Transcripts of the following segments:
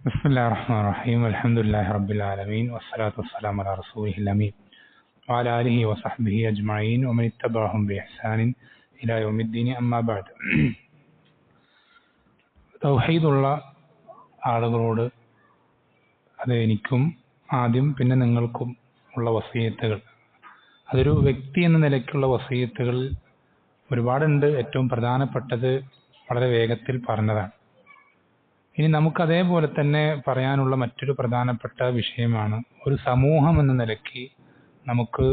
بسم الله الرحمن الرحيم الحمد لله رب العالمين والصلاة والسلام على رسوله الأمين وعلى آله وصحبه أجمعين ومن اتبعهم بإحسان إلى يوم الدين أما بعد തൗഹീദുള്ള ആളുകളോട് അത് എനിക്കും ആദ്യം പിന്നെ നിങ്ങൾക്കും ഉള്ള വസിയത്തുകൾ, അതൊരു വ്യക്തി എന്ന നിലയ്ക്കുള്ള വസിയത്തുകൾ ഒരുപാടുണ്ട്. ഏറ്റവും പ്രധാനപ്പെട്ടത് വളരെ വേഗത്തിൽ പറഞ്ഞതാണ്. ഇനി നമുക്ക് അതേപോലെ തന്നെ പറയാനുള്ള മറ്റൊരു പ്രധാനപ്പെട്ട വിഷയമാണ്, ഒരു സമൂഹം എന്ന നിലയ്ക്ക് നമുക്ക്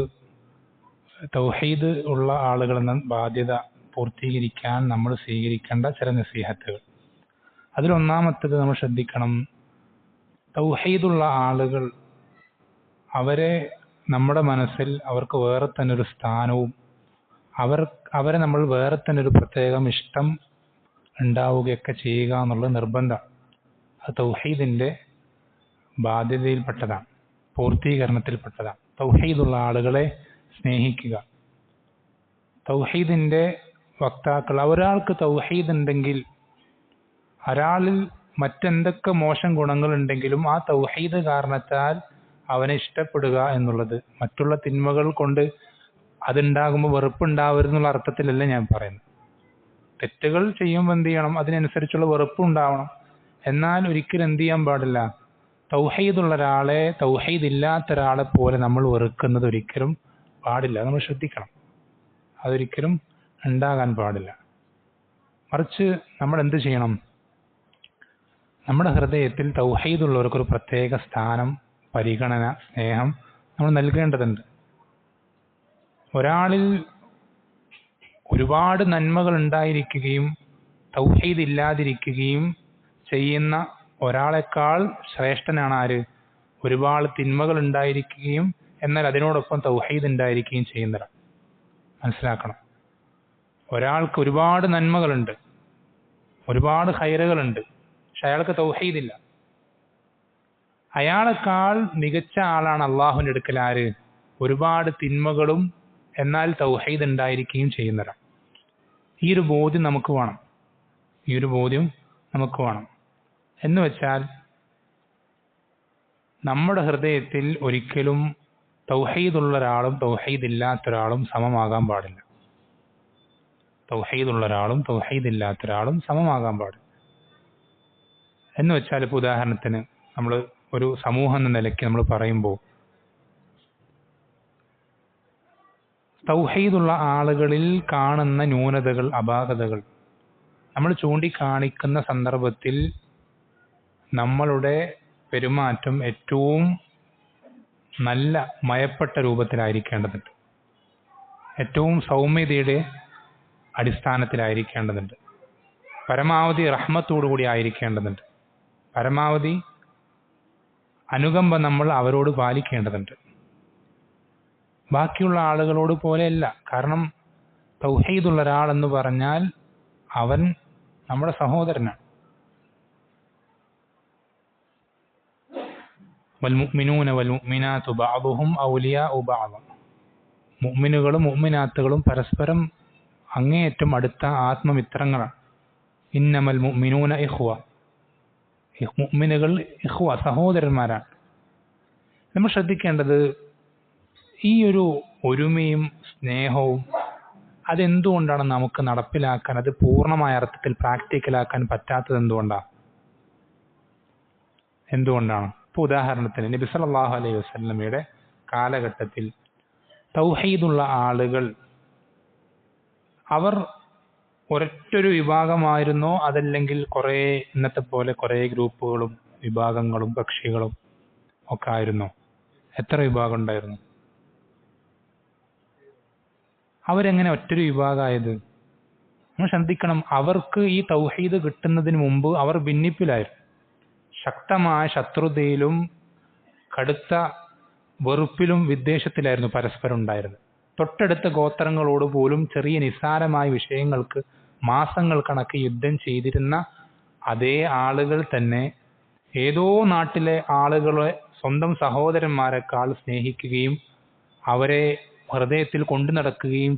തൗഹീദ് ഉള്ള ആളുകളെന്ന ബാധ്യത പൂർത്തീകരിക്കാൻ നമ്മൾ സ്വീകരിക്കേണ്ട ചില നസീഹത്തുകൾ. അതിലൊന്നാമത്തത് നമ്മൾ ശ്രദ്ധിക്കണം, തൗഹീദുള്ള ആളുകൾ അവരെ നമ്മുടെ മനസ്സിൽ അവർക്ക് വേറെ തന്നെ ഒരു സ്ഥാനവും അവരെ നമ്മൾ വേറെ തന്നെ ഒരു പ്രത്യേകം ഇഷ്ടം ഉണ്ടാവുകയൊക്കെ ചെയ്യുക എന്നുള്ളത് നിർബന്ധം. അത് തൗഹീദിന്റെ ബാധ്യതയിൽപ്പെട്ടതാണ്, പൂർത്തീകരണത്തിൽപ്പെട്ടതാണ്. തൗഹീദുള്ള ആളുകളെ സ്നേഹിക്കുക. തൗഹീദിന്റെ വക്താക്കൾ, ഒരാൾക്ക് തൗഹീദ് ഉണ്ടെങ്കിൽ ഒരാളിൽ മറ്റെന്തൊക്കെ മോശം ഗുണങ്ങളുണ്ടെങ്കിലും ആ തൗഹീദ് കാരണത്താൽ അവനെ ഇഷ്ടപ്പെടുക എന്നുള്ളത്, മറ്റുള്ള തിന്മകൾ കൊണ്ട് അതുണ്ടാകുമ്പോൾ വെറുപ്പുണ്ടാവരുന്നുള്ള അർത്ഥത്തിലല്ല ഞാൻ പറയുന്നത്. തെറ്റുകൾ ചെയ്യുമ്പോൾ എന്ത് ചെയ്യണം, അതിനനുസരിച്ചുള്ള വെറുപ്പ് ഉണ്ടാവണം. എന്നാൽ ഒരിക്കലും എന്ത് ചെയ്യാൻ പാടില്ല, തൗഹീദുള്ള ഒരാളെ തൗഹീദ് ഇല്ലാത്ത ഒരാളെ പോലെ നമ്മൾ വെറുക്കുന്നത് ഒരിക്കലും പാടില്ല. നമ്മൾ ശ്രദ്ധിക്കണം, അതൊരിക്കലും ഉണ്ടാകാൻ പാടില്ല. മറിച്ച് നമ്മൾ എന്ത് ചെയ്യണം, നമ്മുടെ ഹൃദയത്തിൽ തൗഹീദുള്ളവർക്കൊരു പ്രത്യേക സ്ഥാനം, പരിഗണന, സ്നേഹം നമ്മൾ നൽകേണ്ടതുണ്ട്. ഒരാളിൽ ഒരുപാട് നന്മകൾ ഉണ്ടായിരിക്കുകയും തൗഹീദ് ഇല്ലാതിരിക്കുകയും ചെയ്യുന്ന ഒരാളെക്കാൾ ശ്രേഷ്ഠനാണ് ആര്, ഒരുപാട് തിന്മകൾ ഉണ്ടായിരിക്കുകയും എന്നാൽ അതിനോടൊപ്പം തൗഹീദ് ഉണ്ടായിരിക്കുകയും ചെയ്യുന്നവരാണ്. മനസ്സിലാക്കണം, ഒരാൾക്ക് ഒരുപാട് നന്മകളുണ്ട്, ഒരുപാട് ഖൈറുകളുണ്ട്, പക്ഷെ അയാൾക്ക് തൗഹീദില്ല. അയാളെക്കാൾ മികച്ച ആളാണ് അള്ളാഹുവിന്റെ അടുക്കൽ ആര്, ഒരുപാട് തിന്മകളും എന്നാൽ തൗഹീദ് ഉണ്ടായിരിക്കുകയും ചെയ്യുന്നവരാണ്. ഈ ഒരു ബോധ്യം നമുക്ക് വേണം. എന്ന് വെച്ചാൽ നമ്മുടെ ഹൃദയത്തിൽ ഒരിക്കലും തൗഹീദുള്ള ഒരാളും തൗഹീദ് ഇല്ലാത്ത ഒരാളും സമമാകാൻ പാടില്ല. തൗഹീദുള്ള ഒരാളും തൗഹീദ് ഇല്ലാത്ത ഒരാളും സമമാകാൻ പാടില്ല. എന്ന് വെച്ചാൽ ഇപ്പോൾ ഉദാഹരണത്തിന് നമ്മൾ ഒരു സമൂഹം എന്ന നിലയ്ക്ക് നമ്മൾ പറയുമ്പോൾ തൗഹീദുള്ള ആളുകളിൽ കാണുന്ന ന്യൂനതകൾ, അപാകതകൾ നമ്മൾ ചൂണ്ടിക്കാണിക്കുന്ന സന്ദർഭത്തിൽ നമ്മളുടെ പെരുമാറ്റം ഏറ്റവും നല്ല മയപ്പെട്ട രൂപത്തിലായിരിക്കേണ്ടതുണ്ട്, ഏറ്റവും സൗമ്യതയുടെ അടിസ്ഥാനത്തിലായിരിക്കേണ്ടതുണ്ട്, പരമാവധി റഹ്മത്തോടുകൂടി ആയിരിക്കേണ്ടതുണ്ട്, പരമാവധി അനുകമ്പ നമ്മൾ അവരോട് പാലിക്കേണ്ടതുണ്ട്. ബാക്കിയുള്ള ആളുകളോട് പോലെയല്ല. കാരണം തൗഹീദുള്ള ഒരാളെന്ന് പറഞ്ഞാൽ അവൻ നമ്മുടെ സഹോദരനാണ്. വൽമുഅ്മിനൂന വൽമുഅ്മിനാത്തു ബഅ്ദുഹും ഔലിയാഉ ബഅ്ദ്. മുഅ്മിനുകളും മുഅ്മിനാത്തുകളും പരസ്പരം അങ്ങേയറ്റം അടുത്ത ആത്മമിത്രങ്ങളാണ്. ഇന്നമൽ മുഅ്മിനൂന ഇഖ്വ. മുഅ്മിനുകൾ ഇഖ്വ, സഹോദരന്മാരാണ്. നമ്മൾ ശ്രദ്ധിക്കേണ്ടത് ഈ ഒരു ഒരുമയും സ്നേഹവും അതെന്തുകൊണ്ടാണ് നമുക്ക് നടപ്പിലാക്കാൻ, അത് പൂർണ്ണമായ അർത്ഥത്തിൽ പ്രാക്ടിക്കലാക്കാൻ പറ്റാത്തത് എന്തുകൊണ്ടാണ്? ഇപ്പോൾ ഉദാഹരണത്തിന് നബി സല്ലല്ലാഹു അലൈഹി വസല്ലമയുടെ കാലഘട്ടത്തിൽ തൗഹീദുള്ള ആളുകൾ അവർ ഒരൊറ്റൊരു വിഭാഗമായിരുന്നോ, അതല്ലെങ്കിൽ കുറേ ഇന്നത്തെ പോലെ കുറേ ഗ്രൂപ്പുകളും വിഭാഗങ്ങളും കക്ഷികളും ഒക്കെ ആയിരുന്നോ? എത്ര വിഭാഗം ഉണ്ടായിരുന്നു? അവരെങ്ങനെ ഒറ്റൊരു വിഭാഗമായത്? നമ്മൾ ശ്രദ്ധിക്കണം, അവർക്ക് ഈ തൗഹീദ് കിട്ടുന്നതിന് മുമ്പ് അവർ ഭിന്നിപ്പിലായിരുന്നു. ശക്തമായ ശത്രുതയിലും കടുത്ത വെറുപ്പിലും വിദ്വേഷത്തിലായിരുന്നു പരസ്പരം ഉണ്ടായിരുന്നത്. തൊട്ടടുത്ത ഗോത്രങ്ങളോട് പോലും ചെറിയ നിസ്സാരമായ വിഷയങ്ങൾക്ക് മാസങ്ങൾ കണക്ക് യുദ്ധം ചെയ്തിരുന്ന അതേ ആളുകൾ തന്നെ ഏതോ നാട്ടിലെ ആളുകളെ സ്വന്തം സഹോദരന്മാരെക്കാൾ സ്നേഹിക്കുകയും അവരെ ഹൃദയത്തിൽ കൊണ്ടു നടക്കുകയും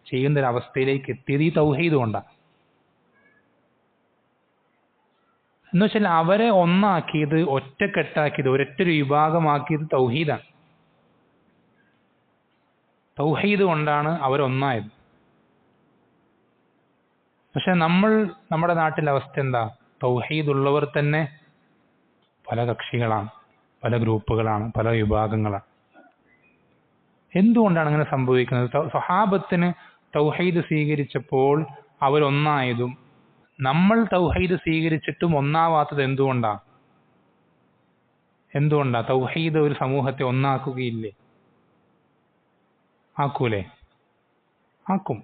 ചെയ്യുന്നൊരവസ്ഥയിലേക്ക് എത്തിയത് ഈ തൗഹീദ് കൊണ്ടാണ്. എന്ന് വെച്ചാൽ അവരെ ഒന്നാക്കിയത്, ഒറ്റക്കെട്ടാക്കിയത്, ഒരൊറ്റൊരു വിഭാഗമാക്കിയത് തൗഹീദാണ്. തൗഹീദ് കൊണ്ടാണ് അവരൊന്നായത്. പക്ഷെ നമ്മുടെ നാട്ടിലെ അവസ്ഥ എന്താ? തൗഹീദ് ഉള്ളവർ തന്നെ പല കക്ഷികളാണ്, പല ഗ്രൂപ്പുകളാണ്, പല വിഭാഗങ്ങളാണ്. എന്തുകൊണ്ടാണ് അങ്ങനെ സംഭവിക്കുന്നത്? സ്വഹാബത്തിന് തൗഹീദ് സ്വീകരിച്ചപ്പോൾ അവരൊന്നായതും നമ്മൾ തൗഹീദ് സ്വീകരിച്ചിട്ടും ഒന്നാവാത്തത് എന്തുകൊണ്ടാണ്? തൗഹീദ് ഒരു സമൂഹത്തെ ഒന്നാക്കുകയില്ലേ? ആക്കൂലേ? ആക്കും.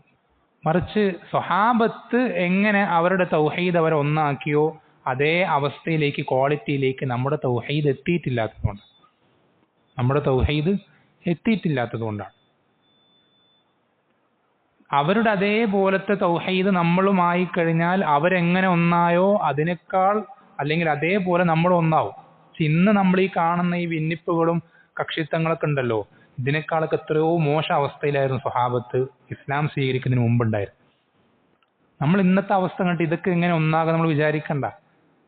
മറിച്ച് സ്വഹാബത്ത് എങ്ങനെ അവരുടെ തൗഹീദ് അവരെ ഒന്നാക്കിയോ അതേ അവസ്ഥയിലേക്ക്, ക്വാളിറ്റിയിലേക്ക് നമ്മുടെ തൗഹീദ് എത്തിയിട്ടില്ലാത്തതുകൊണ്ടാണ്. അവരുടെ അതേപോലത്തെ തൗഹീദ് നമ്മളുമായി കഴിഞ്ഞാൽ അവരെങ്ങനെ ഒന്നായോ അതിനേക്കാൾ, അല്ലെങ്കിൽ അതേപോലെ നമ്മൾ ഒന്നാവും. ഇന്ന് നമ്മൾ ഈ കാണുന്ന ഈ ഭിന്നിപ്പുകളും കക്ഷിത്വങ്ങളൊക്കെ ഉണ്ടല്ലോ, ഇതിനേക്കാളൊക്കെ എത്രയോ മോശം അവസ്ഥയിലായിരുന്നു സ്വഹാബത്ത് ഇസ്ലാം സ്വീകരിക്കുന്നതിന് മുമ്പുണ്ടായിരുന്നു. നമ്മൾ ഇന്നത്തെ അവസ്ഥ കണ്ടിട്ട് ഇതൊക്കെ എങ്ങനെ ഒന്നാകാൻ നമ്മൾ വിചാരിക്കണ്ട,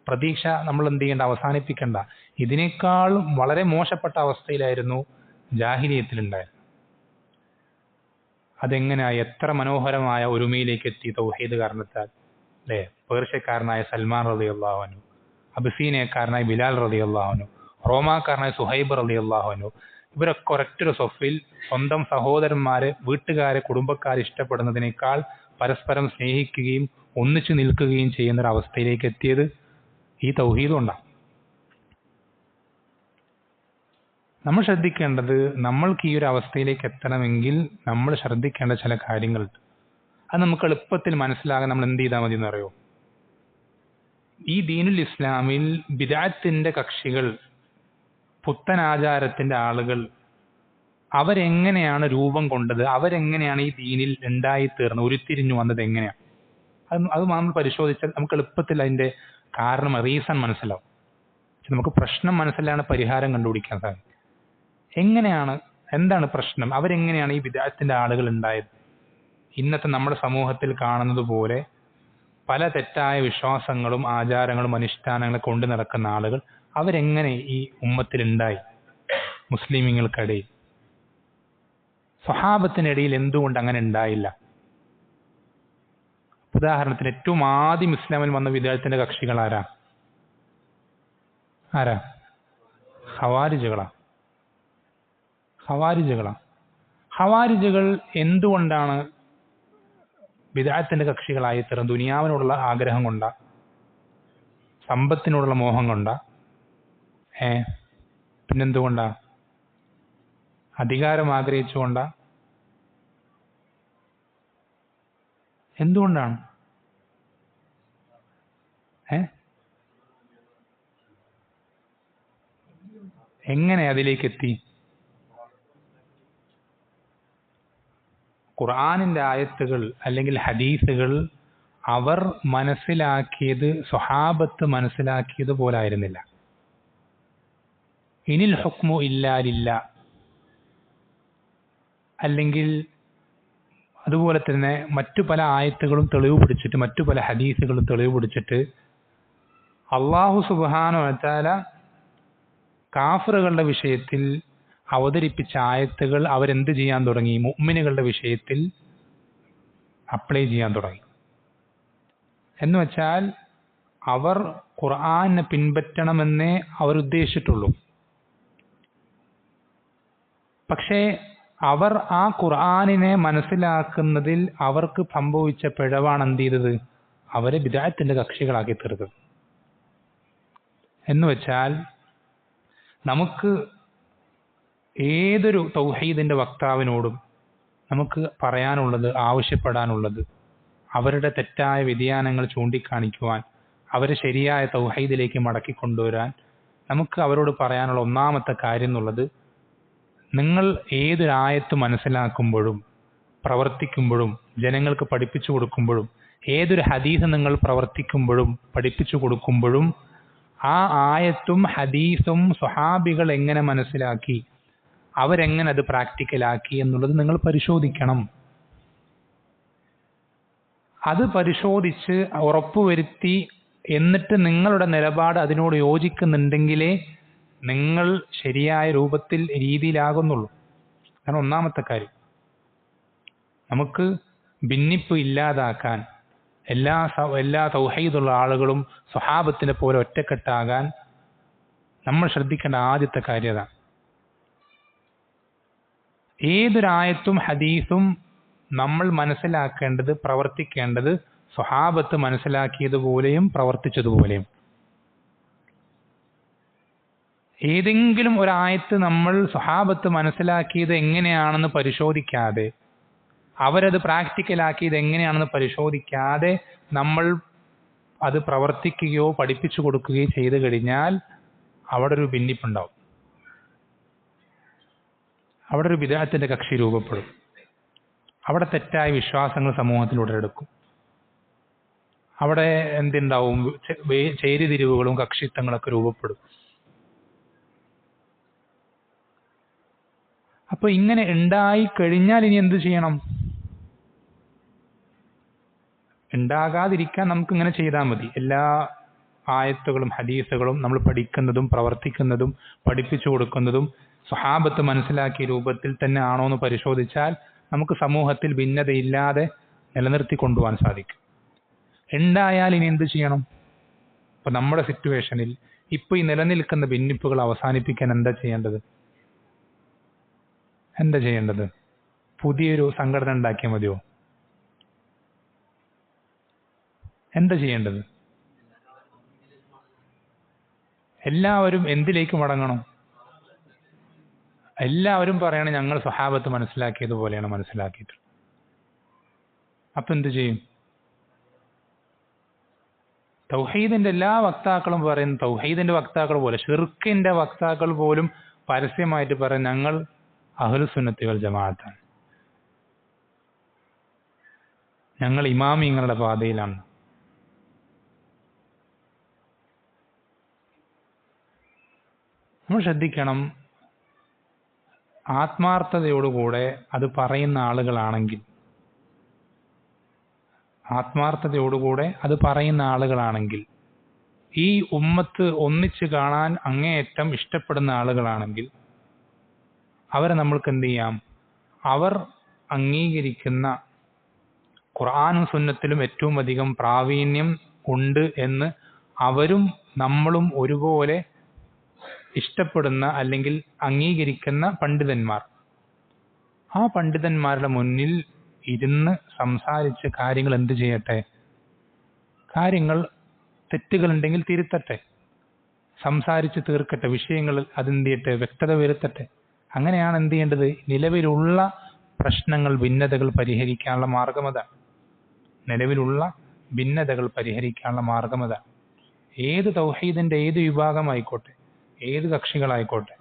പ്രതീക്ഷ നമ്മൾ എന്ത് ചെയ്യേണ്ട, അവസാനിപ്പിക്കണ്ട. ഇതിനേക്കാൾ വളരെ മോശപ്പെട്ട അവസ്ഥയിലായിരുന്നു ജാഹിലിയത്തിലുണ്ടായത്. അതെങ്ങനെയായി? എത്ര മനോഹരമായ ഒരുമയിലേക്ക് എത്തി തൗഹീദ് കാരണത്താൽ, അല്ലേ? പേർഷ്യക്കാരനായ സൽമാൻ റളിയല്ലാഹു അൻഹു, അബിസീനിയക്കാരനായ ബിലാൽ റളിയല്ലാഹു അൻഹു, റോമാക്കാരനായ സുഹൈബ് റളിയല്ലാഹു അൻഹു, ഇവരൊക്കെ ഒരൊറ്റൊരു സൊഫിൽ സ്വന്തം സഹോദരന്മാരെ, വീട്ടുകാരെ, കുടുംബക്കാരെ ഇഷ്ടപ്പെടുന്നതിനേക്കാൾ പരസ്പരം സ്നേഹിക്കുകയും ഒന്നിച്ചു നിൽക്കുകയും ചെയ്യുന്ന ഒരു അവസ്ഥയിലേക്ക് എത്തിയത് ഈ തൗഹീദ് കൊണ്ടാണ്. നമ്മൾ ശ്രദ്ധിക്കേണ്ടത്, നമ്മൾക്ക് ഈ ഒരു അവസ്ഥയിലേക്ക് എത്തണമെങ്കിൽ നമ്മൾ ശ്രദ്ധിക്കേണ്ട ചില കാര്യങ്ങളുണ്ട്. അത് നമുക്ക് എളുപ്പത്തിൽ മനസ്സിലാകാൻ നമ്മൾ എന്ത് ചെയ്താൽ മതി എന്നറിയോ? ഈ ദീനുൽ ഇസ്ലാമിൽ ബിദ്അത്തിന്റെ കക്ഷികൾ, പുത്തനാചാരത്തിന്റെ ആളുകൾ, അവരെങ്ങനെയാണ് രൂപം കൊണ്ടത്, അവരെങ്ങനെയാണ് ഈ ദീനിൽ ഉണ്ടായിത്തീർന്നത്, ഉരുത്തിരിഞ്ഞു വന്നത് എങ്ങനെയാണ്? അത് നമ്മൾ പരിശോധിച്ചാൽ നമുക്ക് എളുപ്പത്തിൽ അതിന്റെ കാരണം, റീസൺ മനസ്സിലാവും. നമുക്ക് പ്രശ്നം മനസ്സിലാണ് പരിഹാരം കണ്ടുപിടിക്കാൻ സാധിക്കും. എന്താണ് പ്രശ്നം? അവരെങ്ങനെയാണ് ഈ ബിദ്അത്തിന്റെ ആളുകൾ ഉണ്ടായത്? ഇന്നത്തെ നമ്മുടെ സമൂഹത്തിൽ കാണുന്നത് പോലെ പല തെറ്റായ വിശ്വാസങ്ങളും ആചാരങ്ങളും അനുഷ്ഠാനങ്ങളും കൊണ്ടു നടക്കുന്ന ആളുകൾ അവരെങ്ങനെ ഈ ഉമ്മത്തിൽ ഉണ്ടായി? മുസ്ലിമീങ്ങൾക്കിടയിൽ, സ്വഹാബത്തിനിടയിൽ എന്തുകൊണ്ട് അങ്ങനെ ഉണ്ടായില്ല? ഉദാഹരണത്തിന് ഏറ്റവും ആദ്യം ഇസ്ലാമിൽ വന്ന ബിദ്അത്തിന്റെ കക്ഷികൾ ആരാ? ഖവാരിജുകൾ എന്തുകൊണ്ടാണ് ബിദ്അത്തിന്റെ കക്ഷികളായി തീർന്നത്? ദുനിയാവിനോടുള്ള ആഗ്രഹം കൊണ്ടാ? സമ്പത്തിനോടുള്ള മോഹം കൊണ്ടാ? പിന്നെന്തുകൊണ്ടാ? അധികാരം ആഗ്രഹിച്ചുകൊണ്ടാ? എന്തുകൊണ്ടാണ്? എങ്ങനെ അതിലേക്ക് എത്തി? ഖുർആനിന്റെ ആയത്തുകൾ അല്ലെങ്കിൽ ഹദീസുകൾ അവർ മനസ്സിലാക്കിയത് സ്വഹാബത്ത് മനസ്സിലാക്കിയത് പോലായിരുന്നില്ല. ഇനിൽ ഹുക്മു ഇല്ലാ ലില്ലാ, അല്ലെങ്കിൽ അതുപോലെ തന്നെ മറ്റു പല ആയത്തുകളും തെളിവ് പിടിച്ചിട്ട്, മറ്റു പല ഹദീസുകളും തെളിവ് പിടിച്ചിട്ട് അല്ലാഹു സുബ്ഹാനഹു വ തആല കാഫിറുകളുടെ വിഷയത്തിൽ അവതരിപ്പിച്ച ആയത്തുകൾ അവരെന്ത് ചെയ്യാൻ തുടങ്ങി? മുഅ്മിനുകളുടെ വിഷയത്തിൽ അപ്ലൈ ചെയ്യാൻ തുടങ്ങി. എന്ന് വെച്ചാൽ അവർ ഖുർആനെ പിൻപറ്റണമെന്നേ അവർ ഉദ്ദേശിച്ചിട്ടുള്ളൂ. പക്ഷേ അവർ ആ ഖുർആനിനെ മനസ്സിലാക്കുന്നതിൽ അവർക്ക് സംഭവിച്ച പിഴവാണ് എന്ത് ചെയ്തത്? അവരെ ബിദ്അത്തിന്റെ കക്ഷികളാക്കി തീർത്തത്. എന്ന് വെച്ചാൽ നമുക്ക് ഏതൊരു തൗഹീദിന്റെ വക്താവിനോടും നമുക്ക് പറയാനുള്ളത്, ആവശ്യപ്പെടാനുള്ളത്, അവരുടെ തെറ്റായ വ്യതിയാനങ്ങൾ ചൂണ്ടിക്കാണിക്കുവാൻ, അവരെ ശരിയായ തൗഹീദിലേക്ക് മടക്കിക്കൊണ്ടുവരാൻ നമുക്ക് അവരോട് പറയാനുള്ള ഒന്നാമത്തെ കാര്യം എന്നുള്ളത്, നിങ്ങൾ ഏതൊരായത്ത് മനസ്സിലാക്കുമ്പോഴും പ്രവർത്തിക്കുമ്പോഴും ജനങ്ങൾക്ക് പഠിപ്പിച്ചു കൊടുക്കുമ്പോഴും, ഏതൊരു ഹദീസ് നിങ്ങൾ പ്രവർത്തിക്കുമ്പോഴും പഠിപ്പിച്ചു കൊടുക്കുമ്പോഴും ആ ആയത്തും ഹദീസും സ്വഹാബികൾ എങ്ങനെ മനസ്സിലാക്കി, അവരെങ്ങനെ അത് പ്രാക്ടിക്കലാക്കി എന്നുള്ളത് നിങ്ങൾ പരിശോധിക്കണം. അത് പരിശോധിച്ച് ഉറപ്പുവരുത്തി എന്നിട്ട് നിങ്ങളുടെ നിലപാട് അതിനോട് യോജിക്കുന്നുണ്ടെങ്കിലേ നിങ്ങൾ ശരിയായ രീതിയിലാകുന്നുള്ളൂ. കാരണം ഒന്നാമത്തെ കാര്യം, നമുക്ക് ഭിന്നിപ്പ് ഇല്ലാതാക്കാൻ എല്ലാ തൗഹീദുള്ള ആളുകളും സ്വഹാബത്തിനെ പോലെ ഒറ്റക്കെട്ടാകാൻ നമ്മൾ ശ്രദ്ധിക്കേണ്ട ആദ്യത്തെ കാര്യം അതാണ്. ഏതൊരായത്തും ഹദീസും നമ്മൾ മനസ്സിലാക്കേണ്ടത്, പ്രവർത്തിക്കേണ്ടത് സ്വഹാബത്ത് മനസ്സിലാക്കിയതുപോലെയും പ്രവർത്തിച്ചതുപോലെയും. ഏതെങ്കിലും ഒരായത്ത് നമ്മൾ സ്വഹാബത്ത് മനസ്സിലാക്കിയത് എങ്ങനെയാണെന്ന് പരിശോധിക്കാതെ, അവരത് പ്രാക്ടിക്കലാക്കിയത് എങ്ങനെയാണെന്ന് പരിശോധിക്കാതെ നമ്മൾ അത് പ്രവർത്തിക്കുകയോ പഠിപ്പിച്ചു കൊടുക്കുകയോ ചെയ്തു കഴിഞ്ഞാൽ അവിടെ ഒരു ഭിന്നിപ്പുണ്ടാവും. അവിടെ ഒരു ബിദ്അത്തിന്റെ കക്ഷി രൂപപ്പെടും. അവിടെ തെറ്റായ വിശ്വാസങ്ങൾ സമൂഹത്തിൽ ഉടലെടുക്കും. അവിടെ എന്തുണ്ടാവും? ചേരിതിരിവുകളും കക്ഷിത്വങ്ങളൊക്കെ രൂപപ്പെടും. അപ്പൊ ഇങ്ങനെ ഉണ്ടായി കഴിഞ്ഞാൽ ഇനി എന്ത് ചെയ്യണം? ഉണ്ടാകാതിരിക്കാൻ നമുക്ക് ഇങ്ങനെ ചെയ്താൽ മതി. എല്ലാ ആയത്തുകളും ഹദീസുകളും നമ്മൾ പഠിക്കുന്നതും പ്രവർത്തിക്കുന്നതും പഠിപ്പിച്ചു കൊടുക്കുന്നതും സ്വഹാബത്ത് മനസ്സിലാക്കിയ രൂപത്തിൽ തന്നെ ആണോ എന്ന് പരിശോധിച്ചാൽ നമുക്ക് സമൂഹത്തിൽ ഭിന്നതയില്ലാതെ നിലനിർത്തി കൊണ്ടുപോകാൻ സാധിക്കും. ഉണ്ടായാൽ ഇനി എന്ത് ചെയ്യണം? ഇപ്പൊ നമ്മുടെ സിറ്റുവേഷനിൽ ഇപ്പൊ ഈ നിലനിൽക്കുന്ന ഭിന്നിപ്പുകൾ അവസാനിപ്പിക്കാൻ എന്താ ചെയ്യേണ്ടത്? പുതിയൊരു സംഘടന ഉണ്ടാക്കിയാൽ മതിയോ? എന്താ ചെയ്യേണ്ടത്? എല്ലാവരും എന്തിലേക്ക് മടങ്ങണം? എല്ലാവരും പറയണം ഞങ്ങൾ സ്വഹാബത്ത് മനസ്സിലാക്കിയതുപോലെയാണ് മനസ്സിലാക്കിയിട്ട്. അപ്പൊ എന്ത് ചെയ്യും? തൗഹീദിന്റെ എല്ലാ വക്താക്കളും പറയുന്ന, തൗഹീദിന്റെ വക്താക്കൾ പോലെ ഷിർക്കിന്റെ വക്താക്കൾ പോലും പരസ്യമായിട്ട് പറയും ഞങ്ങൾ അഹ്ലുസുന്നത്തി വൽ ജമാഅത്താണ്, ഞങ്ങൾ ഇമാമിങ്ങളുടെ പാതയിലാണ്. നമ്മൾ ശ്രദ്ധിക്കണം, ആത്മാർത്ഥതയോടുകൂടെ അത് പറയുന്ന ആളുകളാണെങ്കിൽ, ഈ ഉമ്മത്ത് ഒന്നിച്ച് കാണാൻ അങ്ങേയറ്റം ഇഷ്ടപ്പെടുന്ന ആളുകളാണെങ്കിൽ അവരെ നമ്മൾക്ക് എന്ത് ചെയ്യാം? അവർ അംഗീകരിക്കുന്ന ഖുർആനും സുന്നത്തിലും ഏറ്റവും അധികം പ്രാവീണ്യം ഉണ്ട് എന്ന് അവരും നമ്മളും ഒരുപോലെ ഇഷ്ടപ്പെടുന്ന അല്ലെങ്കിൽ അംഗീകരിക്കുന്ന പണ്ഡിതന്മാർ, ആ പണ്ഡിതന്മാരുടെ മുന്നിൽ ഇരുന്ന് സംസാരിച്ച് കാര്യങ്ങൾ എന്ത് ചെയ്യട്ടെ? കാര്യങ്ങൾ തെറ്റുകളുണ്ടെങ്കിൽ തിരുത്തട്ടെ, സംസാരിച്ച് തീർക്കട്ടെ, വിഷയങ്ങൾ അതെന്ത് ചെയ്യട്ടെ? വ്യക്തത വരുത്തട്ടെ. അങ്ങനെയാണ് എന്ത് ചെയ്യേണ്ടത്? നിലവിലുള്ള പ്രശ്നങ്ങൾ, ഭിന്നതകൾ പരിഹരിക്കാനുള്ള മാർഗം അതാണ്. ഏത് തൗഹീദിന്റെ ഏത് വിഭാഗമായിക്കോട്ടെ, ഏത് കക്ഷികളായിക്കോട്ടെ,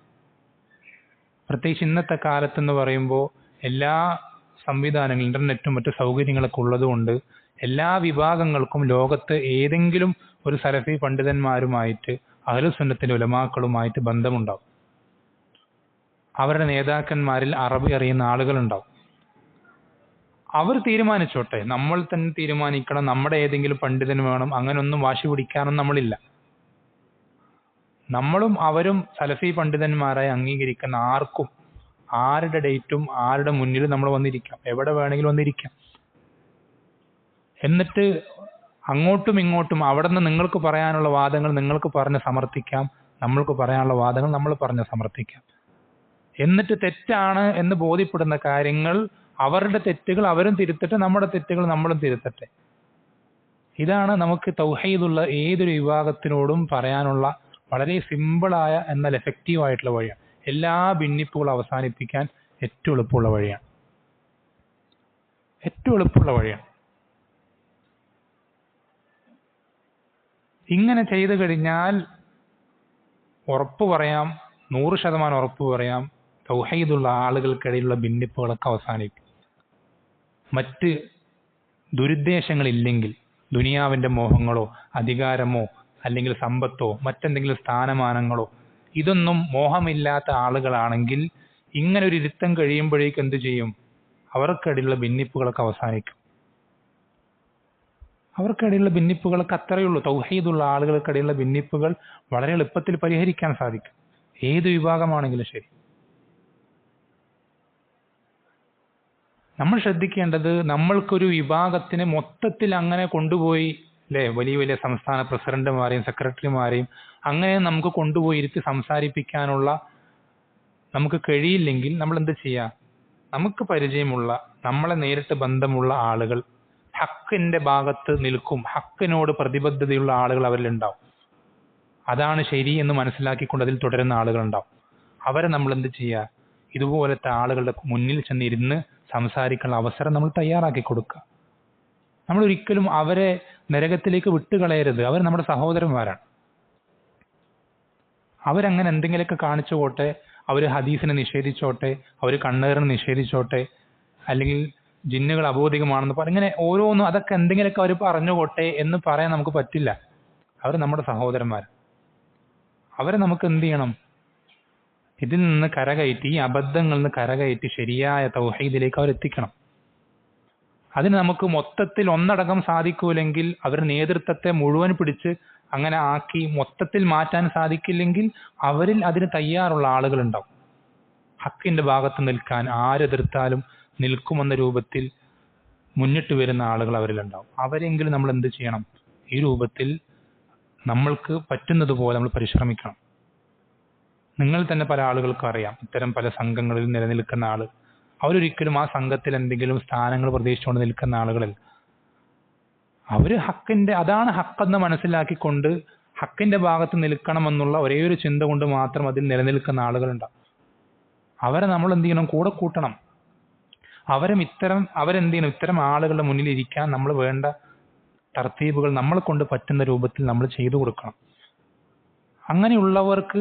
പ്രത്യേകിച്ച് ഇന്നത്തെ കാലത്തെന്ന് പറയുമ്പോൾ എല്ലാ സംവിധാനങ്ങളും, ഇന്റർനെറ്റും മറ്റു സൗകര്യങ്ങളൊക്കെ ഉള്ളതുകൊണ്ട് എല്ലാ വിഭാഗങ്ങൾക്കും ലോകത്ത് ഏതെങ്കിലും ഒരു സലഫി പണ്ഡിതന്മാരുമായിട്ട്, അഹ്ലുസുന്നത്തിന്റെ ഉലമാക്കളുമായിട്ട് ബന്ധമുണ്ടാവും. അവരുടെ നേതാക്കന്മാരിൽ അറബി അറിയുന്ന ആളുകളുണ്ടാവും. അവർ തീരുമാനിച്ചോട്ടെ, നമ്മൾ തന്നെ തീരുമാനിക്കണം നമ്മുടെ ഏതെങ്കിലും പണ്ഡിതന് വേണം, അങ്ങനൊന്നും വാശി പിടിക്കാനൊന്നും നമ്മളില്ല. നമ്മളും അവരും സലഫി പണ്ഡിതന്മാരായി അംഗീകരിക്കുന്ന ആർക്കും, ആരുടെ ഡേറ്റും ആരുടെ മുന്നിൽ നമ്മൾ വന്നിരിക്കാം, എവിടെ വേണമെങ്കിലും വന്നിരിക്കാം. എന്നിട്ട് അങ്ങോട്ടും ഇങ്ങോട്ടും അവിടെ നിന്ന് നിങ്ങൾക്ക് പറയാനുള്ള വാദങ്ങൾ നിങ്ങൾക്ക് പറഞ്ഞ് സമർത്ഥിക്കാം, നമ്മൾക്ക് പറയാനുള്ള വാദങ്ങൾ നമ്മൾ പറഞ്ഞ് സമർത്ഥിക്കാം. എന്നിട്ട് തെറ്റാണ് എന്ന് ബോധ്യപ്പെടുന്ന കാര്യങ്ങൾ, അവരുടെ തെറ്റുകൾ അവരും തിരുത്തട്ടെ, നമ്മുടെ തെറ്റുകൾ നമ്മളും തിരുത്തട്ടെ. ഇതാണ് നമുക്ക് തൗഹീദുള്ള ഏതൊരു വിഭാഗത്തിനോടും പറയാനുള്ള വളരെ സിമ്പിളായ എന്നാൽ എഫക്റ്റീവ് ആയിട്ടുള്ള വഴിയാണ്. എല്ലാ ഭിന്നിപ്പുകളും അവസാനിപ്പിക്കാൻ ഏറ്റവും എളുപ്പമുള്ള വഴിയാണ്. ഇങ്ങനെ ചെയ്തു കഴിഞ്ഞാൽ ഉറപ്പ് പറയാം, 100% ഉറപ്പ് പറയാം, തൗഹീദുള്ള ആളുകൾക്കിടയിലുള്ള ഭിന്നിപ്പുകളൊക്കെ അവസാനിക്കും. മറ്റ് ദുരുദ്ദേശങ്ങളില്ലെങ്കിൽ, ദുനിയാവിന്റെ മോഹങ്ങളോ അധികാരമോ അല്ലെങ്കിൽ സമ്പത്തോ മറ്റെന്തെങ്കിലും സ്ഥാനമാനങ്ങളോ ഇതൊന്നും മോഹമില്ലാത്ത ആളുകളാണെങ്കിൽ ഇങ്ങനെ ഒരു ഇരുത്തം കഴിയുമ്പോഴേക്ക് എന്ത് ചെയ്യും? അവർക്കിടയിലുള്ള ഭിന്നിപ്പുകളൊക്കെ അവസാനിക്കും. അവർക്കിടയിലുള്ള ഭിന്നിപ്പുകളൊക്കെ അത്രയേ ഉള്ളൂ. തൗഹീദുള്ള ആളുകൾക്കിടയിലുള്ള ഭിന്നിപ്പുകൾ വളരെ എളുപ്പത്തിൽ പരിഹരിക്കാൻ സാധിക്കും, ഏത് വിഭാഗമാണെങ്കിലും ശരി. നമ്മൾ ശ്രദ്ധിക്കേണ്ടത്, നമ്മൾക്കൊരു വിഭാഗത്തിന് മൊത്തത്തിൽ അങ്ങനെ കൊണ്ടുപോയി അല്ലേ, വലിയ വലിയ സംസ്ഥാന പ്രസിഡന്റുമാരെയും സെക്രട്ടറിമാരെയും അങ്ങനെ നമുക്ക് കൊണ്ടുപോയി ഇരുത്തി സംസാരിപ്പിക്കാനുള്ള നമുക്ക് കഴിയില്ലെങ്കിൽ നമ്മൾ എന്ത് ചെയ്യുക? നമുക്ക് പരിചയമുള്ള, നമ്മളെ നേരിട്ട് ബന്ധമുള്ള ആളുകൾ, ഹക്കിന്റെ ഭാഗത്ത് നിൽക്കും, ഹക്കിനോട് പ്രതിബദ്ധതയുള്ള ആളുകൾ അവരിലുണ്ടാവും. അതാണ് ശരി എന്ന് മനസ്സിലാക്കിക്കൊണ്ട് അതിൽ തുടരുന്ന ആളുകളുണ്ടാവും. അവരെ നമ്മൾ എന്ത് ചെയ്യുക? ഇതുപോലത്തെ ആളുകളുടെ മുന്നിൽ ചെന്നിരുന്ന് സംസാരിക്കാനുള്ള അവസരം നമ്മൾ തയ്യാറാക്കി കൊടുക്കുക. നമ്മൾ ഒരിക്കലും അവരെ നരകത്തിലേക്ക് വിട്ടുകളയരുത്. അവർ നമ്മുടെ സഹോദരന്മാരാണ്. അവരങ്ങനെ എന്തെങ്കിലുമൊക്കെ കാണിച്ചോട്ടെ, അവർ ഹദീസിനെ നിഷേധിച്ചോട്ടെ, അവർ കണ്ണേറിനെ നിഷേധിച്ചോട്ടെ, അല്ലെങ്കിൽ ജിന്നുകൾ അബോധികമാണെന്ന് ഇങ്ങനെ ഓരോന്നും അതൊക്കെ എന്തെങ്കിലുമൊക്കെ അവർ പറഞ്ഞുകൊട്ടെ എന്ന് പറയാൻ നമുക്ക് പറ്റില്ല. അവർ നമ്മുടെ സഹോദരന്മാർ. അവരെ നമുക്ക് എന്ത് ചെയ്യണം? ഇതിൽ നിന്ന് കരകയറ്റി, ഈ അബദ്ധങ്ങളിൽ നിന്ന് കരകയറ്റി ശരിയായ തൗഹീദിലേക്ക് അവരെത്തിക്കണം. അതിന് നമുക്ക് മൊത്തത്തിൽ ഒന്നടങ്കം സാധിക്കൂലെങ്കിൽ, അവരുടെ നേതൃത്വത്തെ മുഴുവൻ പിടിച്ച് അങ്ങനെ ആക്കി മൊത്തത്തിൽ മാറ്റാൻ സാധിക്കില്ലെങ്കിൽ അവരിൽ അതിന് തയ്യാറുള്ള ആളുകളുണ്ടാവും. ഹക്കിന്റെ ഭാഗത്ത് നിൽക്കാൻ ആരെതിർത്താലും നിൽക്കുമെന്ന രൂപത്തിൽ മുന്നിട്ട് വരുന്ന ആളുകൾ അവരിലുണ്ടാവും. അവരെങ്കിലും നമ്മൾ എന്ത് ചെയ്യണം? ഈ രൂപത്തിൽ നമ്മൾക്ക് പറ്റുന്നത് പോലെ നമ്മൾ പരിശ്രമിക്കണം. നിങ്ങൾ തന്നെ പല ആളുകൾക്കും അറിയാം, ഇത്തരം പല സംഘങ്ങളിൽ നിലനിൽക്കുന്ന ആള്, അവരൊരിക്കലും ആ സംഘത്തിൽ എന്തെങ്കിലും സ്ഥാനങ്ങൾ പ്രതീക്ഷിച്ചുകൊണ്ട് നിൽക്കുന്ന ആളുകളല്ല. അവര് ഹക്കിന്റെ, അതാണ് ഹക്കെന്ന് മനസ്സിലാക്കിക്കൊണ്ട് ഹക്കിന്റെ ഭാഗത്ത് നിൽക്കണമെന്നുള്ള ഒരേ ഒരു ചിന്ത കൊണ്ട് മാത്രം അതിൽ നിലനിൽക്കുന്ന ആളുകളുണ്ടാവും. അവരെ നമ്മൾ എന്ത് ചെയ്യണം? കൂടെ കൂട്ടണം. അവരെന്ത് ചെയ്യണം? ഇത്തരം ആളുകളുടെ മുന്നിൽ ഇരിക്കാൻ നമ്മൾ വേണ്ട തർത്തീബുകൾ നമ്മളെ കൊണ്ട് പറ്റുന്ന രൂപത്തിൽ നമ്മൾ ചെയ്തു കൊടുക്കണം. അങ്ങനെയുള്ളവർക്ക്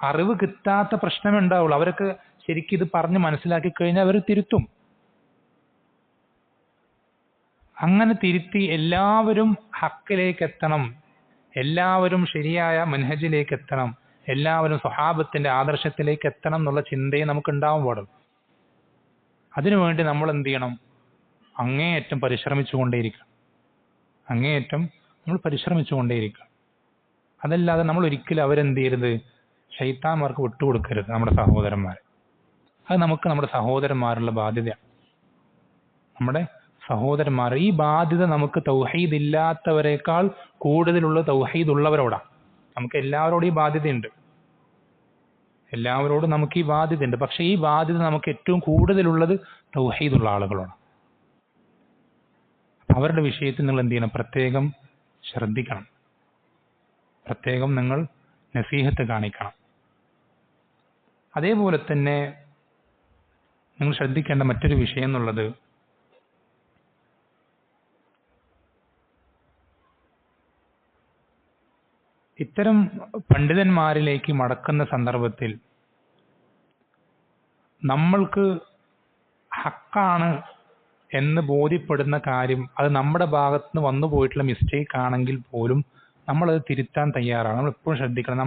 അറിവ് കിട്ടാത്ത പ്രശ്നമേ ഉണ്ടാവുള്ളൂ. അവരൊക്കെ ശരിക്കും ഇത് പറഞ്ഞ് മനസ്സിലാക്കി കഴിഞ്ഞാൽ അവർ തിരുത്തും. അങ്ങനെ തിരുത്തി എല്ലാവരും ഹക്കിലേക്ക് എത്തണം, എല്ലാവരും ശരിയായ മൻഹജിലേക്ക് എത്തണം, എല്ലാവരും സ്വഹാബത്തിന്റെ ആദർശത്തിലേക്ക് എത്തണം എന്നുള്ള ചിന്തയെ നമുക്ക് ഉണ്ടാവാൻ പാടും. അതിനുവേണ്ടി നമ്മൾ എന്ത് ചെയ്യണം? അങ്ങേയറ്റം പരിശ്രമിച്ചുകൊണ്ടേയിരിക്കണം. അങ്ങേയറ്റം നമ്മൾ പരിശ്രമിച്ചുകൊണ്ടേയിരിക്കണം. അതല്ലാതെ നമ്മൾ ഒരിക്കലും അവരെന്ത് ചെയ്യരുത്? ശൈത്താന്മാർക്ക് വിട്ടുകൊടുക്കരുത് നമ്മുടെ സഹോദരന്മാരെ. അത് നമുക്ക് നമ്മുടെ സഹോദരന്മാരുള്ള ബാധ്യതയാണ്. നമ്മുടെ സഹോദരന്മാർ, ഈ ബാധ്യത നമുക്ക് തൗഹീദ് ഇല്ലാത്തവരെക്കാൾ കൂടുതലുള്ള തൗഹീദ് ഉള്ളവരോടാണ്. നമുക്ക് എല്ലാവരോടും ഈ ബാധ്യതയുണ്ട്, എല്ലാവരോടും നമുക്ക് ഈ ബാധ്യതയുണ്ട്. പക്ഷെ ഈ ബാധ്യത നമുക്ക് ഏറ്റവും കൂടുതലുള്ളത് തൗഹീദുള്ള ആളുകളാണ്. അവരുടെ വിഷയത്തിൽ നിങ്ങൾ എന്ത് ചെയ്യണം? പ്രത്യേകം ശ്രദ്ധിക്കണം, പ്രത്യേകം നിങ്ങൾ നസീഹത്ത് കാണിക്കണം. അതേപോലെ തന്നെ നിങ്ങൾ ശ്രദ്ധിക്കേണ്ട മറ്റൊരു വിഷയം എന്നുള്ളത്, ഇത്തരം പണ്ഡിതന്മാരിലേക്ക് മടക്കുന്ന സന്ദർഭത്തിൽ നമ്മൾക്ക് ഹക്കാണ് എന്ന് ബോധ്യപ്പെടുന്ന കാര്യം അത് നമ്മുടെ ഭാഗത്ത് നിന്ന് വന്നു പോയിട്ടുള്ള മിസ്റ്റേക്ക് ആണെങ്കിൽ പോലും നമ്മളത് തിരുത്താൻ തയ്യാറാണ്. നമ്മൾ എപ്പോഴും ശ്രദ്ധിക്കണം.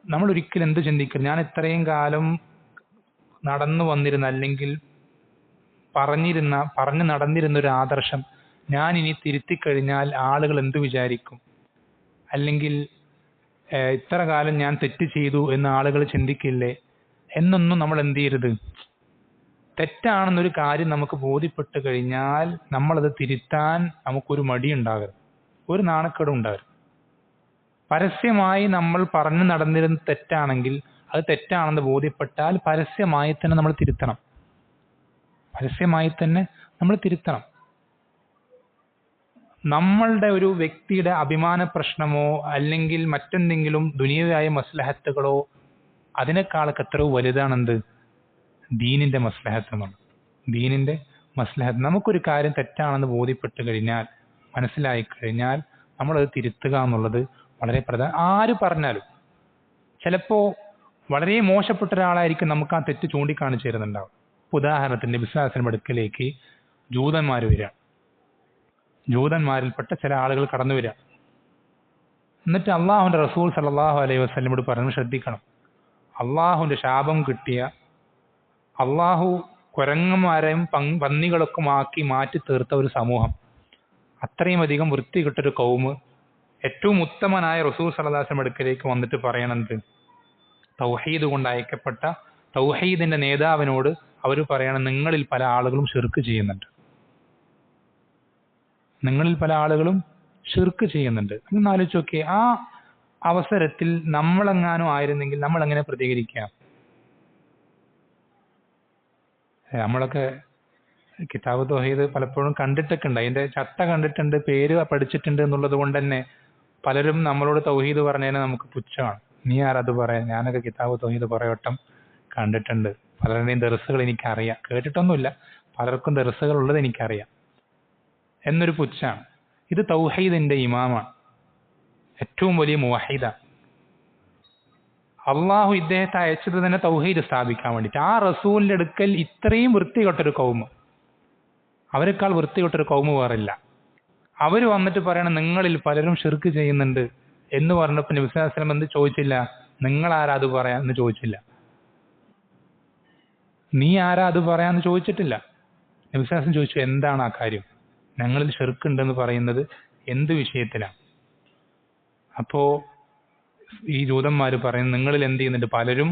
നമ്മൾ ഒരിക്കലും എന്ത് ചിന്തിക്കണം? ഞാൻ ഇത്രയും കാലം നടന്നു വന്നിരുന്ന, അല്ലെങ്കിൽ പറഞ്ഞു നടന്നിരുന്ന ഒരു ആദർശം ഞാൻ ഇനി തിരുത്തിക്കഴിഞ്ഞാൽ ആളുകൾ എന്ത് വിചാരിക്കും, അല്ലെങ്കിൽ ഇത്ര കാലം ഞാൻ തെറ്റ് ചെയ്തു എന്ന് ആളുകൾ ചിന്തിക്കില്ലേ എന്നൊന്നും നമ്മൾ എന്ത് ചെയ്യരുത്. തെറ്റാണെന്നൊരു കാര്യം നമുക്ക് ബോധ്യപ്പെട്ട് കഴിഞ്ഞാൽ നമ്മളത് തിരുത്താൻ നമുക്കൊരു മടി ഉണ്ടാകരുത്, ഒരു നാണക്കേടും ഉണ്ടാകരുത്. പരസ്യമായി നമ്മൾ പറഞ്ഞു നടന്നിരുന്ന തെറ്റാണെങ്കിൽ, അത് തെറ്റാണെന്ന് ബോധ്യപ്പെട്ടാൽ പരസ്യമായി തന്നെ നമ്മൾ തിരുത്തണം, പരസ്യമായി തന്നെ നമ്മൾ തിരുത്തണം. നമ്മളുടെ ഒരു വ്യക്തിയുടെ അഭിമാന പ്രശ്നമോ അല്ലെങ്കിൽ മറ്റെന്തെങ്കിലും ദുനിയവായ മസ്ലഹത്തുകളോ അതിനേക്കാളൊക്കെ എത്രയോ വലുതാണെന്ത്? ദീനിന്റെ മസ്ലഹത്ത് എന്നുള്ളത്. ദീനിന്റെ മസ്ലഹത്ത്. നമുക്കൊരു കാര്യം തെറ്റാണെന്ന് ബോധ്യപ്പെട്ട് കഴിഞ്ഞാൽ, മനസ്സിലായി കഴിഞ്ഞാൽ നമ്മളത് തിരുത്തുക എന്നുള്ളത് വളരെ പ്രധാനം. ആര് പറഞ്ഞാലും, ചിലപ്പോൾ വളരെ മോശപ്പെട്ട ഒരാളായിരിക്കും നമുക്ക് ആ തെറ്റ് ചൂണ്ടിക്കാണിച്ചു തരുന്നുണ്ടാവും. ഉദാഹരണത്തിന് ബിസ്ലാസിന്റെ അടുക്കലേക്ക് ജൂതന്മാർ വരിക, ജൂതന്മാരിൽപ്പെട്ട ചില ആളുകൾ കടന്നു വരിക. എന്നിട്ട് അള്ളാഹുവിന്റെ റസൂൽ സല്ലല്ലാഹു അലൈഹി വസല്ലമയോട് പറഞ്ഞു, ശ്രദ്ധിക്കണം, അള്ളാഹുവിന്റെ ശാപം കിട്ടിയ, അള്ളാഹു കുരങ്ങന്മാരെയും പന്നികളൊക്കെ മാറ്റി തീർത്ത ഒരു സമൂഹം, അത്രയും അധികം വൃത്തികെട്ടൊരു കൗമ് ഏറ്റവും ഉത്തമനായ റസൂൽ സല്ലല്ലാഹു അലൈഹി വസല്ലം അടുക്കലേക്ക് വന്നിട്ട് പറയണത് തൗഹീദ് കൊണ്ട് അയക്കപ്പെട്ട തൗഹീദിന്റെ നേതാവിനോട് അവർ പറയണം, നിങ്ങളിൽ പല ആളുകളും ഷിർക്ക് ചെയ്യുന്നുണ്ട്, നിങ്ങളിൽ പല ആളുകളും ഷിർക്ക് ചെയ്യുന്നുണ്ട്. ഒന്ന് ആലോചിച്ച് നോക്കിയേ, ആ അവസരത്തിൽ നമ്മളെങ്ങാനും ആയിരുന്നെങ്കിൽ നമ്മൾ എങ്ങനെ പ്രതികരിക്കാം? നമ്മളൊക്കെ കിതാബ് തൗഹീദ് പലപ്പോഴും കണ്ടിട്ടൊക്കെ ഉണ്ട്, അതിന്റെ ചട്ട കണ്ടിട്ടുണ്ട്, പേര് പഠിച്ചിട്ടുണ്ട് എന്നുള്ളത് കൊണ്ട് തന്നെ പലരും നമ്മളോട് തൗഹീദ് പറഞ്ഞതിന് നമുക്ക് പുച്ഛമാണ്. നീ ആരത് പറയാൻ? ഞാനൊക്കെ കിതാബ് തൗഹീദ് കുറേ വട്ടം കണ്ടിട്ടുണ്ട്, പലരുടെയും ദർസുകൾ എനിക്കറിയാം, കേട്ടിട്ടൊന്നുമില്ല, പലർക്കും ദർസുകൾ ഉള്ളത് എനിക്കറിയാം എന്നൊരു പുച്ഛാണ്. ഇത് തൗഹീദിന്റെ ഇമാമാണ്, ഏറ്റവും വലിയ മുവഹിദാണ്. അള്ളാഹു ഇദ്ദേഹത്തെ അയച്ചത് തന്നെ തൗഹീദ് സ്ഥാപിക്കാൻ വേണ്ടിയിട്ട്. ആ റസൂലിന്റെ അടുക്കൽ ഇത്രയും വൃത്തികെട്ടൊരു കൗമ്, അവരെക്കാൾ വൃത്തികെട്ടൊരു കൗമ് വേറില്ല. അവർ വന്നിട്ട് പറയണം നിങ്ങളിൽ പലരും ഷിർക്ക് ചെയ്യുന്നുണ്ട് എന്ന് പറഞ്ഞപ്പോൾ നബി സല്ലല്ലാഹു അലൈഹി വസല്ലം എന്ത് ചോദിച്ചില്ല? നിങ്ങൾ ആരാ അത് പറയാന്ന് ചോദിച്ചില്ല, നീ ആരാ അത് പറയാന്ന് ചോദിച്ചിട്ടില്ല. നബി സല്ലല്ലാഹു അലൈഹി വസല്ലം ചോദിച്ചു, എന്താണ് ആ കാര്യം? ഞങ്ങളിൽ ഷിർക്ക് ഉണ്ടെന്ന് പറയുന്നത് എന്ത് വിഷയത്തിലാണ്? അപ്പോ ഈ ജൂതന്മാർ പറയുന്നു, നിങ്ങളിൽ എന്ത് ചെയ്യുന്നുണ്ട്? പലരും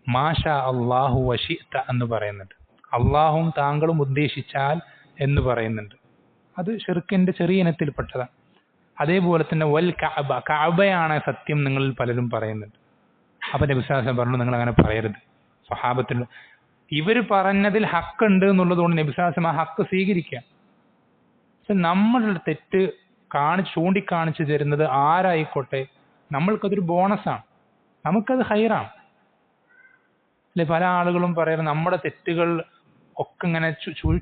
മാഷാ അള്ളാഹു വശിഅത എന്ന് പറയുന്നുണ്ട്, അള്ളാഹും താങ്കളും ഉദ്ദേശിച്ചാൽ എന്ന് പറയുന്നുണ്ട്. അത് ഷിർക്കിന്റെ ചെറിയ ഇനത്തിൽപ്പെട്ടതാണ്. അതേപോലെ തന്നെ വൽ കഅബ, കഅബയാണ് സത്യം നിങ്ങളിൽ പലരും പറയുന്നുണ്ട്. അപ്പൊ നബി സല്ലല്ലാഹു അലൈഹി വസല്ലം പറഞ്ഞു, നിങ്ങൾ അങ്ങനെ പറയരുത്. സ്വഹാബത്തിന് ഇവർ പറഞ്ഞതിൽ ഹക്ക് ഉണ്ട് എന്നുള്ളത് കൊണ്ട് നബി സല്ലല്ലാഹു അലൈഹി വസല്ലം ആ ഹക്ക് സ്വീകരിക്കുക. നമ്മളുടെ തെറ്റ് ചൂണ്ടിക്കാണിച്ചു തരുന്നത് ആരായിക്കോട്ടെ, നമ്മൾക്കതൊരു ബോണസാണ്, നമുക്കത് ഹൈറാണ് അല്ലെ. പല ആളുകളും പറയുന്നത് നമ്മുടെ തെറ്റുകൾ ഒക്കെ ഇങ്ങനെ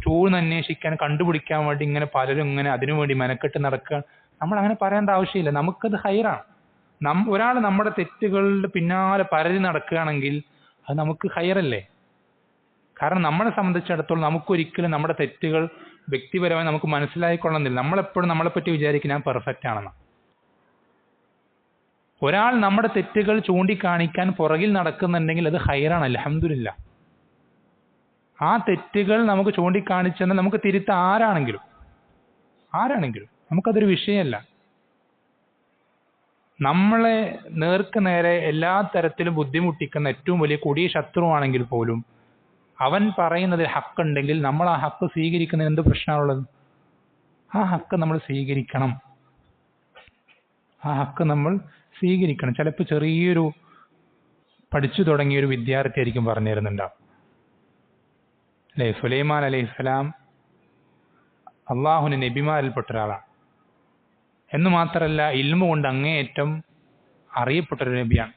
ചൂഴ്ന്നന്വേഷിക്കാൻ കണ്ടുപിടിക്കാൻ വേണ്ടി ഇങ്ങനെ പലരും ഇങ്ങനെ അതിനുവേണ്ടി മെനക്കെട്ട് നടക്കുക. നമ്മൾ അങ്ങനെ പറയേണ്ട ആവശ്യമില്ല, നമുക്കത് ഹൈറാണ്. ഒരാൾ നമ്മുടെ തെറ്റുകളുടെ പിന്നാലെ പരതി നടക്കുകയാണെങ്കിൽ അത് നമുക്ക് ഹൈറല്ലേ. കാരണം നമ്മളെ സംബന്ധിച്ചിടത്തോളം നമുക്കൊരിക്കലും നമ്മുടെ തെറ്റുകൾ വ്യക്തിപരമായി നമുക്ക് മനസ്സിലായിക്കൊള്ളുന്നില്ല. നമ്മളെപ്പോഴും നമ്മളെപ്പറ്റി വിചാരിക്കും ഞാൻ പെർഫെക്റ്റ് ആണെന്ന്. ഒരാൾ നമ്മുടെ തെറ്റുകൾ ചൂണ്ടിക്കാണിക്കാൻ പുറകിൽ നടക്കുന്നുണ്ടെങ്കിൽ അത് ഹൈറാണ്, അൽഹംദുലില്ലാ. ആ തെറ്റുകൾ നമുക്ക് ചൂണ്ടിക്കാണിച്ചെന്നാൽ നമുക്ക് തിരുത്ത ആരാണെങ്കിലും നമുക്കതൊരു വിഷയമല്ല. നമ്മളെ നേർക്ക് നേരെ എല്ലാ തരത്തിലും ബുദ്ധിമുട്ടിക്കുന്ന ഏറ്റവും വലിയ കൊടിയ ശത്രുവാണെങ്കിൽ പോലും അവൻ പറയുന്നതിൽ ഹക്കുണ്ടെങ്കിൽ നമ്മൾ ആ ഹക്ക് സ്വീകരിക്കുന്നതിന് എന്ത് പ്രശ്നമാണുള്ളത്? ആ ഹക്ക് നമ്മൾ സ്വീകരിക്കണം, ആ ഹക്ക് നമ്മൾ സ്വീകരിക്കണം. ചിലപ്പോൾ ചെറിയൊരു പഠിച്ചു തുടങ്ങിയൊരു വിദ്യാർത്ഥി ആയിരിക്കും പറഞ്ഞു തരുന്നുണ്ടാവും അല്ലെ. സുലൈമാൻ അലൈഹിസ്സലാം അള്ളാഹുവിന്റെ നബിമാരിൽപ്പെട്ട ഒരാളാണ് എന്ന് മാത്രമല്ല ഇൽമു കൊണ്ട് അങ്ങേയറ്റം അറിയപ്പെട്ടൊരു നബിയാണ്.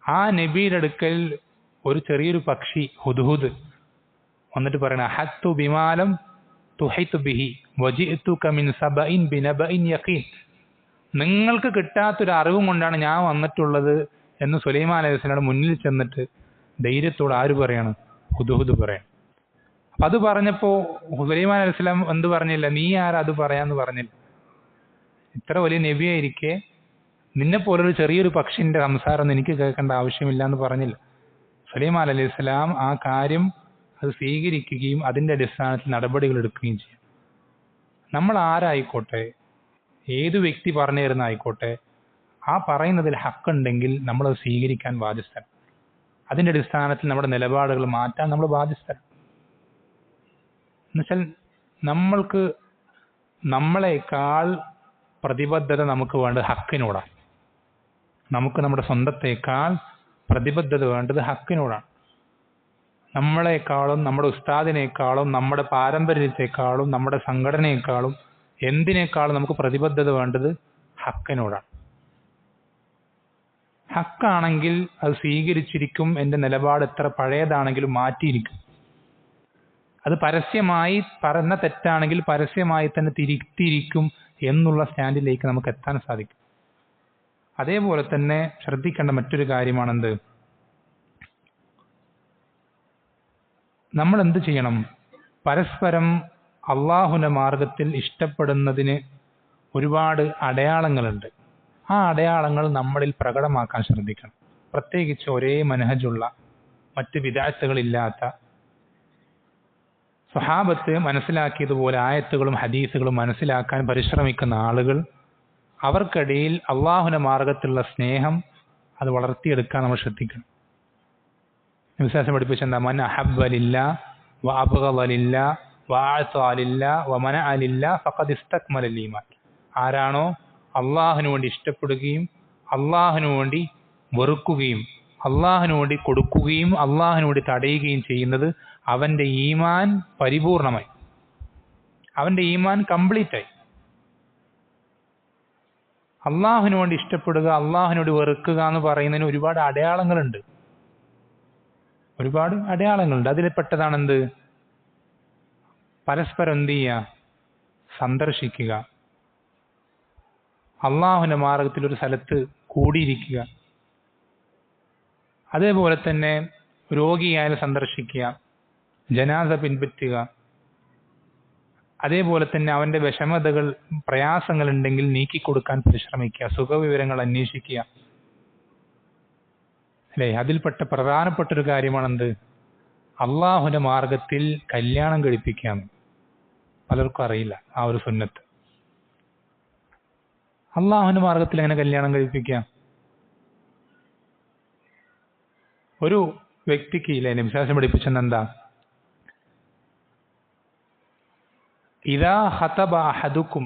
ആ നബിയുടെ അടുക്കൽ ഒരു ചെറിയൊരു പക്ഷി ഹുദ്ഹുദ് വന്നിട്ട് പറയണ അഹത്തു ബിമാലം തുഹൈതു ബിഹി വജിഅതുക മിൻ സബഇൻ ബിനബഇൻ യഖീൻ, നിങ്ങൾക്ക് കിട്ടാത്തൊരു അറിവും കൊണ്ടാണ് ഞാൻ വന്നിട്ടുള്ളത് എന്ന് സുലൈമാൻ അലൈഹിസ്സലാം മുന്നിൽ ചെന്നിട്ട് ധൈര്യത്തോട് ആര് പറയാണ്? ഹുദ്ഹുദ് പറയാണ്. അപ്പൊ അത് പറഞ്ഞപ്പോ സുലൈമാൻ അലൈഹിസ്സലാം എന്ത് പറഞ്ഞില്ല? നീ ആരാ അത് പറയാന്ന് പറഞ്ഞില്ല. ഇത്ര വലിയ നബിയായിരിക്കെ നിന്നെ പോലൊരു ചെറിയൊരു പക്ഷിന്റെ സംസാരം എനിക്ക് കേൾക്കേണ്ട ആവശ്യമില്ല എന്ന് പറഞ്ഞില്ല. സുലൈമാൻ അലൈഹിസ്സലാം ആ കാര്യം അത് സ്വീകരിക്കുകയും അതിന്റെ അടിസ്ഥാനത്തിൽ നടപടികൾ എടുക്കുകയും ചെയ്യും. നമ്മൾ ആരായിക്കോട്ടെ, ഏതു വ്യക്തി പറഞ്ഞു തരുന്ന ആയിക്കോട്ടെ, ആ പറയുന്നതിൽ ഹക്കുണ്ടെങ്കിൽ നമ്മൾ അത് സ്വീകരിക്കാൻ ബാധ്യസ്ഥരാണ്. അതിന്റെ അടിസ്ഥാനത്തിൽ നമ്മുടെ നിലപാടുകൾ മാറ്റാൻ നമ്മൾ ബാധ്യസ്ഥരാണ്. എന്നുവെച്ചാൽ നമ്മൾക്ക് നമ്മളെക്കാൾ പ്രതിബദ്ധത നമുക്ക് വേണ്ടത് ഹക്കിനോടാണ്. നമുക്ക് നമ്മുടെ സ്വന്തത്തെക്കാൾ പ്രതിബദ്ധത വേണ്ടത് ഹക്കിനോടാണ്. നമ്മളെക്കാളും നമ്മുടെ ഉസ്താദിനേക്കാളും നമ്മുടെ പാരമ്പര്യത്തെക്കാളും നമ്മുടെ സംഘടനയെക്കാളും എന്തിനേക്കാളും നമുക്ക് പ്രതിബദ്ധത വേണ്ടത് ഹക്കിനോടാണ്. ഹക്കാണെങ്കിൽ അത് സ്വീകരിച്ചിരിക്കും. എൻ്റെ നിലപാട് എത്ര പഴയതാണെങ്കിലും മാറ്റിയിരിക്കും. അത് പരസ്യമായി പറഞ്ഞ തെറ്റാണെങ്കിൽ പരസ്യമായി തന്നെ തിരുത്തിയിരിക്കും എന്നുള്ള സ്റ്റാൻഡിലേക്ക് നമുക്ക് എത്താൻ സാധിക്കും. അതേപോലെ തന്നെ ശ്രദ്ധിക്കേണ്ട മറ്റൊരു കാര്യമാണെന്ത്? നമ്മൾ എന്ത് ചെയ്യണം? പരസ്പരം അള്ളാഹുവിന്റെ മാർഗത്തിൽ ഇഷ്ടപ്പെടുന്നതിന് ഒരുപാട് അടയാളങ്ങളുണ്ട്. ആ അടയാളങ്ങൾ നമ്മളിൽ പ്രകടമാക്കാൻ ശ്രദ്ധിക്കണം. പ്രത്യേകിച്ച് ഒരേ മനഹജുള്ള, മറ്റ് വിദഅത്തുകളില്ലാത്ത, സ്വഹാബത്ത് മനസ്സിലാക്കിയതുപോലെ ആയത്തുകളും ഹദീസുകളും മനസ്സിലാക്കാൻ പരിശ്രമിക്കുന്ന ആളുകൾ അവർക്കിടയിൽ അള്ളാഹുവിന്റെ മാർഗത്തിലുള്ള സ്നേഹം അത് വളർത്തിയെടുക്കാൻ നമ്മൾ ശ്രദ്ധിക്കണം. വിശ്വാസം പഠിപ്പിച്ചെന്താ? മൻ അഹബ്ബ ലില്ലാഹ് വ അബ്ഗദ ലില്ലാഹ് വ അഅത ലില്ലാഹ് വ മനഅ ലില്ലാഹ് ഫഖദ് ഇസ്തക്മല ഈമാൻ. ആരാണോ അള്ളാഹുവിന് വേണ്ടി ഇഷ്ടപ്പെടുകയും അള്ളാഹുവിന് വേണ്ടി വെറുക്കുകയും അള്ളാഹുവിന് വേണ്ടി കൊടുക്കുകയും അള്ളാഹുവിന് വേണ്ടി തടയുകയും ചെയ്യുന്നത്, അവന്റെ ഈമാൻ പരിപൂർണമായി, അവന്റെ ഈമാൻ കംപ്ലീറ്റ് ആയി. അള്ളാഹുവിന് വേണ്ടി ഇഷ്ടപ്പെടുക, അള്ളാഹുവിനോട് വെറുക്കുക എന്ന് പറയുന്നതിന് ഒരുപാട് അടയാളങ്ങളുണ്ട്. ഒരുപാട് അടയാളങ്ങളുണ്ട്. അതിൽപ്പെട്ടതാണെന്ത്? പരസ്പരം എന്ത് ചെയ്യുക? സന്ദർശിക്കുക, അള്ളാഹുവിന്റെ മാർഗത്തിൽ ഒരു സ്ഥലത്ത് കൂടിയിരിക്കുക, അതേപോലെ തന്നെ രോഗിയായാൽ സന്ദർശിക്കുക, ജനാസ പിൻപറ്റുക, അതേപോലെ തന്നെ അവന്റെ വിഷമതകൾ പ്രയാസങ്ങൾ ഉണ്ടെങ്കിൽ നീക്കിക്കൊടുക്കാൻ പരിശ്രമിക്കുക, സുഖവിവരങ്ങൾ അന്വേഷിക്കുക. അല്ലേ? അതിൽപ്പെട്ട പ്രധാനപ്പെട്ട ഒരു കാര്യമാണെന്ത്? അള്ളാഹുവിന്റെ മാർഗത്തിൽ കല്യാണം കഴിപ്പിക്കാം. പലർക്കും അറിയില്ല ആ ഒരു സുന്നത്ത്. അള്ളാഹുവിന്റെ മാർഗത്തിൽ എങ്ങനെ കല്യാണം കഴിപ്പിക്കാം? ഒരു വ്യക്തിക്ക് ഇല്ലേ നബിസ്വല്ലല്ലാഹു പഠിപ്പിച്ചെന്താ? ഇദാ ഖതബ അഹദുക്കും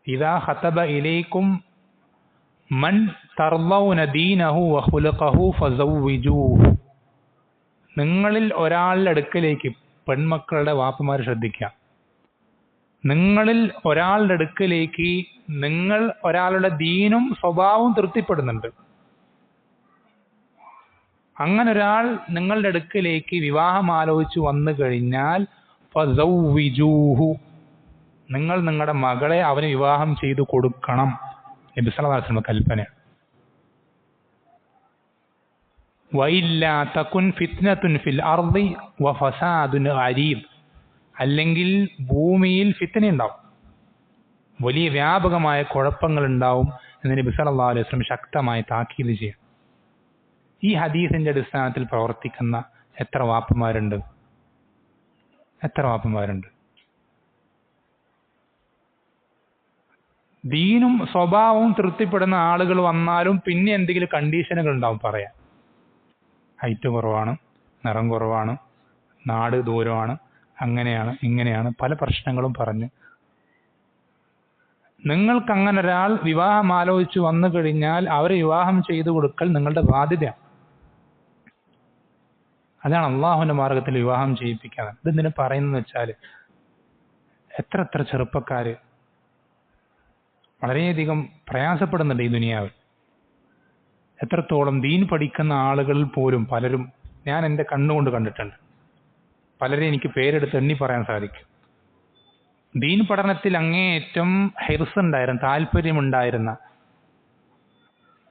ഇദാ ഖതബ ഇലൈക്കും മൻ തർളൗന ദീനഹു വ ഖുലുഖഹു ഫസവ്വിജൂഹു. നിങ്ങളിൽ ഒരാളുടെ അടുക്കലേക്ക്, പെൺമക്കളുടെ വാപ്പമാർ ശ്രദ്ധിക്കുക, നിങ്ങളിൽ ഒരാളുടെ അടുക്കലേക്ക് നിങ്ങൾ ഒരാളുടെ ദീനും സ്വഭാവവും തൃപ്തിപ്പെടുന്നുണ്ട്, അങ്ങനെ ഒരാൾ നിങ്ങളുടെ അടുക്കലേക്ക് വിവാഹം ആലോചിച്ച് വന്നു കഴിഞ്ഞാൽ ഫസവ്വിജൂഹു, നിങ്ങൾ നിങ്ങളുടെ മകളെ അവന് വിവാഹം ചെയ്തു കൊടുക്കണം. നബി സല്ലല്ലാഹു അലൈഹി വസല്ലം കൽപ്പന. വഇല്ലാ തകുൻ ഫിത്നത്തുൻ ഫിൽ അർളി വഫസാദുൻ അരീദ്. അല്ലെങ്കിൽ ഭൂമിയിൽ ഫിത്ന ഉണ്ടാവും, വലിയ വ്യാപകമായ കുഴപ്പങ്ങൾ ഉണ്ടാവും എന്ന് നബി സല്ലല്ലാഹു അലൈഹി വസല്ലം ശക്തമായി താക്കീത് ചെയ്യും. ഈ ഹദീസിന്റെ അടിസ്ഥാനത്തിൽ പ്രവർത്തിക്കുന്ന എത്ര വാപ്പമാരുണ്ട്? എത്ര വാപ്പമാരുണ്ട്? ദീനും സ്വഭാവവും തൃപ്തിപ്പെടുന്ന ആളുകൾ വന്നാലും പിന്നെ എന്തെങ്കിലും കണ്ടീഷനുകൾ ഉണ്ടാവും പറയാൻ. ഹൈറ്റ് കുറവാണ്, നിറം കുറവാണ്, നാട് ദൂരമാണ്, അങ്ങനെയാണ് ഇങ്ങനെയാണ് പല പ്രശ്നങ്ങളും പറഞ്ഞ് നിങ്ങൾക്ക് അങ്ങനെ ഒരാൾ വിവാഹം ആലോചിച്ച് വന്നു കഴിഞ്ഞാൽ അവരെ വിവാഹം ചെയ്തു കൊടുക്കൽ നിങ്ങളുടെ ബാധ്യതയാണ്. അതാണ് അള്ളാഹുവിന്റെ മാർഗത്തിൽ വിവാഹം ചെയ്യിപ്പിക്കാതെ. ഇതെന്തിനു പറയുന്നതെന്ന് വെച്ചാൽ എത്ര എത്ര ചെറുപ്പക്കാര് വളരെയധികം പ്രയാസപ്പെടുന്നുണ്ട് ഈ ദുനിയാവിൽ. എത്രത്തോളം ദീൻ പഠിക്കുന്ന ആളുകളിൽ പോലും പലരും, ഞാൻ എൻ്റെ കണ്ണുകൊണ്ട് കണ്ടിട്ടുണ്ട്, പലരെ എനിക്ക് പേരെടുത്ത് എണ്ണി പറയാൻ സാധിക്കും. ദീൻ പഠനത്തിൽ അങ്ങേയറ്റം ഹിർസ് ഉണ്ടായിരുന്ന, താല്പര്യമുണ്ടായിരുന്ന,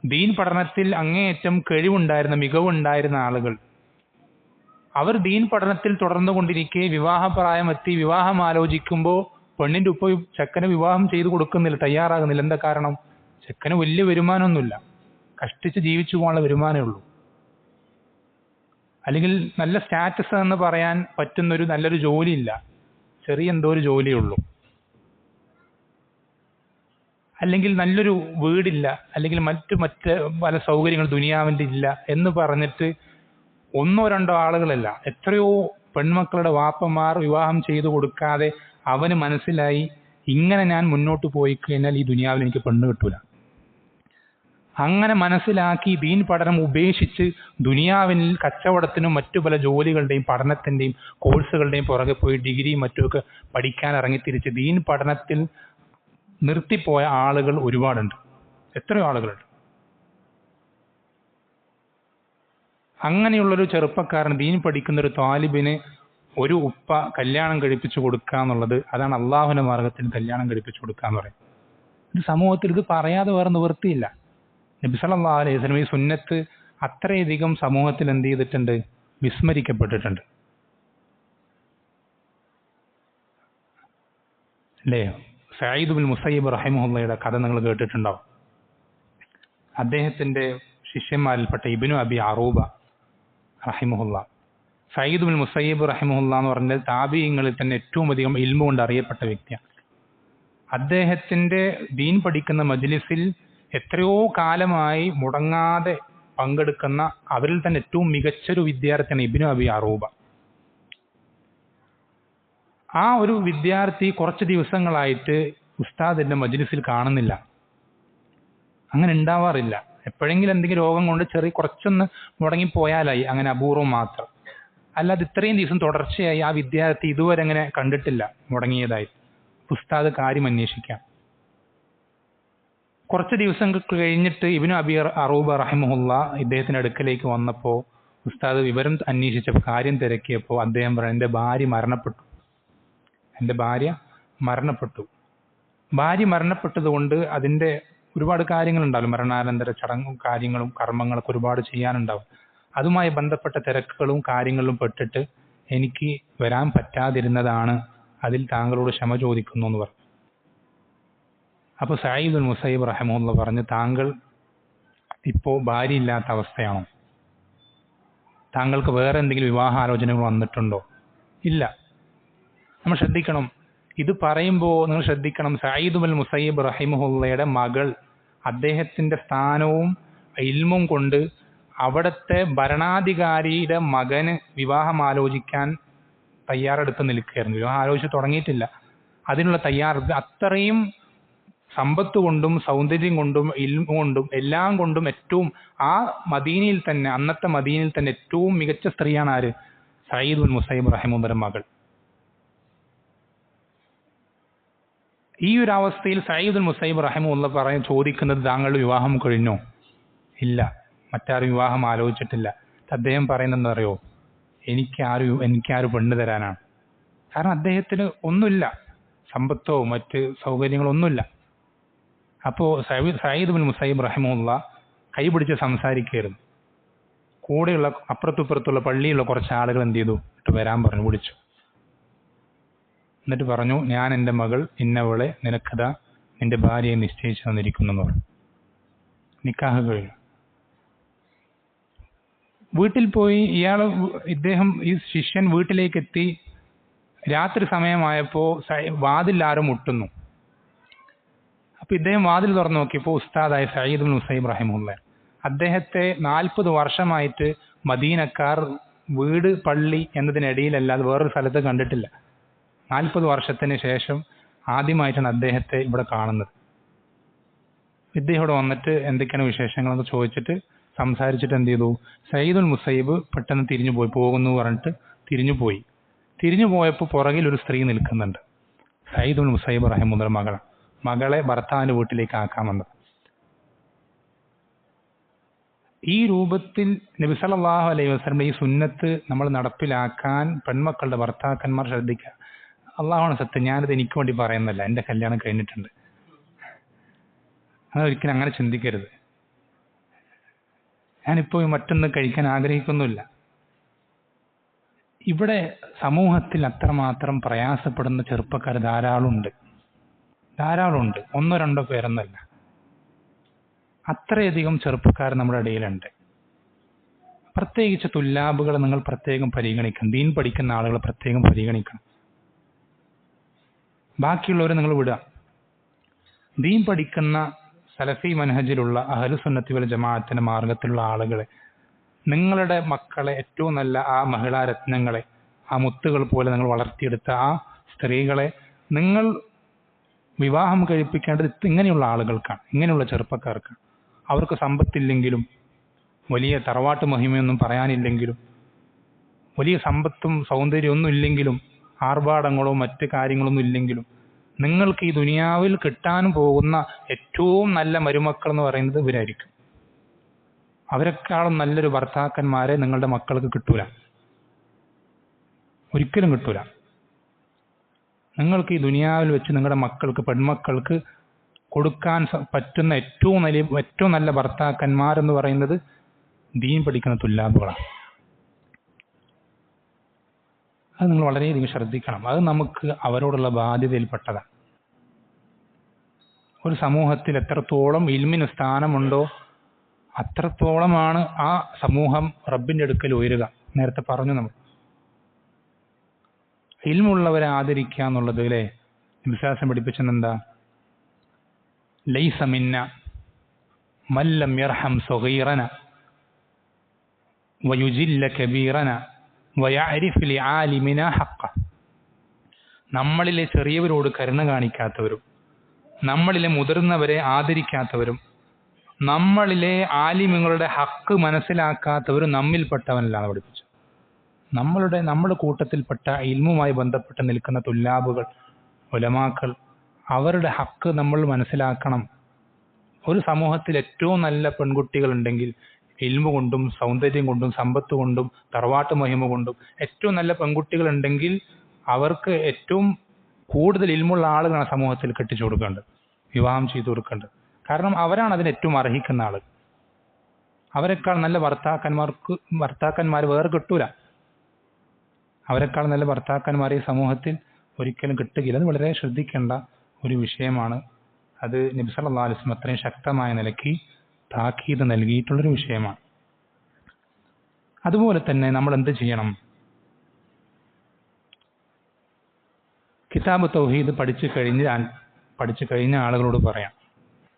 ദീൻ പഠനത്തിൽ അങ്ങേയറ്റം കഴിവുണ്ടായിരുന്ന, മികവുണ്ടായിരുന്ന ആളുകൾ, അവർ ദീൻ പഠനത്തിൽ തുടർന്നുകൊണ്ടിരിക്കെ വിവാഹപ്രായം എത്തി വിവാഹം ആലോചിക്കുമ്പോൾ പെണ്ണിന്റെ ഉപ്പ ചെക്കന് വിവാഹം ചെയ്തു കൊടുക്കുന്നില്ല, തയ്യാറാകുന്നില്ല. എന്താ കാരണം? ചെക്കന് വലിയ വരുമാനമൊന്നുമില്ല, കഷ്ടിച്ച് ജീവിച്ചു പോകാനുള്ള വരുമാനമേ ഉള്ളൂ, അല്ലെങ്കിൽ നല്ല സ്റ്റാറ്റസ് എന്ന് പറയാൻ പറ്റുന്നൊരു നല്ലൊരു ജോലിയില്ല, ചെറിയ എന്തോ ഒരു ജോലിയേ ഉള്ളൂ, അല്ലെങ്കിൽ നല്ലൊരു വീടില്ല, അല്ലെങ്കിൽ മറ്റ് പല സൗകര്യങ്ങൾ ദുനിയാവിൻ്റെ ഇല്ല എന്ന് പറഞ്ഞിട്ട് ഒന്നോ രണ്ടോ ആളുകളല്ല, എത്രയോ പെൺമക്കളുടെ വാപ്പമാർ വിവാഹം ചെയ്തു കൊടുക്കാതെ അവന് മനസ്സിലായി ഇങ്ങനെ ഞാൻ മുന്നോട്ട് പോയി കഴിഞ്ഞാൽ ഈ ദുനിയാവിൽ എനിക്ക് പെണ്ണ് കിട്ടൂല. അങ്ങനെ മനസ്സിലാക്കി ദീൻ പഠനം ഉപേക്ഷിച്ച് ദുനിയാവിൽ കച്ചവടത്തിനും മറ്റു പല ജോലികളുടെയും പഠനത്തിൻ്റെയും കോഴ്സുകളുടെയും പുറകെ പോയി ഡിഗ്രിയും മറ്റുമൊക്കെ പഠിക്കാൻ ഇറങ്ങിത്തിരിച്ച് ദീൻ പഠനത്തിൽ നിർത്തിപ്പോയ ആളുകൾ ഒരുപാടുണ്ട്, എത്രയോ ആളുകളുണ്ട്. അങ്ങനെയുള്ളൊരു ചെറുപ്പക്കാരൻ, ദീൻ പഠിക്കുന്ന ഒരു താലിബിന് ഒരു ഉപ്പ കല്യാണം കഴിപ്പിച്ചു കൊടുക്കുക എന്നുള്ളത്, അതാണ് അള്ളാഹുവിന്റെ മാർഗത്തിൽ കല്യാണം കഴിപ്പിച്ചു കൊടുക്കുക എന്ന് പറയും. ഇത് സമൂഹത്തിൽ ഇത് പറയാതെ വേറെ നിവൃത്തിയില്ല. നബി സല്ലല്ലാഹു അലൈഹി വസല്ലം ഈ സുന്നത്ത് അത്രയധികം സമൂഹത്തിൽ എന്ത് ചെയ്തിട്ടുണ്ട്? വിസ്മരിക്കപ്പെട്ടിട്ടുണ്ട്. അല്ലേ? സഈദ് ബിൻ മുസയ്യിബ് റഹിമഹുള്ളയുടെ കഥ നിങ്ങൾ കേട്ടിട്ടുണ്ടാവും. അദ്ദേഹത്തിന്റെ ശിഷ്യന്മാരിൽപ്പെട്ട ഇബ്നു അബി അറൂബ റഹിമഹുള്ള, സയ്യിദ് ബിൻ മുസയ്യിബ് റഹിമഹുല്ലാ എന്ന് പറഞ്ഞാൽ താബിഈങ്ങളിൽ തന്നെ ഏറ്റവും അധികം ഇൽമു കൊണ്ട് അറിയപ്പെട്ട വ്യക്തിയാണ്. അദ്ദേഹത്തിൻ്റെ ദീൻ പഠിക്കുന്ന മജ്ലിസിൽ എത്രയോ കാലമായി മുടങ്ങാതെ പങ്കെടുക്കുന്ന അവരിൽ തന്നെ ഏറ്റവും മികച്ചൊരു വിദ്യാർത്ഥിയാണ് ഇബ്നു അബി അറൂബ. ആ ഒരു വിദ്യാർത്ഥി കുറച്ച് ദിവസങ്ങളായിട്ട് ഉസ്താദിന്റെ മജ്ലിസിൽ കാണുന്നില്ല. അങ്ങനെ ഉണ്ടാവാറില്ല. എപ്പോഴെങ്കിലും എന്തെങ്കിലും രോഗം കൊണ്ട് കുറച്ചൊന്ന് മുടങ്ങിപ്പോയാലായി, അങ്ങനെ അപൂർവം മാത്രം. അല്ലാതെ ഇത്രയും ദിവസം തുടർച്ചയായി ആ വിദ്യാർത്ഥി ഇതുവരെ അങ്ങനെ കണ്ടിട്ടില്ല മുടങ്ങിയതായി. ഉസ്താദ് കാര്യം അന്വേഷിക്കാം. കുറച്ച് ദിവസങ്ങൾക്ക് കഴിഞ്ഞിട്ട് ഇബ്നു അബി അറൂബ റഹിമഹുല്ല ഇദ്ദേഹത്തിന്റെ അടുക്കലേക്ക് വന്നപ്പോൾ ഉസ്താദ് വിവരം അന്വേഷിച്ചപ്പോൾ കാര്യം തിരക്കിയപ്പോൾ അദ്ദേഹം പറഞ്ഞു, എൻ്റെ ഭാര്യ മരണപ്പെട്ടു. ഭാര്യ മരണപ്പെട്ടത് കൊണ്ട് അതിൻ്റെ ഒരുപാട് കാര്യങ്ങളുണ്ടാവും. മരണാനന്തര ചടങ്ങും കാര്യങ്ങളും കർമ്മങ്ങളൊക്കെ ഒരുപാട് ചെയ്യാനുണ്ടാവും. അതുമായി ബന്ധപ്പെട്ട തിരക്കുകളും കാര്യങ്ങളിലും പെട്ടിട്ട് എനിക്ക് വരാൻ പറ്റാതിരുന്നതാണ്. അതിൽ താങ്കളോട് ക്ഷമ ചോദിക്കുന്നു എന്ന് പറഞ്ഞു. അപ്പോൾ സയ്യിദ് ബിൻ മുസയ്യിബ് റഹിമഹുല്ലാ പറഞ്ഞു, താങ്കൾ ഇപ്പോൾ ഭാര്യ ഇല്ലാത്ത അവസ്ഥയാണോ? താങ്കൾക്ക് വേറെ എന്തെങ്കിലും വിവാഹാലോചനകൾ വന്നിട്ടുണ്ടോ? ഇല്ല. നമ്മൾ ശ്രദ്ധിക്കണം. ഇത് പറയുമ്പോൾ നിങ്ങൾ ശ്രദ്ധിക്കണം, സയ്യിദ് ബിൻ മുസയ്യിബ് റഹിമഹുല്ലയുടെ മകൾ അദ്ദേഹത്തിന്റെ സ്ഥാനവും ഇൽമും കൊണ്ട് അവിടുത്തെ ഭരണാധികാരിയുടെ മകന് വിവാഹം ആലോചിക്കാൻ തയ്യാറെടുത്ത് നിൽക്കുകയായിരുന്നു. വിവാഹം ആലോചിച്ച് തുടങ്ങിയിട്ടില്ല. അതിനുള്ള തയ്യാറെടുപ്പ് അത്രയും സമ്പത്ത് കൊണ്ടും സൗന്ദര്യം കൊണ്ടും ഇൽമു കൊണ്ടും എല്ലാം കൊണ്ടും ഏറ്റവും ആ മദീനയിൽ തന്നെ, അന്നത്തെ മദീനയിൽ തന്നെ ഏറ്റവും മികച്ച സ്ത്രീയാണ് ആര്? സയ്യിദ് ബിൻ മുസയ്യിബ് റഹിമഹുല്ലയുടെ മകൾ. ഈ ഒരു അവസ്ഥയിൽ സയ്യിദ് ബിൻ മുസയ്യിബ് റഹിമഹുല്ലാ ചോദിക്കുന്നത്, താങ്കളുടെ വിവാഹം കഴിഞ്ഞോ? ഇല്ല, മറ്റാരും വിവാഹം ആലോചിച്ചിട്ടില്ല. അദ്ദേഹം പറയുന്നത് അറിയോ? എനിക്കാരും പെണ്ണ് തരാനാണ്. കാരണം അദ്ദേഹത്തിന് ഒന്നുമില്ല, സമ്പത്തോ മറ്റ് സൗകര്യങ്ങളോ ഒന്നുമില്ല. അപ്പോൾ സയ്യിദ് ബിൻ മുസയ്യിബ് റഹിമഹുല്ലാ കൈപിടിച്ച് സംസാരിക്കുകയായിരുന്നു. കൂടെയുള്ള അപ്പുറത്തുപ്പുറത്തുള്ള പള്ളിയുള്ള കുറച്ച് ആളുകൾ എന്ത് ചെയ്തു? വരാൻ പറഞ്ഞു, വിളിച്ചു. എന്നിട്ട് പറഞ്ഞു, ഞാൻ എൻ്റെ മകൾ ഇന്നവളെ നിനക്കതാ നിന്റെ ഭാര്യയെ നിശ്ചയിച്ചു തന്നിരിക്കുന്നു എന്ന് പറഞ്ഞു. നിക്കാഹ് കഴിഞ്ഞു. വീട്ടിൽ പോയി ഇദ്ദേഹം ഈ ശിഷ്യൻ വീട്ടിലേക്ക് എത്തി. രാത്രി സമയമായപ്പോൾ വാതിൽ ആരും മുട്ടുന്നു. അപ്പൊ ഇദ്ദേഹം വാതിൽ തുറന്നു നോക്കിയപ്പോൾ ഉസ്താദായ സയ്യിദ് ബിൻ മുസയ്യിബ് റഹിമഹുല്ലാ. അദ്ദേഹത്തെ 40 വർഷമായിട്ട് മദീനക്കാർ വീട് പള്ളി എന്നതിനിടയിലല്ലാതെ വേറൊരു സ്ഥലത്ത് കണ്ടിട്ടില്ല. 40 വർഷത്തിന് ശേഷം ആദ്യമായിട്ടാണ് അദ്ദേഹത്തെ ഇവിടെ കാണുന്നത്. ഇദ്ദേഹം ഇവിടെ വന്നിട്ട് എന്തൊക്കെയാണ് വിശേഷങ്ങളെന്ന് ചോദിച്ചിട്ട് സംസാരിച്ചിട്ട് എന്ത് ചെയ്തു? സയ്യിദ് ബിൻ മുസയ്യിബ് പെട്ടെന്ന് തിരിഞ്ഞു പോയി, പോകുന്നു പറഞ്ഞിട്ട് തിരിഞ്ഞു പോയപ്പോൾ പുറകിൽ ഒരു സ്ത്രീ നിൽക്കുന്നുണ്ട്. സയ്യിദ് ബിൻ മുസയ്യിബ് റഹിമഹുല്ലാ മകളെ ഭർത്താവിന്റെ വീട്ടിലേക്ക് ആക്കാമെന്നത്. ഈ രൂപത്തിൽ നബി സല്ലല്ലാഹു അലൈഹി വസല്ലം ഈ സുന്നത്ത് നമ്മൾ നടപ്പിലാക്കാൻ പെൺമക്കളുടെ ഭർത്താക്കന്മാർ ശ്രദ്ധിക്കുക. അള്ളാഹുവാണ് സത്യം, ഞാനിത് എനിക്ക് വേണ്ടി പറയുന്നില്ല. എൻ്റെ കല്യാണം കഴിഞ്ഞിട്ടുണ്ട്. ഒരിക്കലും അങ്ങനെ ചിന്തിക്കരുത്. ഞാനിപ്പോൾ മറ്റൊന്നും കഴിക്കാൻ ആഗ്രഹിക്കുന്നില്ല. ഇവിടെ സമൂഹത്തിൽ അത്രമാത്രം പ്രയാസപ്പെടുന്ന ചെറുപ്പക്കാർ ധാരാളമുണ്ട്. ഒന്നോ രണ്ടോ പേരെന്നല്ല, അത്രയധികം ചെറുപ്പക്കാർ നമ്മുടെ ഇടയിലുണ്ട്. പ്രത്യേകിച്ച് തുല്ലാബുകളെ നിങ്ങൾ പ്രത്യേകം പരിഗണിക്കണം. ദീൻ പഠിക്കുന്ന ആളുകളെ പ്രത്യേകം പരിഗണിക്കണം. ബാക്കിയുള്ളവരെ നിങ്ങൾ വിടുക. ദീൻ പഠിക്കുന്ന സലഫി മനഹജിലുള്ള അഹ്ലു സുന്നത്തി വൽ ജമാഅത്തിന്റെ മാർഗത്തിലുള്ള ആളുകളെ, നിങ്ങളുടെ മക്കളെ, ഏറ്റവും നല്ല ആ മഹിളാ രത്നങ്ങളെ, ആ മുത്തുകൾ പോലെ നിങ്ങൾ വളർത്തിയെടുത്ത ആ സ്ത്രീകളെ നിങ്ങൾ വിവാഹം കഴിപ്പിക്കേണ്ടത് ഇങ്ങനെയുള്ള ആളുകൾക്കാണ്, ഇങ്ങനെയുള്ള ചെറുപ്പക്കാർക്കാണ്. അവർക്ക് സമ്പത്തില്ലെങ്കിലും, വലിയ തറവാട്ട് മഹിമയൊന്നും പറയാനില്ലെങ്കിലും, വലിയ സമ്പത്തും സൗന്ദര്യമൊന്നും ഇല്ലെങ്കിലും, ആർഭാടങ്ങളോ മറ്റ് കാര്യങ്ങളൊന്നും ഇല്ലെങ്കിലും, നിങ്ങൾക്ക് ഈ ദുനിയാവിൽ കിട്ടാൻ പോകുന്ന ഏറ്റവും നല്ല മരുമക്കൾ എന്ന് പറയുന്നത് ഇവരായിരിക്കും. അവരെക്കാളും നല്ലൊരു ഭർത്താക്കന്മാരെ നിങ്ങളുടെ മക്കൾക്ക് കിട്ടൂല, ഒരിക്കലും കിട്ടൂല. നിങ്ങൾക്ക് ഈ ദുനിയാവിൽ വെച്ച് നിങ്ങളുടെ മക്കൾക്ക്, പെൺമക്കൾക്ക് കൊടുക്കാൻ പറ്റുന്ന ഏറ്റവും നല്ല ഭർത്താക്കന്മാരെന്ന് പറയുന്നത് ദീൻ പഠിക്കുന്ന തുല്ലാബുകളാണ്. അത് നിങ്ങൾ വളരെയധികം ശ്രദ്ധിക്കണം. അത് നമുക്ക് അവരോടുള്ള ബാധ്യതയിൽപ്പെട്ടതാണ്. ഒരു സമൂഹത്തിൽ എത്രത്തോളം ഇൽമിന് സ്ഥാനമുണ്ടോ അത്രത്തോളമാണ് ആ സമൂഹം റബ്ബിന്റെ അടുക്കൽ ഉയരുക. നേരത്തെ പറഞ്ഞു നമ്മൾ ഇൽമുള്ളവരെ ആദരിക്കുക എന്നുള്ളത് അല്ലേ വിശ്വാസം പഠിപ്പിച്ചെന്താ? ലൈസ മിന്ന മല്ലം യർഹം സഗീറന വയുജില്ല കബീറന വയഅരിഫ് ലിആലിമിന ഹഖ. നമ്മളിലെ ചെറിയവരോട് കരുണ കാണിക്കാത്തവരും നമ്മളിലെ മുതിർന്നവരെ ആദരിക്കാത്തവരും നമ്മളിലെ ആലിമുകളുടെ ഹക്ക് മനസ്സിലാക്കാത്തവരും നമ്മിൽപ്പെട്ടവനല്ലാന്ന് പഠിപ്പിച്ചു. നമ്മുടെ കൂട്ടത്തിൽപ്പെട്ട ഇൽമുമായി ബന്ധപ്പെട്ട് നിൽക്കുന്ന തുല്ലാബുകൾ, ഉലമാക്കൾ, അവരുടെ ഹക്ക് നമ്മൾ മനസ്സിലാക്കണം. ഒരു സമൂഹത്തിൽ ഏറ്റവും നല്ല പെൺകുട്ടികളുണ്ടെങ്കിൽ ഇൽമു കൊണ്ടും സൗന്ദര്യം കൊണ്ടും സമ്പത്ത് കൊണ്ടും തറവാട്ട് മഹിമ കൊണ്ടും ഏറ്റവും നല്ല പെൺകുട്ടികളുണ്ടെങ്കിൽ അവർക്ക് ഏറ്റവും കൂടുതൽ ഇൽമുള്ള ആളുകളാണ് സമൂഹത്തിൽ കെട്ടിച്ചു കൊടുക്കേണ്ടത്, വിവാഹം ചെയ്തു കൊടുക്കേണ്ടത്. കാരണം അവരാണ് അതിന് ഏറ്റവും അർഹിക്കുന്ന ആൾ. അവരെക്കാൾ നല്ല ഭർത്താക്കന്മാർ വേറെ കിട്ടൂല. അവരെക്കാൾ നല്ല ഭർത്താക്കന്മാർ ഈ സമൂഹത്തിൽ ഒരിക്കലും കിട്ടുകയില്ല. അത് വളരെ ശ്രദ്ധിക്കേണ്ട ഒരു വിഷയമാണ്. അത് നബി സല്ലല്ലാഹു അലൈഹി വസല്ലം അത്രയും ശക്തമായ നിലയ്ക്ക് താക്കീത് നൽകിയിട്ടുള്ളൊരു വിഷയമാണ്. അതുപോലെ തന്നെ നമ്മൾ എന്ത് ചെയ്യണം? കിതാബ് തൗഹീദ് പഠിച്ചു കഴിഞ്ഞ ആളുകളോട് പറയാം.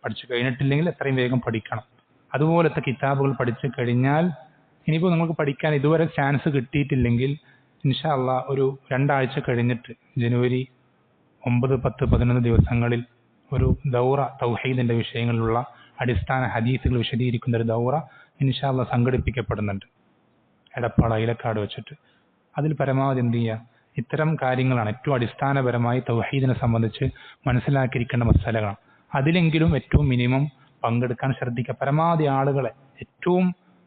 പഠിച്ചു കഴിഞ്ഞിട്ടില്ലെങ്കിൽ എത്രയും വേഗം പഠിക്കണം. അതുപോലത്തെ കിതാബുകൾ പഠിച്ചു കഴിഞ്ഞാൽ ഇനിയിപ്പോൾ നിങ്ങൾക്ക് പഠിക്കാൻ ഇതുവരെ ചാൻസ് കിട്ടിയിട്ടില്ലെങ്കിൽ ഇൻഷാ അള്ളാഹ് ഒരു 2 ആഴ്ച കഴിഞ്ഞിട്ട് ജനുവരി 9, 10, 11 ദിവസങ്ങളിൽ ഒരു ദൗറ തൗഹീദിന്റെ വിഷയങ്ങളിലുള്ള അടിസ്ഥാന ഹദീസുകൾ വിശദീകരിക്കുന്ന ഒരു ദൗറ ഇൻഷാ അള്ളാഹ് സംഘടിപ്പിക്കപ്പെടുന്നുണ്ട് എടപ്പാൾ അയിലക്കാട് വെച്ചിട്ട്. അതിൽ പരമാവധി എന്ത് ചെയ്യുക, ഇത്തരം കാര്യങ്ങളാണ് ഏറ്റവും അടിസ്ഥാനപരമായി തൗഹീദിനെ സംബന്ധിച്ച് മനസ്സിലാക്കിയിരിക്കേണ്ട മസലകളാണ്. അതിലെങ്കിലും ഏറ്റവും മിനിമം പങ്കെടുക്കാൻ ശ്രദ്ധിക്കുക. പരമാവധി ആളുകളെ, ഏറ്റവും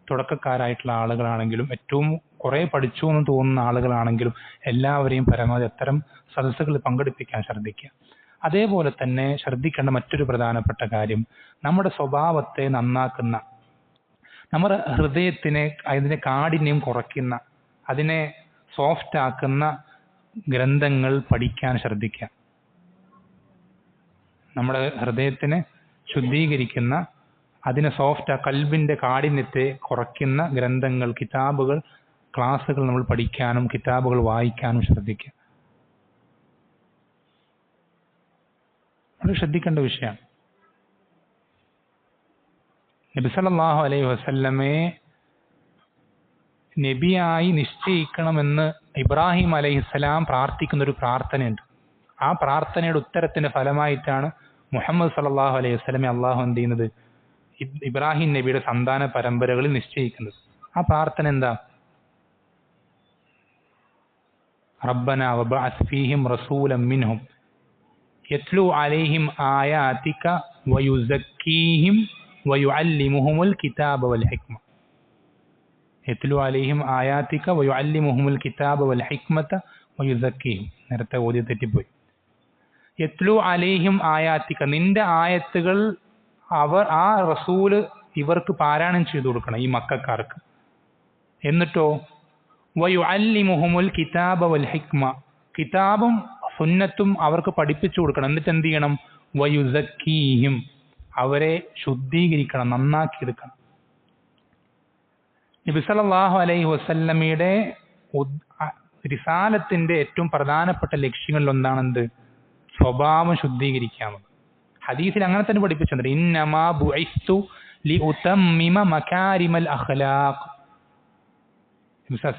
തുടക്കക്കാരായിട്ടുള്ള ആളുകളാണെങ്കിലും ഏറ്റവും കുറേ പഠിച്ചു എന്ന് തോന്നുന്ന ആളുകളാണെങ്കിലും എല്ലാവരെയും പരമാവധി അത്തരം സദസ്സുകളിൽ പങ്കെടുപ്പിക്കാൻ ശ്രദ്ധിക്കുക. അതേപോലെ തന്നെ ശ്രദ്ധിക്കേണ്ട മറ്റൊരു പ്രധാനപ്പെട്ട കാര്യം, നമ്മുടെ സ്വഭാവത്തെ നന്നാക്കുന്ന, നമ്മുടെ ഹൃദയത്തിനെ അതിൻ്റെ കാഠിന്യം കുറയ്ക്കുന്ന, അതിനെ സോഫ്റ്റ് ആക്കുന്ന ഗ്രന്ഥങ്ങൾ പഠിക്കാൻ ശ്രദ്ധിക്കുക. നമ്മുടെ ഹൃദയത്തിനെ ശുദ്ധീകരിക്കുന്ന, അതിനെ സോഫ്റ്റ്, കൽബിന്റെ കാഠിന്യത്തെ കുറയ്ക്കുന്ന ഗ്രന്ഥങ്ങൾ, കിതാബുകൾ, ക്ലാസ്സുകൾ നമ്മൾ പഠിക്കാനും കിതാബുകൾ വായിക്കാനും ശ്രദ്ധിക്കുക. അത് ശ്രദ്ധിക്കേണ്ട വിഷയമാണ്. നബി സല്ലല്ലാഹു അലൈഹി വസല്ലമയെ നബിയായി നിശ്ചയിക്കണമെന്ന് ഇബ്രാഹിം അലൈഹിസ്സലാം പ്രാർത്ഥിക്കുന്ന ഒരു പ്രാർത്ഥനയുണ്ട്. ആ പ്രാർത്ഥനയുടെ ഉത്തരത്തിന്റെ ഫലമായിട്ടാണ് മുഹമ്മദ് സല്ലല്ലാഹു അലൈഹി വസല്ലമയെ അള്ളാഹു എന്ത് ചെയ്യുന്നത്, ഇബ്രാഹിം നബിയുടെ സന്താന പരമ്പരകളിൽ നിശ്ചയിക്കുന്നത്. ആ പ്രാർത്ഥന എന്താ? റബ്ബന വബഅസ് ഫീഹിം റസൂലൻ മിൻഹും യത്ലു അലൈഹിം ആയാതിക വയുസക്കീഹിം വയുഅല്ലിമുഹുൽ കിതാബ വൽ ഹിക്മ. യത്ലു അലൈഹിം ആയാതിക വയുഅല്ലിമുഹുൽ കിതാബ വൽ ഹിക്മത വയുസക്കീഹിം. നേരത്തെ ഓതി തെറ്റിപ്പോയി. യത്ലു അലൈഹിം ആയാതിക, നിന്റെ ആയത്തുകൾ ആ റസൂല് ഇവർക്ക് പാരായണം ചെയ്തു കൊടുക്കണം, ഈ മക്കക്കാർക്ക്. എന്നിട്ടോ വയുഅല്ലിമുഹുൽ കിതാബ വൽ ഹിക്മ, കിതാബും സുന്നത്തും അവർക്ക് പഠിപ്പിച്ചു കൊടുക്കണം. എന്നിട്ട് എന്ത് ചെയ്യണം? വയുസക്കീഹിം, അവരെ ശുദ്ധീകരിക്കണം, നന്നാക്കിയെടുക്കണം. നബി സല്ലല്ലാഹു അലൈഹി വസല്ലമയുടെ റിസാലത്തിന്റെ ഏറ്റവും പ്രധാനപ്പെട്ട ലക്ഷ്യങ്ങളിൽ ഒന്നാണെന്ത്? സ്വഭാവം ശുദ്ധീകരിക്കാമെന്ന്. ഹദീസിൽ അങ്ങനെ തന്നെ പഠിപ്പിച്ചിട്ടുണ്ട്. ഇന്നമാ ബുഇസ്തു ലിഉതമ്മിമ മകാരിമൽ അഖ്ലാഖ്.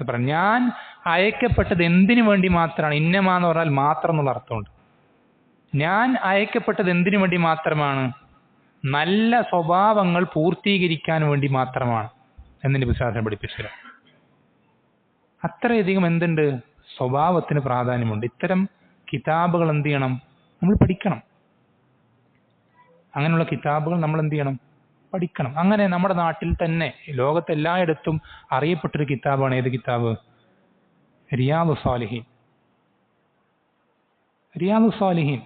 പറഞ്ഞു, ഞാൻ അയക്കപ്പെട്ടത് എന്തിനു വേണ്ടി മാത്രമാണ്? ഇന്നമാ എന്ന് പറഞ്ഞാൽ മാത്രം എന്നുള്ള അർത്ഥമുണ്ട്. ഞാൻ അയക്കപ്പെട്ടത് എന്തിനു വേണ്ടി മാത്രമാണ്? നല്ല സ്വഭാവങ്ങൾ പൂർത്തീകരിക്കാൻ വേണ്ടി മാത്രമാണ് എന്ന് നബി വിശ്വാസം പഠിപ്പിച്ചത്. അത്രയധികം എന്തുണ്ട്? സ്വഭാവത്തിന് പ്രാധാന്യമുണ്ട്. ഇത്തരം കിതാബുകൾ എന്ത് ചെയ്യണം? നമ്മൾ പഠിക്കണം. അങ്ങനെയുള്ള കിതാബുകൾ നമ്മൾ എന്ത് ചെയ്യണം? പഠിക്കണം. അങ്ങനെ നമ്മുടെ നാട്ടിൽ തന്നെ ലോകത്ത് എല്ലായിടത്തും അറിയപ്പെട്ടൊരു കിതാബാണ് ഏത് കിതാബ്? റിയാദുസ് സാലിഹീൻ. റിയാദുസ് സാലിഹീൻ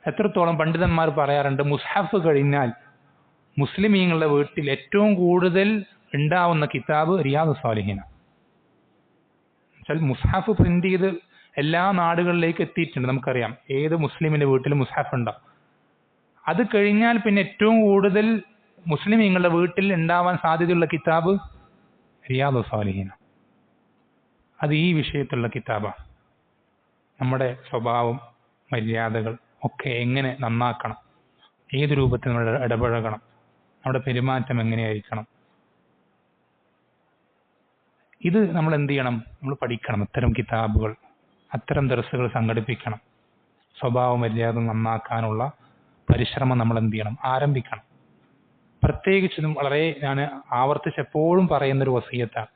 എത്രത്തോളം പണ്ഡിതന്മാർ പറയാറുണ്ട്, മുസ്ഹഫ് കഴിഞ്ഞാൽ മുസ്ലിമീങ്ങളുടെ വീട്ടിൽ ഏറ്റവും കൂടുതൽ ഉണ്ടാവുന്ന കിതാബ് റിയാദുസ് സാലിഹീനാണ്. മുസ്ഹഫ് പ്രിന്റ് ചെയ്ത് എല്ലാ നാടുകളിലേക്ക് എത്തിയിട്ടുണ്ട്. നമുക്കറിയാം ഏത് മുസ്ലിമിന്റെ വീട്ടിൽ മുസ്ഹഫ് ഉണ്ടാവും. അത് കഴിഞ്ഞാൽ പിന്നെ ഏറ്റവും കൂടുതൽ മുസ്ലിമീങ്ങളുടെ വീട്ടിൽ ഉണ്ടാവാൻ സാധ്യതയുള്ള കിതാബ് റിയാദുസ് സാലിഹീൻ. അത് ഈ വിഷയത്തിലുള്ള കിതാബാണ്. നമ്മുടെ സ്വഭാവം, മര്യാദകൾ ഒക്കെ എങ്ങനെ നന്നാക്കണം, ഏത് രൂപത്തിൽ നമ്മൾ ഇടപഴകണം, നമ്മുടെ പെരുമാറ്റം എങ്ങനെയായിരിക്കണം, ഇത് നമ്മൾ എന്ത് ചെയ്യണം? നമ്മൾ പഠിക്കണം. അത്തരം കിതാബുകൾ, അത്തരം ദർസുകൾ സംഘടിപ്പിക്കണം. സ്വഭാവ മര്യാദ നന്നാക്കാനുള്ള പരിശ്രമം നമ്മൾ എന്ത് ചെയ്യണം? ആരംഭിക്കണം. പ്രത്യേകിച്ചും വളരെ ഞാൻ ആവർത്തിച്ച് എപ്പോഴും പറയുന്നൊരു വസിയത്താണ്,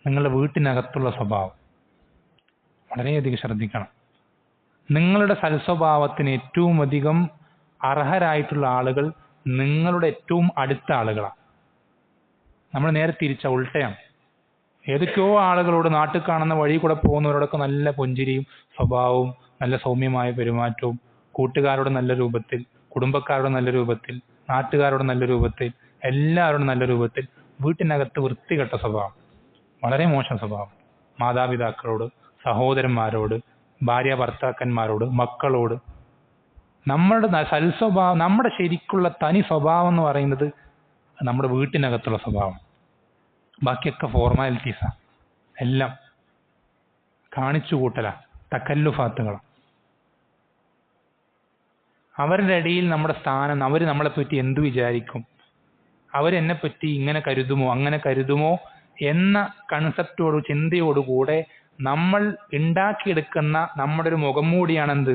നിങ്ങളുടെ വീട്ടിനകത്തുള്ള സ്വഭാവം വളരെയധികം ശ്രദ്ധിക്കണം. നിങ്ങളുടെ സൽസ്വഭാവത്തിന് ഏറ്റവും അധികം അർഹരായിട്ടുള്ള ആളുകൾ നിങ്ങളുടെ ഏറ്റവും അടുത്ത ആളുകളാണ്. നമ്മൾ നേരെ തിരിച്ച ഉൾട്ടയാണ്. ഏതൊക്കെയോ ആളുകളോട്, നാട്ടിൽ കാണുന്ന വഴി കൂടെ പോകുന്നവരോടൊക്കെ നല്ല പുഞ്ചിരിയും സ്വഭാവവും നല്ല സൗമ്യമായ പെരുമാറ്റവും, കൂട്ടുകാരോട് നല്ല രൂപത്തിൽ, കുടുംബക്കാരോട് നല്ല രൂപത്തിൽ, നാട്ടുകാരോട് നല്ല രൂപത്തിൽ, എല്ലാവരോടും നല്ല രൂപത്തിൽ. വീട്ടിനകത്ത് വൃത്തികെട്ട സ്വഭാവം, വളരെ മോശം സ്വഭാവം. മാതാപിതാക്കളോട്, സഹോദരന്മാരോട്, ഭാര്യ ഭർത്താക്കന്മാരോട്, മക്കളോട്. നമ്മുടെ സൽസ്വഭാവം, നമ്മുടെ ശരിക്കുള്ള തനി സ്വഭാവം എന്ന് പറയുന്നത് നമ്മുടെ വീട്ടിനകത്തുള്ള സ്വഭാവം. ബാക്കിയൊക്കെ ഫോർമാലിറ്റീസാണ്, എല്ലാം കാണിച്ചു കൂട്ടലാണ്, തക്കല്ലുഫാത്തുകളാണ്. അവരുടെ ഇടയിൽ നമ്മുടെ സ്ഥാനം, അവർ നമ്മളെപ്പറ്റി എന്തു വിചാരിക്കും, അവരെന്നെപ്പറ്റി ഇങ്ങനെ കരുതുമോ അങ്ങനെ കരുതുമോ എന്ന കൺസെപ്റ്റോട്, ചിന്തയോടുകൂടെ നമ്മൾ ഉണ്ടാക്കിയെടുക്കുന്ന നമ്മുടെ ഒരു മുഖം മൂടിയാണെന്ത്?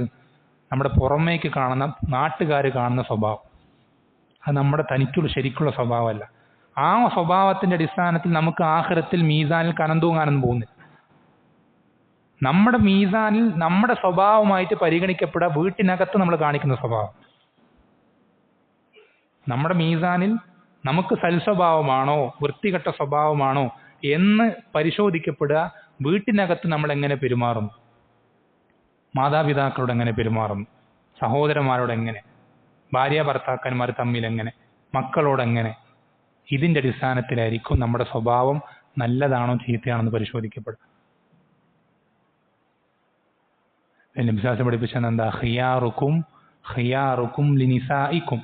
നമ്മുടെ പുറമേക്ക് കാണുന്ന, നാട്ടുകാർ കാണുന്ന സ്വഭാവം. അത് നമ്മുടെ തനിക്കുള്ള ശരിക്കുള്ള സ്വഭാവമല്ല. ആ സ്വഭാവത്തിന്റെ അടിസ്ഥാനത്തിൽ നമുക്ക് ആഖിറത്തിൽ മീസാനിൽ കനം തൂങ്ങാനൊന്നും പോകുന്നില്ല. നമ്മുടെ മീസാനിൽ നമ്മുടെ സ്വഭാവമായിട്ട് പരിഗണിക്കപ്പെടുക വീട്ടിനകത്ത് നമ്മൾ കാണിക്കുന്ന സ്വഭാവം. നമ്മുടെ മീസാനിൽ നമുക്ക് സൽസ്വഭാവമാണോ വൃത്തികെട്ട സ്വഭാവമാണോ എന്ന് പരിശോധിക്കപ്പെടുക വീട്ടിനകത്ത് നമ്മൾ എങ്ങനെ പെരുമാറുന്നു, മാതാപിതാക്കളോട് എങ്ങനെ പെരുമാറുന്നു, സഹോദരന്മാരോട് എങ്ങനെ, ഭാര്യ ഭർത്താക്കന്മാർ തമ്മിൽ എങ്ങനെ, മക്കളോടെങ്ങനെ. ഇതിന്റെ അടിസ്ഥാനത്തിലായിരിക്കും നമ്മുടെ സ്വഭാവം നല്ലതാണോ ചീത്തയാണെന്ന് പരിശോധിക്കപ്പെടുക. നബിസ്വല്ലല്ലാഹു പഠിപ്പിച്ചത് എന്താ? ഖിയാറുക്കും ലിനിസായിക്കും.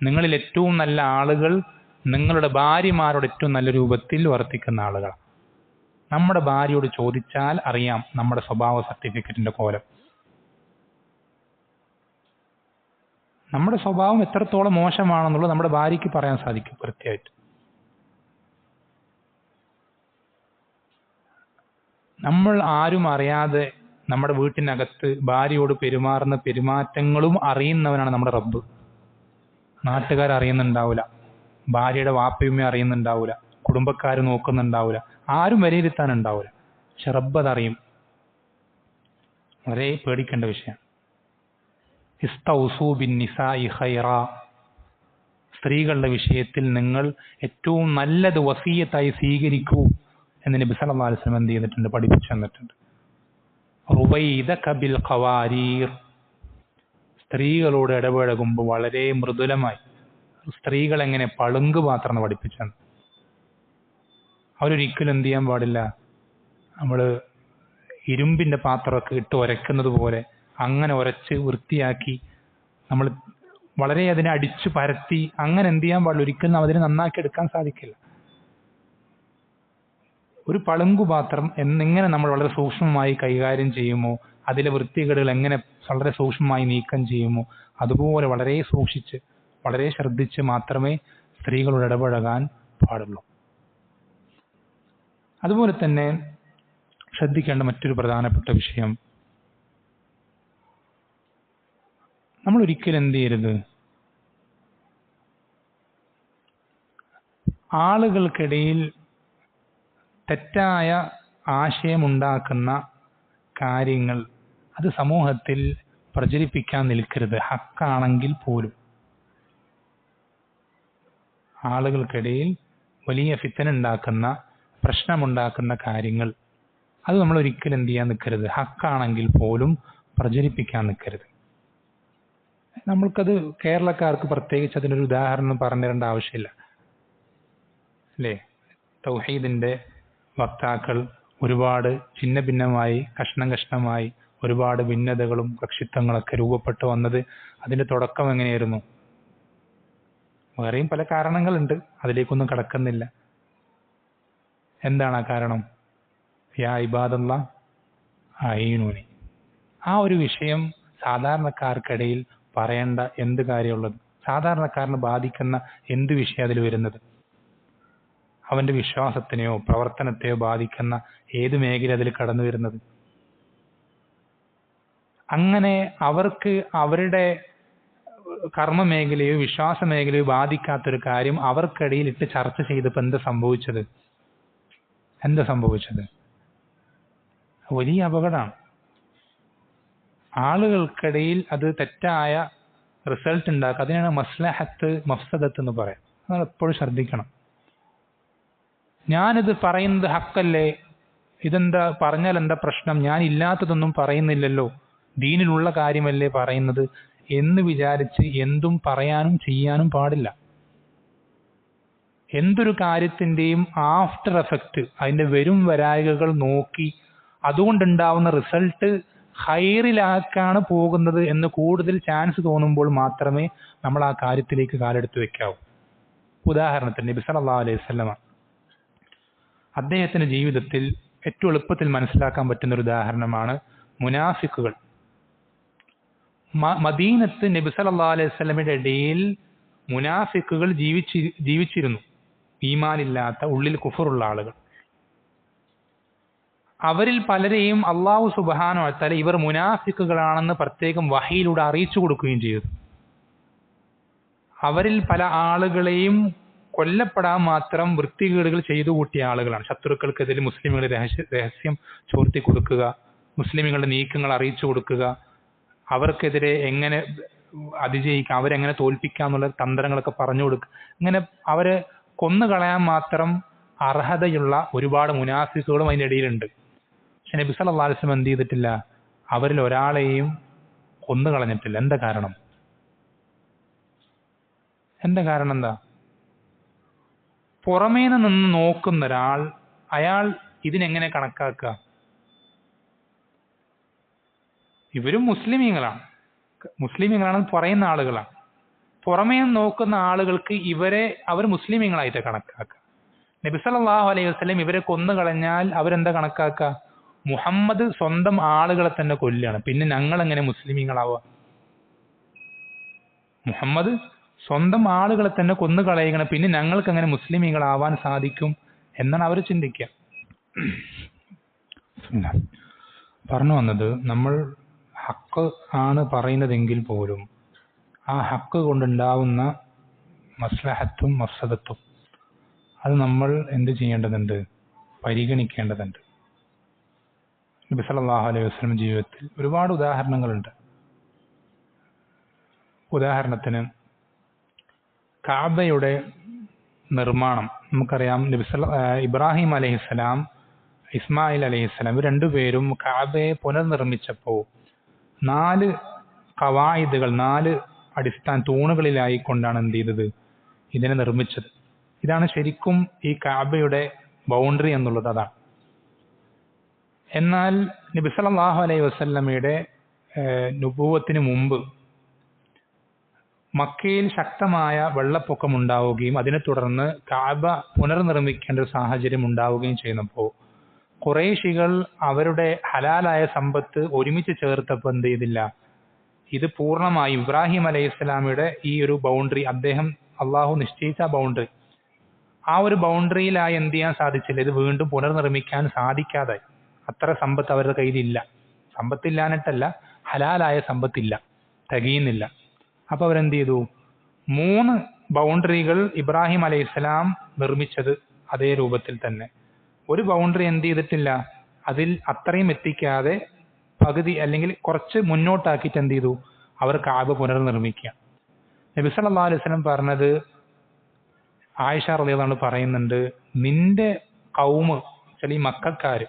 നിങ്ങളിൽ ഏറ്റവും നല്ല ആളുകൾ നിങ്ങളുടെ ഭാര്യമാരോട് ഏറ്റവും നല്ല രൂപത്തിൽ വർത്തിക്കുന്ന ആളുകളാണ്. നമ്മുടെ ഭാര്യയോട് ചോദിച്ചാൽ അറിയാം നമ്മുടെ സ്വഭാവ സർട്ടിഫിക്കറ്റിന്റെ കോലം. നമ്മുടെ സ്വഭാവം എത്രത്തോളം മോശമാണെന്നുള്ളത് നമ്മുടെ ഭാര്യയ്ക്ക് പറയാൻ സാധിക്കും കൃത്യമായിട്ട്. നമ്മൾ ആരും അറിയാതെ നമ്മുടെ വീട്ടിനകത്ത് ഭാര്യയോട് പെരുമാറുന്ന പെരുമാറ്റങ്ങളും അറിയുന്നവനാണ് നമ്മുടെ റബ്ബ്. നാട്ടുകാർ അറിയുന്നുണ്ടാവില്ല, ഭാര്യയുടെ വാപ്പയുമ്മ അറിയുന്നുണ്ടാവില്ല, കുടുംബക്കാർ നോക്കുന്നുണ്ടാവില്ല, ആരും വിലയിരുത്താനുണ്ടാവില്ല. പക്ഷെ റബ്ബ് അതറിയും. വളരെ പേടിക്കേണ്ട വിഷയമാണ്. ഇസ്തൗസൂ ബിന്നിസാഇ ഖൈറാ. സ്ത്രീകളുടെ വിഷയത്തിൽ നിങ്ങൾ ഏറ്റവും നല്ലത് വസിയത്തായി സ്വീകരിക്കൂ എന്ന് നബി സല്ലല്ലാഹു അലൈഹി വസല്ലം എന്ത് ചെയ്തിട്ടുണ്ട്? പഠിപ്പിച്ചു തന്നിട്ടുണ്ട്. റുബൈദക ബിൽ ഖവാരീർ. സ്ത്രീകളോട് ഇടപഴകുമ്പോൾ വളരെ മൃദുലമായി. സ്ത്രീകൾ എങ്ങനെ പളുങ്ക് പാത്രം പഠിപ്പിച്ചു. അവരൊരിക്കലും എന്ത് ചെയ്യാൻ പാടില്ല, നമ്മൾ ഇരുമ്പിന്റെ പാത്രമൊക്കെ ഇട്ട് ഉരയ്ക്കുന്നത് പോലെ അങ്ങനെ ഉരച്ച് വൃത്തിയാക്കി നമ്മൾ വളരെ അതിനെ അടിച്ചു പരത്തി അങ്ങനെ എന്ത് ചെയ്യാൻ പാടില്ല. ഒരിക്കലും അതിനെ നന്നാക്കി എടുക്കാൻ സാധിക്കില്ല. ഒരു പളുങ്കുപാത്രം എന്നിങ്ങനെ നമ്മൾ വളരെ സൂക്ഷ്മമായി കൈകാര്യം ചെയ്യുമോ, അതിലെ വൃത്തികേടുകൾ എങ്ങനെ വളരെ സൂക്ഷ്മമായി നീക്കം ചെയ്യുമോ, അതുപോലെ വളരെ സൂക്ഷിച്ച് വളരെ ശ്രദ്ധിച്ച് മാത്രമേ സ്ത്രീകളോട് ഇടപഴകാൻ പാടുള്ളൂ. അതുപോലെ തന്നെ ശ്രദ്ധിക്കേണ്ട മറ്റൊരു പ്രധാനപ്പെട്ട വിഷയം, നമ്മൾ ഒരിക്കലും എന്ത് ചെയ്യരുത്, ആളുകൾക്കിടയിൽ തെറ്റായ ആശയമുണ്ടാക്കുന്ന കാര്യങ്ങൾ അത് സമൂഹത്തിൽ പ്രചരിപ്പിക്കാൻ നിൽക്കരുത്. ഹക്കാണെങ്കിൽ പോലും ആളുകൾക്കിടയിൽ വലിയ ഫിത്തന ഉണ്ടാക്കുന്ന, പ്രശ്നമുണ്ടാക്കുന്ന കാര്യങ്ങൾ അത് നമ്മൾ ഒരിക്കലും എന്ത് ചെയ്യാൻ നിൽക്കരുത്. ഹക്കാണെങ്കിൽ പോലും പ്രചരിപ്പിക്കാൻ നിൽക്കരുത്. നമ്മൾക്കത് കേരളക്കാർക്ക് പ്രത്യേകിച്ച് അതിനൊരു ഉദാഹരണം പറഞ്ഞു തരേണ്ട ആവശ്യമില്ല അല്ലേ? തൗഹീദിന്റെ വക്താക്കൾ ഒരുപാട് ഛിന്ന ഭിന്നമായി, കഷ്ണം കഷ്ണമായി ഒരുപാട് ഭിന്നതകളും കക്ഷിത്വങ്ങളൊക്കെ രൂപപ്പെട്ടു വന്നത് അതിന്റെ തുടക്കം എങ്ങനെയായിരുന്നു? വേറെയും പല കാരണങ്ങളുണ്ട്, അതിലേക്കൊന്നും കടക്കുന്നില്ല. എന്താണ് ആ കാരണം? യാ ഇബാദല്ലാഹ് അഈനൂനി, ആ ഒരു വിഷയം സാധാരണക്കാർക്കിടയിൽ പറയേണ്ട എന്ത് കാര്യമുള്ളത്? സാധാരണക്കാരനെ ബാധിക്കുന്ന എന്ത് വിഷയം അതിൽ വരുന്നത്? അവന്റെ വിശ്വാസത്തിനെയോ പ്രവർത്തനത്തെയോ ബാധിക്കുന്ന ഏത് മേഖല അതിൽ കടന്നു വരുന്നത്? അങ്ങനെ അവർക്ക് അവരുടെ കർമ്മ മേഖലയോ വിശ്വാസ മേഖലയോ ബാധിക്കാത്തൊരു കാര്യം അവർക്കിടയിൽ ഇട്ട് ചർച്ച ചെയ്തപ്പോൾ എന്താ സംഭവിച്ചത്? വലിയ അപകടമാണ്. ആളുകൾക്കിടയിൽ അത് തെറ്റായ റിസൾട്ട് ഉണ്ടാക്കുക. അതിനാണ് മസ്ലഹത്ത് മഫ്സദത്ത് എന്ന് പറയാം. നമ്മൾ എപ്പോഴും ശ്രദ്ധിക്കണം. ഞാനിത് പറയുന്നത് ഹക്കല്ലേ, ഇതെന്താ പറഞ്ഞാൽ എന്താ പ്രശ്നം, ഞാൻ ഇല്ലാത്തതൊന്നും പറയുന്നില്ലല്ലോ, ദീനിലുള്ള കാര്യമല്ലേ പറയുന്നത് എന്ന് വിചാരിച്ച് എന്തും പറയാനും ചെയ്യാനും പാടില്ല. എന്തൊരു കാര്യത്തിന്റെയും ആഫ്റ്റർ എഫക്റ്റ്, അതിന്റെ വരും വരായികകൾ നോക്കി അതുകൊണ്ടുണ്ടാവുന്ന റിസൾട്ട് ഹൈറിലാക്കാണ് പോകുന്നത് എന്ന് കൂടുതൽ ചാൻസ് തോന്നുമ്പോൾ മാത്രമേ നമ്മൾ ആ കാര്യത്തിലേക്ക് കാലെടുത്ത് വെക്കാവൂ. ഉദാഹരണത്തിന് നബി സല്ലല്ലാഹു അലൈഹി വസല്ലമ അദ്ദേഹത്തിന്റെ ജീവിതത്തിൽ ഏറ്റവും എളുപ്പത്തിൽ മനസ്സിലാക്കാൻ പറ്റുന്ന ഒരു ഉദാഹരണമാണ് മുനാഫിക്കുകൾ. മദീനത്ത് നബി സല്ലല്ലാഹു അലൈഹി വസല്ലമയുടെ ഇടയിൽ മുനാഫിക്കുകൾ ജീവിച്ചിരുന്നു. ഈമാനില്ലാത്ത, ഉള്ളിൽ കുഫറുള്ള ആളുകൾ. അവരിൽ പലരെയും അല്ലാഹു സുബ്ഹാനഹു വ തആല ഇവർ മുനാഫിക്കുകളാണെന്ന് പ്രത്യേകം വഹയിലൂടെ അറിയിച്ചു കൊടുക്കുകയും ചെയ്തു. അവരിൽ പല ആളുകളെയും കൊല്ലപ്പെടാൻ മാത്രം വൃത്തികേടുകൾ ചെയ്തു കൂട്ടിയ ആളുകളാണ്. ശത്രുക്കൾക്കെതിരെ മുസ്ലിമുകളുടെ രഹസ്യം ചോർത്തി കൊടുക്കുക, മുസ്ലിമുകളുടെ നീക്കങ്ങൾ അറിയിച്ചു കൊടുക്കുക, അവർക്കെതിരെ എങ്ങനെ അതിജയിക്കാം, അവരെങ്ങനെ തോൽപ്പിക്കാം എന്നുള്ള തന്ത്രങ്ങളൊക്കെ പറഞ്ഞു കൊടുക്കുക. ഇങ്ങനെ അവരെ കൊന്നുകളയാൻ മാത്രം അർഹതയുള്ള ഒരുപാട് മുനാഫിക്കുകളും അതിൻ്റെ ഇടയിലുണ്ട്. പക്ഷെ നബി സല്ലല്ലാഹു അലൈഹി വസല്ലം എന്ത് ചെയ്തിട്ടില്ല? അവരിൽ ഒരാളെയും കൊന്നുകളഞ്ഞിട്ടില്ല. എന്താ കാരണം? എന്താ? പുറമേ നിന്ന് നോക്കുന്ന ഒരാൾ, അയാൾ ഇതിനെങ്ങനെ കണക്കാക്കുക? ഇവരും മുസ്ലിമീങ്ങളാണെന്ന് പറയുന്ന ആളുകളാണ്. പുറമേ നോക്കുന്ന ആളുകൾക്ക് അവർ മുസ്ലിമീങ്ങളായിട്ട് കണക്കാക്കുക. നബി സല്ലല്ലാഹു അലൈഹി വസല്ലം ഇവരെ കൊന്നുകളഞ്ഞാൽ അവരെന്താ കണക്കാക്കുക? മുഹമ്മദ് സ്വന്തം ആളുകളെ തന്നെ കൊല്ലുകയാണ്, പിന്നെ ഞങ്ങൾ എങ്ങനെ മുസ്ലിമീങ്ങളാവുക? മുഹമ്മദ് സ്വന്തം ആളുകളെ തന്നെ കൊന്നുകളയണം, പിന്നെ ഞങ്ങൾക്ക് എങ്ങനെ മുസ്ലിമീങ്ങളാവാൻ സാധിക്കും എന്നാണ് അവർ ചിന്തിക്കുക. പറഞ്ഞു വന്നത്, നമ്മൾ ഹക്ക് ആണ് പറയുന്നതെങ്കിൽ പോലും ആ ഹക്ക് കൊണ്ടുണ്ടാവുന്ന മസ്ലഹത്തും മഫ്സദത്തും അത് നമ്മൾ എന്ത് ചെയ്യേണ്ടതുണ്ട്? പരിഗണിക്കേണ്ടതുണ്ട്. നബി സല്ലല്ലാഹു അലൈഹി വസല്ലം ജീവിതത്തിൽ ഒരുപാട് ഉദാഹരണങ്ങളുണ്ട്. ഉദാഹരണത്തിന് കഅബയുടെ നിർമ്മാണം നമുക്കറിയാം. ഇബ്രാഹിം അലൈഹിസ്സലാം, ഇസ്മായിൽ അലൈഹിസ്സലാം ഇവർ രണ്ടുപേരും കഅബയെ പുനർനിർമ്മിച്ചപ്പോൾ 4 ഖവായിദുകൾ, 4 അടിസ്ഥാന തൂണുകളിലായിക്കൊണ്ടാണ് എന്ത് ചെയ്തത്? ഇതിനെ നിർമ്മിച്ചത്. ഇതാണ് ശരിക്കും ഈ കഅബയുടെ ബൗണ്ടറി എന്നുള്ളത്, അതാണ്. എന്നാൽ നബി സല്ലല്ലാഹു അലൈഹി വസല്ലമയുടെ നുബുവത്തിന് മുമ്പ് മക്കയിൽ ശക്തമായ വെള്ളപ്പൊക്കം ഉണ്ടാവുകയും അതിനെ തുടർന്ന് കഅബ പുനർനിർമ്മിക്കേണ്ട ഒരു സാഹചര്യം ഉണ്ടാവുകയും ചെയ്യുന്നപ്പോൾ ഖുറൈശികൾ അവരുടെ ഹലാലായ സമ്പത്ത് ഒരുമിച്ച് ചേർത്തപ്പോൾ എന്ത് ചെയ്തില്ല? ഇത് പൂർണ്ണമായും ഇബ്രാഹിം അലൈഹിസ്സലാമയുടെ ഈ ഒരു ബൗണ്ടറി, അള്ളാഹു നിശ്ചയിച്ച ബൗണ്ടറി, ആ ഒരു ബൗണ്ടറിയിലായി എന്ത് ചെയ്യാൻ സാധിച്ചില്ല? ഇത് വീണ്ടും പുനർനിർമ്മിക്കാൻ സാധിക്കാതെ. അത്ര സമ്പത്ത് അവരുടെ കയ്യിലില്ല. സമ്പത്തില്ലാഞ്ഞിട്ടല്ല, ഹലാലായ സമ്പത്തില്ല, തികയുന്നില്ല. അപ്പൊ അവരെന്ത് ചെയ്തു? 3 ബൗണ്ടറികൾ ഇബ്രാഹിം അലൈഹിസ്സലാം നിർമ്മിച്ചത് അതേ രൂപത്തിൽ തന്നെ. ഒരു ബൗണ്ടറി എന്ത് ചെയ്തിട്ടില്ല? അതിൽ അത്രയും എത്തിക്കാതെ പകുതി അല്ലെങ്കിൽ കുറച്ച് മുന്നോട്ടാക്കിയിട്ട് എന്ത് ചെയ്തു? അവർ കഅബ പുനർനിർമ്മിക്കുക. നബി സല്ലല്ലാഹു അലൈഹി വസല്ലം പറഞ്ഞത്, ആയിഷ റളിയല്ലാഹു അൻഹ പറയുന്നുണ്ട്, നിന്റെ ഖൗമ്, ഈ മക്കക്കാര്,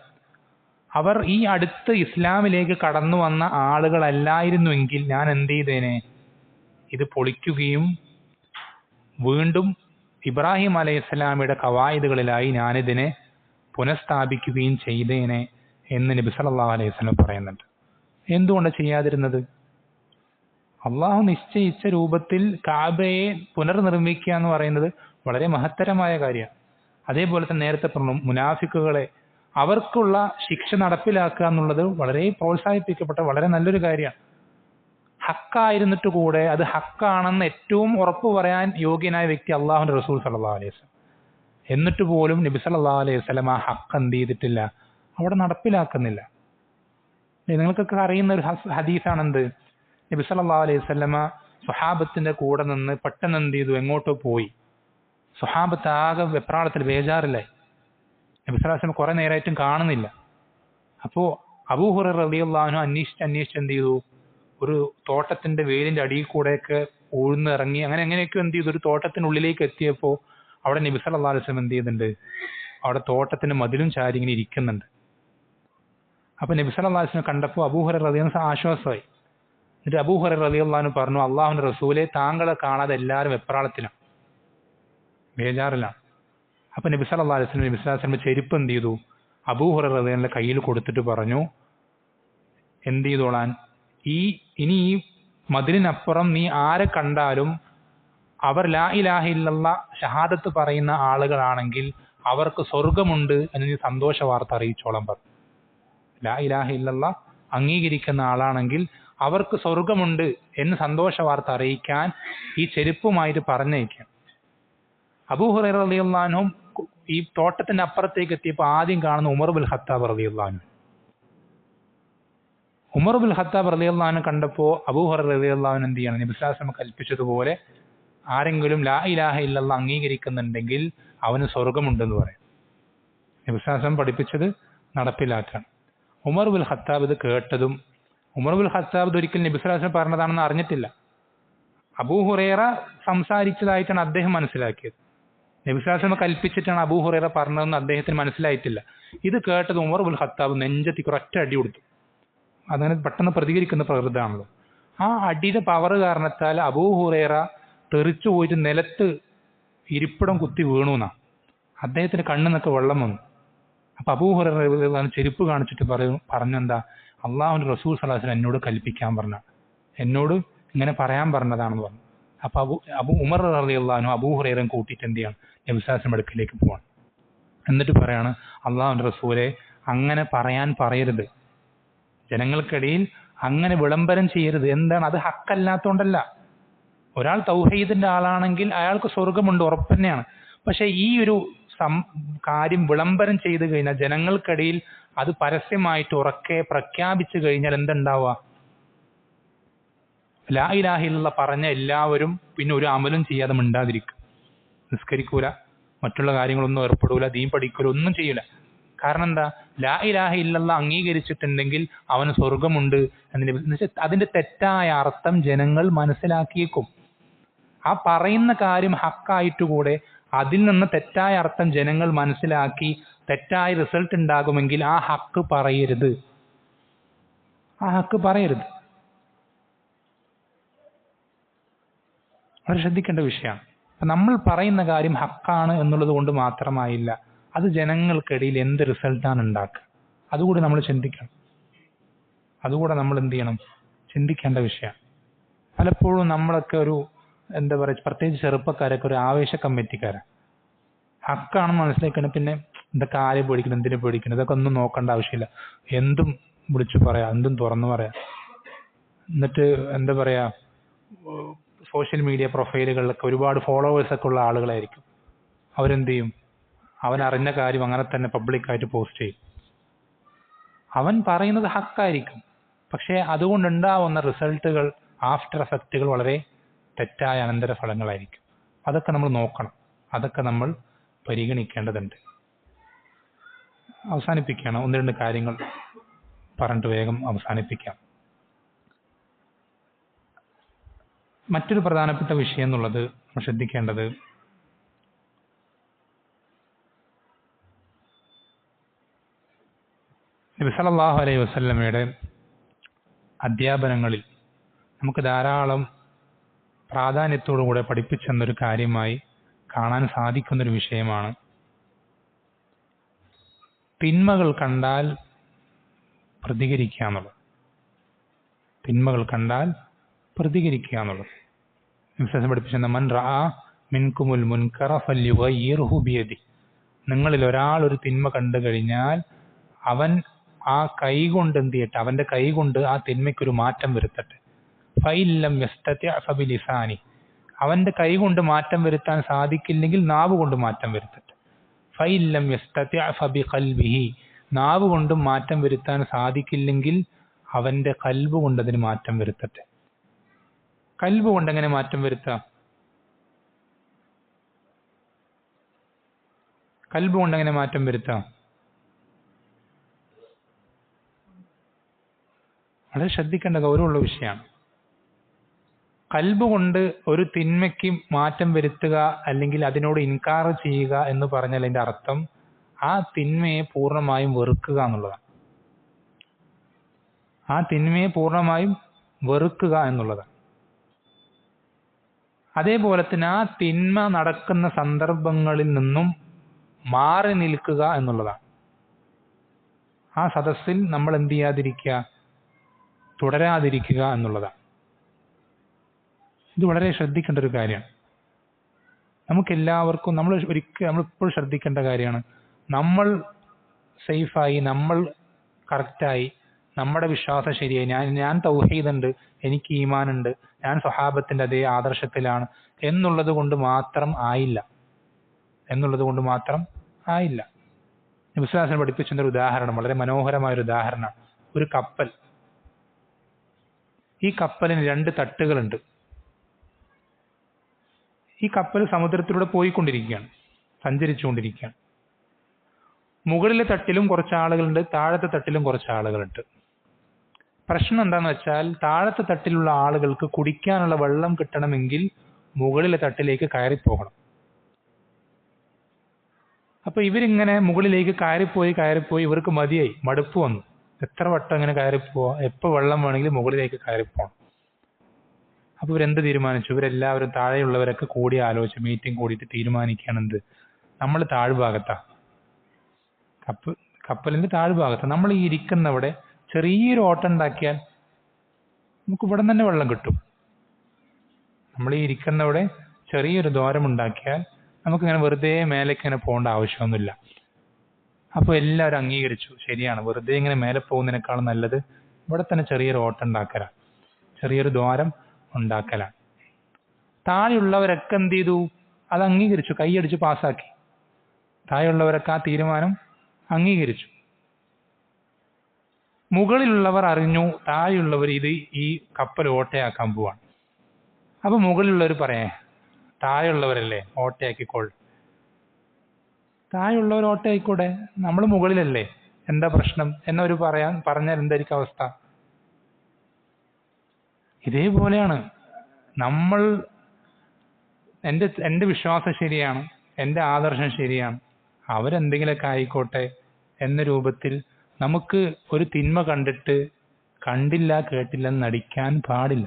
അവർ ഈ അടുത്ത് ഇസ്ലാമിലേക്ക് കടന്നു വന്ന ആളുകളല്ലായിരുന്നുവെങ്കിൽ ഞാൻ എന്ത് ചെയ്തേനെ? ഇത് പൊളിക്കുകയും വീണ്ടും ഇബ്രാഹിം അലൈഹിസ്സലാമയുടെ ഖവായിദുകളിലായി ഞാനിതിനെ പുനഃസ്ഥാപിക്കുകയും ചെയ്തേനെ എന്ന് നബി സല്ലല്ലാഹു അലൈഹി വസല്ലം പറയുന്നുണ്ട്. എന്തുകൊണ്ടാണ് ചെയ്യാതിരുന്നത്? അള്ളാഹു നിശ്ചയിച്ച രൂപത്തിൽ കഅബയെ പുനർനിർമ്മിക്കുക എന്ന് പറയുന്നത് വളരെ മഹത്തരമായ കാര്യമാണ്. അതേപോലെ തന്നെ നേരത്തെ പറഞ്ഞു, മുനാഫിക്കുകളെ അവർക്കുള്ള ശിക്ഷ നടപ്പിലാക്കുക എന്നുള്ളത് വളരെ പ്രോത്സാഹിപ്പിക്കപ്പെട്ട വളരെ നല്ലൊരു കാര്യമാണ്. ഹക്കായിരുന്നിട്ട് കൂടെ അത് ഹക്കാണെന്ന് ഏറ്റവും ഉറപ്പ് പറയാൻ യോഗ്യനായ വ്യക്തി അള്ളാഹുവിന്റെ റസൂൽ സല്ലല്ലാഹു അലൈഹി വസല്ലം. എന്നിട്ട് പോലും നബി സല്ലല്ലാഹു അലൈഹി വസല്ലം ആ ഹക്ക് എന്ത് ചെയ്തിട്ടില്ല, അവിടെ നടപ്പിലാക്കുന്നില്ല. നിങ്ങൾക്കൊക്കെ അറിയുന്ന ഒരു ഹദീസാണെന്ത്, നബി സല്ലല്ലാഹു അലൈഹി വസല്ലമ സ്വഹാബത്തിന്റെ കൂടെ നിന്ന് പെട്ടെന്ന് എന്ത് ചെയ്തു, എങ്ങോട്ടോ പോയി. സ്വഹാബത്ത് ആകെ വെപ്രാളത്തിൽ ബേജാറില്ലായി. നബി സല്ലല്ലാഹു അലൈഹി വസല്ലം കുറെ നേരമായിട്ടും കാണുന്നില്ല. അപ്പോ അബൂ ഹുറൈറ റളിയല്ലാഹു അൻഹു അന്വേഷിച്ച് എന്ത് ചെയ്തു, ഒരു തോട്ടത്തിന്റെ വേലിന്റെ അടിയിൽ കൂടെയൊക്കെ ഊഴ്ന്നിറങ്ങി എങ്ങനെയൊക്കെ എന്ത് ചെയ്തു, ഒരു തോട്ടത്തിനുള്ളിലേക്ക് എത്തിയപ്പോൾ അവിടെ നബി സല്ലല്ലാഹു അലൈഹി വസല്ലം എന്ത് ചെയ്യുന്നുണ്ട്, അവിടെ തോട്ടത്തിന്റെ മതിലും ചാരി ഇങ്ങനെ ഇരിക്കുന്നുണ്ട്. അപ്പൊ നബി സല്ലല്ലാഹു അലൈഹി വസല്ലം കണ്ടപ്പോൾ അബൂ ഹുറൈറ റളിയല്ലാഹു അൻഹു ആശ്വാസമായി. എന്നിട്ട് അബൂ ഹുറൈറ റളിയല്ലാഹു അൻഹു പറഞ്ഞു, അള്ളാഹുവിന്റെ റസൂലെ, താങ്കളെ കാണാതെ എല്ലാവരും വെപ്രാളത്തിലാണ്, ബേജാറിലാണ്. അപ്പൊ നബി സല്ലല്ലാഹു അലൈഹി വസല്ലം ചെരുപ്പ് എന്ത് ചെയ്തു, അബൂ ഹുറൈറ റളിയല്ലാഹു അൻഹുവിന്റെ കയ്യിൽ കൊടുത്തിട്ട് പറഞ്ഞു, എന്ത് ചെയ്തോളാൻ, ഇനി ഈ മതിലിനപ്പുറം നീ ആരെ കണ്ടാലും അവർ ലാ ഇലാഹ ഇല്ലല്ലാഹ് ഷഹാദത്ത് പറയുന്ന ആളുകളാണെങ്കിൽ അവർക്ക് സ്വർഗമുണ്ട് എന്ന് നീ സന്തോഷ വാർത്ത അറിയിച്ചോളം പറഞ്ഞു. ലാ ഇലാഹ ഇല്ലല്ലാഹ് അംഗീകരിക്കുന്ന ആളാണെങ്കിൽ അവർക്ക് സ്വർഗമുണ്ട് എന്ന് സന്തോഷ വാർത്ത അറിയിക്കാൻ ഈ ചെരുപ്പുമായിട്ട് പറഞ്ഞയക്കാം. അബൂ ഹുറൈറ റളിയല്ലാഹു അൻഹു ഈ തോട്ടത്തിന്റെ അപ്പുറത്തേക്ക് എത്തിയപ്പോൾ ആദ്യം കാണുന്ന ഉമർ ബിൻ ഖത്താബ് റളിയല്ലാഹു അൻഹു. ഉമർ ബിൻ ഖത്താബ് റളിയല്ലാഹു അൻഹു കണ്ടപ്പോൾ അബൂ ഹുറൈറ റളിയല്ലാഹു അൻഹു എന്ത് ചെയ്യണം, നബി സല്ലല്ലാഹു അലൈഹി വസല്ലം കൽപ്പിച്ചതുപോലെ ആരെങ്കിലും ലാ ഇലാഹ ഇല്ലല്ലാഹ് അംഗീകരിക്കുന്നുണ്ടെങ്കിൽ അവന് സ്വർഗമുണ്ടെന്ന് പറയും. നബി സല്ലല്ലാഹു അലൈഹി വസല്ലം പഠിപ്പിച്ചത് നടപ്പിലാക്കണം. ഉമർ ബിൻ ഖത്താബ് ഇത് കേട്ടതും, ഉമർ ബിൻ ഖത്താബ് ഇത് ഒരിക്കലും നബി സല്ലല്ലാഹു അലൈഹി വസല്ലം പറഞ്ഞതാണെന്ന് അറിഞ്ഞിട്ടില്ല. അബൂ ഹുറൈറ സംസാരിച്ചതായിട്ടാണ് അദ്ദേഹം മനസ്സിലാക്കിയത്. നബി സല്ലല്ലാഹു അലൈഹി വസല്ലം കൽപ്പിച്ചിട്ടാണ് അബൂ ഹുറൈറ പറഞ്ഞതെന്ന് അദ്ദേഹത്തിന് മനസ്സിലായിട്ടില്ല. ഇത് കേട്ടത് ഉമർ ബിൻ ഖത്താബ് നെഞ്ചത്തേക്ക് ഒരൊറ്റ അടി കൊടുത്തു. അതങ്ങനെ പെട്ടെന്ന് പ്രതികരിക്കുന്ന പ്രകൃതമാണല്ലോ. ആ അടിയുടെ പവർ കാരണത്താൽ അബൂ ഹുറൈറ തെറിച്ചു പോയിട്ട് നിലത്ത് ഇരിപ്പിടം കുത്തി വീണു എന്നാ. അദ്ദേഹത്തിന് കണ്ണിന്നൊക്കെ വെള്ളം വന്നു. അപ്പൊ അബൂ ഹുറൈറ ചെരുപ്പ് കാണിച്ചിട്ട് പറഞ്ഞെന്താ, അള്ളാഹുവിന്റെ റസൂൽ സല്ലല്ലാഹു അലൈഹി വസല്ലം എന്നോട് കൽപ്പിക്കാൻ പറഞ്ഞ, എന്നോട് ഇങ്ങനെ പറയാൻ പറഞ്ഞതാണെന്ന് പറഞ്ഞു. അപ്പൊ ഉമർ റളിയല്ലാഹു അൻഹു അബൂ ഹുറൈറയെ കൂട്ടിയിട്ട് എന്ത് ചെയ്യണം, നബി സല്ലല്ലാഹു അലൈഹി വസല്ലം അടുക്കലേക്ക് പോവാണ്. എന്നിട്ട് പറയാണ്, അള്ളാഹുവിന്റെ റസൂലെ, അങ്ങനെ പറയാൻ പറയരുത്, ജനങ്ങൾക്കിടയിൽ അങ്ങനെ വിളംബരം ചെയ്യരുത്. എന്താണ്, അത് ഹക്കല്ലാത്തോണ്ടല്ല. ഒരാൾ തൗഹീദിന്റെ ആളാണെങ്കിൽ അയാൾക്ക് സ്വർഗമുണ്ട്, ഉറപ്പ് തന്നെയാണ്. പക്ഷെ ഈ ഒരു കാര്യം വിളംബരം ചെയ്തു കഴിഞ്ഞാൽ, ജനങ്ങൾക്കിടയിൽ അത് പരസ്യമായിട്ട് ഉറക്കെ പ്രഖ്യാപിച്ചു കഴിഞ്ഞാൽ എന്തുണ്ടാവുക, ലാ ഇലാഹ ഇല്ലല്ലാഹ് പറഞ്ഞ എല്ലാവരും പിന്നെ ഒരു അമലും ചെയ്യാതെ മിണ്ടാതിരിക്കും. നിസ്കരിക്കൂല, മറ്റുള്ള കാര്യങ്ങളൊന്നും ഏർപ്പെടൂല, ദീൻ പഠിക്കൂല, ഒന്നും ചെയ്യൂല. കാരണം എന്താ, ലാ ഇലാഹ ഇല്ലല്ലാഹ് അംഗീകരിച്ചിട്ടുണ്ടെങ്കിൽ അവന് സ്വർഗമുണ്ട് എന്ന്. അതിന്റെ തെറ്റായ അർത്ഥം ജനങ്ങൾ മനസ്സിലാക്കിയേക്കും. ആ പറയുന്ന കാര്യം ഹക്കായിട്ടുകൂടെ അതിൽ നിന്ന് തെറ്റായ അർത്ഥം ജനങ്ങൾ മനസ്സിലാക്കി തെറ്റായ റിസൾട്ട് ഉണ്ടാകുമെങ്കിൽ ആ ഹക്ക് പറയരുത്, ആ ഹക്ക് പറയരുത്. വളരെ ശ്രദ്ധിക്കേണ്ട വിഷയമാണ്. അപ്പൊ നമ്മൾ പറയുന്ന കാര്യം ഹക്കാണ് എന്നുള്ളത് കൊണ്ട് മാത്രമായില്ല, അത് ജനങ്ങൾക്കിടയിൽ എന്ത് റിസൾട്ടാണ് ഉണ്ടാക്കുക, അതുകൂടി നമ്മൾ ചിന്തിക്കണം. അതുകൂടെ നമ്മൾ എന്ത് ചെയ്യണം, ചിന്തിക്കേണ്ട വിഷയമാണ്. പലപ്പോഴും നമ്മളൊക്കെ ഒരു എന്താ പറയുക, പ്രത്യേകിച്ച് ചെറുപ്പക്കാരൊക്കെ ഒരു ആവേശ കമ്മിറ്റിക്കാരാണ്. ഹക്കാണെന്ന് മനസ്സിലാക്കണം, പിന്നെ ഇതൊക്കെ ആരെ പേടിക്കണം, എന്തിനു പേടിക്കണം, ഇതൊക്കെ ഒന്നും നോക്കേണ്ട ആവശ്യമില്ല, എന്തും വിളിച്ചു പറയാം, എന്തും തുറന്നു പറയാം. എന്നിട്ട് എന്താ പറയാ, സോഷ്യൽ മീഡിയ പ്രൊഫൈലുകളിലൊക്കെ ഒരുപാട് ഫോളോവേഴ്സൊക്കെ ഉള്ള ആളുകളായിരിക്കും. അവരെന്ത് ചെയ്യും, അവൻ അറിഞ്ഞ കാര്യം അങ്ങനെ തന്നെ പബ്ലിക്കായിട്ട് പോസ്റ്റ് ചെയ്യും. അവൻ പറയുന്നത് ഹക്കായിരിക്കും, പക്ഷേ അതുകൊണ്ടുണ്ടാവുന്ന റിസൾട്ടുകൾ, ആഫ്റ്റർ എഫക്റ്റുകൾ വളരെ തെറ്റായ അനന്തരഫലങ്ങളായിരിക്കും. അതൊക്കെ നമ്മൾ നോക്കണം, അതൊക്കെ നമ്മൾ പരിഗണിക്കേണ്ടതുണ്ട്. അവസാനിപ്പിക്കുകയാണ്. ഒന്ന് രണ്ട് കാര്യങ്ങൾ പറഞ്ഞിട്ട് വേഗം അവസാനിപ്പിക്കാം. മറ്റൊരു പ്രധാനപ്പെട്ട വിഷയം എന്നുള്ളത് നമ്മൾ ശ്രദ്ധിക്കേണ്ടത്, നബി സല്ലല്ലാഹു അലൈഹി വസല്ലമയുടെ അധ്യാപനങ്ങളിൽ നമുക്ക് ധാരാളം പ്രാധാന്യത്തോടുകൂടെ പഠിപ്പിച്ചെന്നൊരു കാര്യമായി കാണാൻ സാധിക്കുന്നൊരു വിഷയമാണ് തിന്മകൾ കണ്ടാൽ പ്രതികരിക്കുക എന്നുള്ളത്. തിന്മകൾ കണ്ടാൽ പ്രതികരിക്കുക എന്നുള്ളത് വിശ്വാസം പഠിപ്പിച്ചെന്ന മൻ റഅ മിൻകുമുൽ മുൻകറ ഫല്യുഗയ്യിർഹു ബിയദി. നിങ്ങളിൽ ഒരാൾ ഒരു തിന്മ കണ്ടു കഴിഞ്ഞാൽ അവൻ ആ കൈ കൊണ്ട് എന്ത് ചെയ്യട്ടെ, അവന്റെ കൈ കൊണ്ട് ആ തിന്മയ്ക്കൊരു മാറ്റം വരുത്തട്ടെ. ഫൈലം യസ്തതി ഫബിലിസാനി, അവന്റെ കൈ കൊണ്ട് മാറ്റം വരുത്താൻ സാധിക്കില്ലെങ്കിൽ നാവ് കൊണ്ട് മാറ്റം വരുത്തട്ടെ. ഫൈലം യസ്തതി ഫബിഖൽബിഹി, നാവ് കൊണ്ട് മാറ്റം വരുത്താൻ സാധിക്കില്ലെങ്കിൽ അവന്റെ കൽബ് കൊണ്ട് അതിന് മാറ്റം വരുത്തട്ടെ. കൽബ് കൊണ്ട് എങ്ങനെ മാറ്റം വരുത്താം? കൽബ് കൊണ്ട് എങ്ങനെ മാറ്റം വരുത്താം? വളരെ ശ്രദ്ധിക്കേണ്ട ഗൗരവമുള്ള വിഷയമാണ്. കൽബ് കൊണ്ട് ഒരു തിന്മയ്ക്ക് മാറ്റം വരുത്തുക അല്ലെങ്കിൽ അതിനോട് ഇൻകാർ ചെയ്യുക എന്ന് പറഞ്ഞാൽ അതിന്റെ അർത്ഥം ആ തിന്മയെ പൂർണ്ണമായും വെറുക്കുക എന്നുള്ളതാണ്. ആ തിന്മയെ പൂർണ്ണമായും വെറുക്കുക എന്നുള്ളതാണ്. അതേപോലെ തന്നെ ആ തിന്മ നടക്കുന്ന സന്ദർഭങ്ങളിൽ നിന്നും മാറി നിൽക്കുക എന്നുള്ളതാണ്. ആ സദസ്സിൽ നമ്മൾ എന്ത് ചെയ്യാതിരിക്കുക, തുടരാതിരിക്കുക എന്നുള്ളതാണ്. ഇത് വളരെ ശ്രദ്ധിക്കേണ്ട ഒരു കാര്യമാണ്. നമുക്കെല്ലാവർക്കും നമ്മളിപ്പോൾ ശ്രദ്ധിക്കേണ്ട കാര്യമാണ്. നമ്മൾ സേഫായി, നമ്മൾ കറക്റ്റായി, നമ്മുടെ വിശ്വാസം ശരിയായി, ഞാൻ തൗഹീദുണ്ട്, എനിക്ക് ഈമാനുണ്ട്, ഞാൻ സ്വഹാബത്തിന്റെ അതേ ആദർശത്തിലാണ് എന്നുള്ളത് കൊണ്ട് മാത്രം ആയില്ല. നബി സ്വല്ലല്ലാഹു അലൈഹി വസല്ലം പഠിപ്പിച്ച ഒരു ഉദാഹരണം, വളരെ മനോഹരമായ ഒരു ഉദാഹരണമാണ്. ഒരു കപ്പൽ. ഈ കപ്പലിന് 2 തട്ടുകളുണ്ട്. ഈ കപ്പൽ സമുദ്രത്തിലൂടെ പോയിക്കൊണ്ടിരിക്കുകയാണ്, സഞ്ചരിച്ചുകൊണ്ടിരിക്കുകയാണ്. മുകളിലെ തട്ടിലും കുറച്ച് ആളുകളുണ്ട്, താഴത്തെ തട്ടിലും കുറച്ച് ആളുകളുണ്ട്. പ്രശ്നം എന്താണെന്ന് വെച്ചാൽ താഴത്തെ തട്ടിലുള്ള ആളുകൾക്ക് കുടിക്കാനുള്ള വെള്ളം കിട്ടണമെങ്കിൽ മുകളിലെ തട്ടിലേക്ക് കയറിപ്പോകണം. അപ്പൊ ഇവരിങ്ങനെ മുകളിലേക്ക് കയറിപ്പോയി ഇവർക്ക് മതിയായി, മടുപ്പ് വന്നു. എത്ര വട്ടം ഇങ്ങനെ കയറിപ്പോവാ, എപ്പോൾ വെള്ളം വേണമെങ്കിലും മുകളിലേക്ക് കയറിപ്പോകണം. അപ്പൊ ഇവരെന്ത് തീരുമാനിച്ചു? ഇവരെല്ലാവരും താഴെയുള്ളവരൊക്കെ കൂടി ആലോചിച്ച് മീറ്റിംഗ് കൂടിയിട്ട് തീരുമാനിക്കുകയാണ് എന്ത്, നമ്മൾ താഴ്ഭാഗത്താ, കപ്പലിന്റെ താഴ്ഭാഗത്ത് നമ്മൾ ഈ ഇരിക്കുന്നവിടെ ചെറിയൊരു ഓട്ടം ഉണ്ടാക്കിയാൽ നമുക്ക് ഇവിടെ തന്നെ വെള്ളം കിട്ടും. നമ്മൾ ഈ ഇരിക്കുന്നവിടെ ചെറിയൊരു ദ്വാരം ഉണ്ടാക്കിയാൽ നമുക്കിങ്ങനെ വെറുതെ മേലേക്ക് ഇങ്ങനെ പോകേണ്ട ആവശ്യമൊന്നുമില്ല. അപ്പോൾ എല്ലാവരും അംഗീകരിച്ചു, ശരിയാണ്, വെറുതെ ഇങ്ങനെ മേലെ പോകുന്നതിനേക്കാളും നല്ലത് ഇവിടെ തന്നെ ചെറിയൊരു ഓട്ടം ഉണ്ടാക്കലാണ്, ചെറിയൊരു ദ്വാരം ഉണ്ടാക്കലാണ്. താഴെയുള്ളവരൊക്കെ എന്ത് ചെയ്തു? അത് അംഗീകരിച്ചു, കൈയടിച്ച് പാസ്സാക്കി. താഴെയുള്ളവരൊക്കെ ആ തീരുമാനം അംഗീകരിച്ചു. മുകളിലുള്ളവർ അറിഞ്ഞു താഴെയുള്ളവർ ഈ കപ്പൽ ഓട്ടയാക്കാൻ പോവാണ്. അപ്പൊ മുകളിലുള്ളവർ പറയാ, താഴെയുള്ളവരല്ലേ ഓട്ടയാക്കിക്കോൾ, താഴെയുള്ളവർ ഓട്ടയായിക്കോട്ടെ, നമ്മൾ മുകളിലല്ലേ, എന്താ പ്രശ്നം എന്നവർ പറഞ്ഞാൽ എന്തായിരിക്കും അവസ്ഥ? ഇതേപോലെയാണ് നമ്മൾ, എൻ്റെ വിശ്വാസം ശരിയാണ്, എൻ്റെ ആദർശം ശരിയാണ്, അവരെന്തെങ്കിലുമൊക്കെ ആയിക്കോട്ടെ എന്ന രൂപത്തിൽ നമുക്ക് ഒരു തിന്മ കണ്ടിട്ട് കണ്ടില്ല കേട്ടില്ലെന്ന് നടിക്കാൻ പാടില്ല.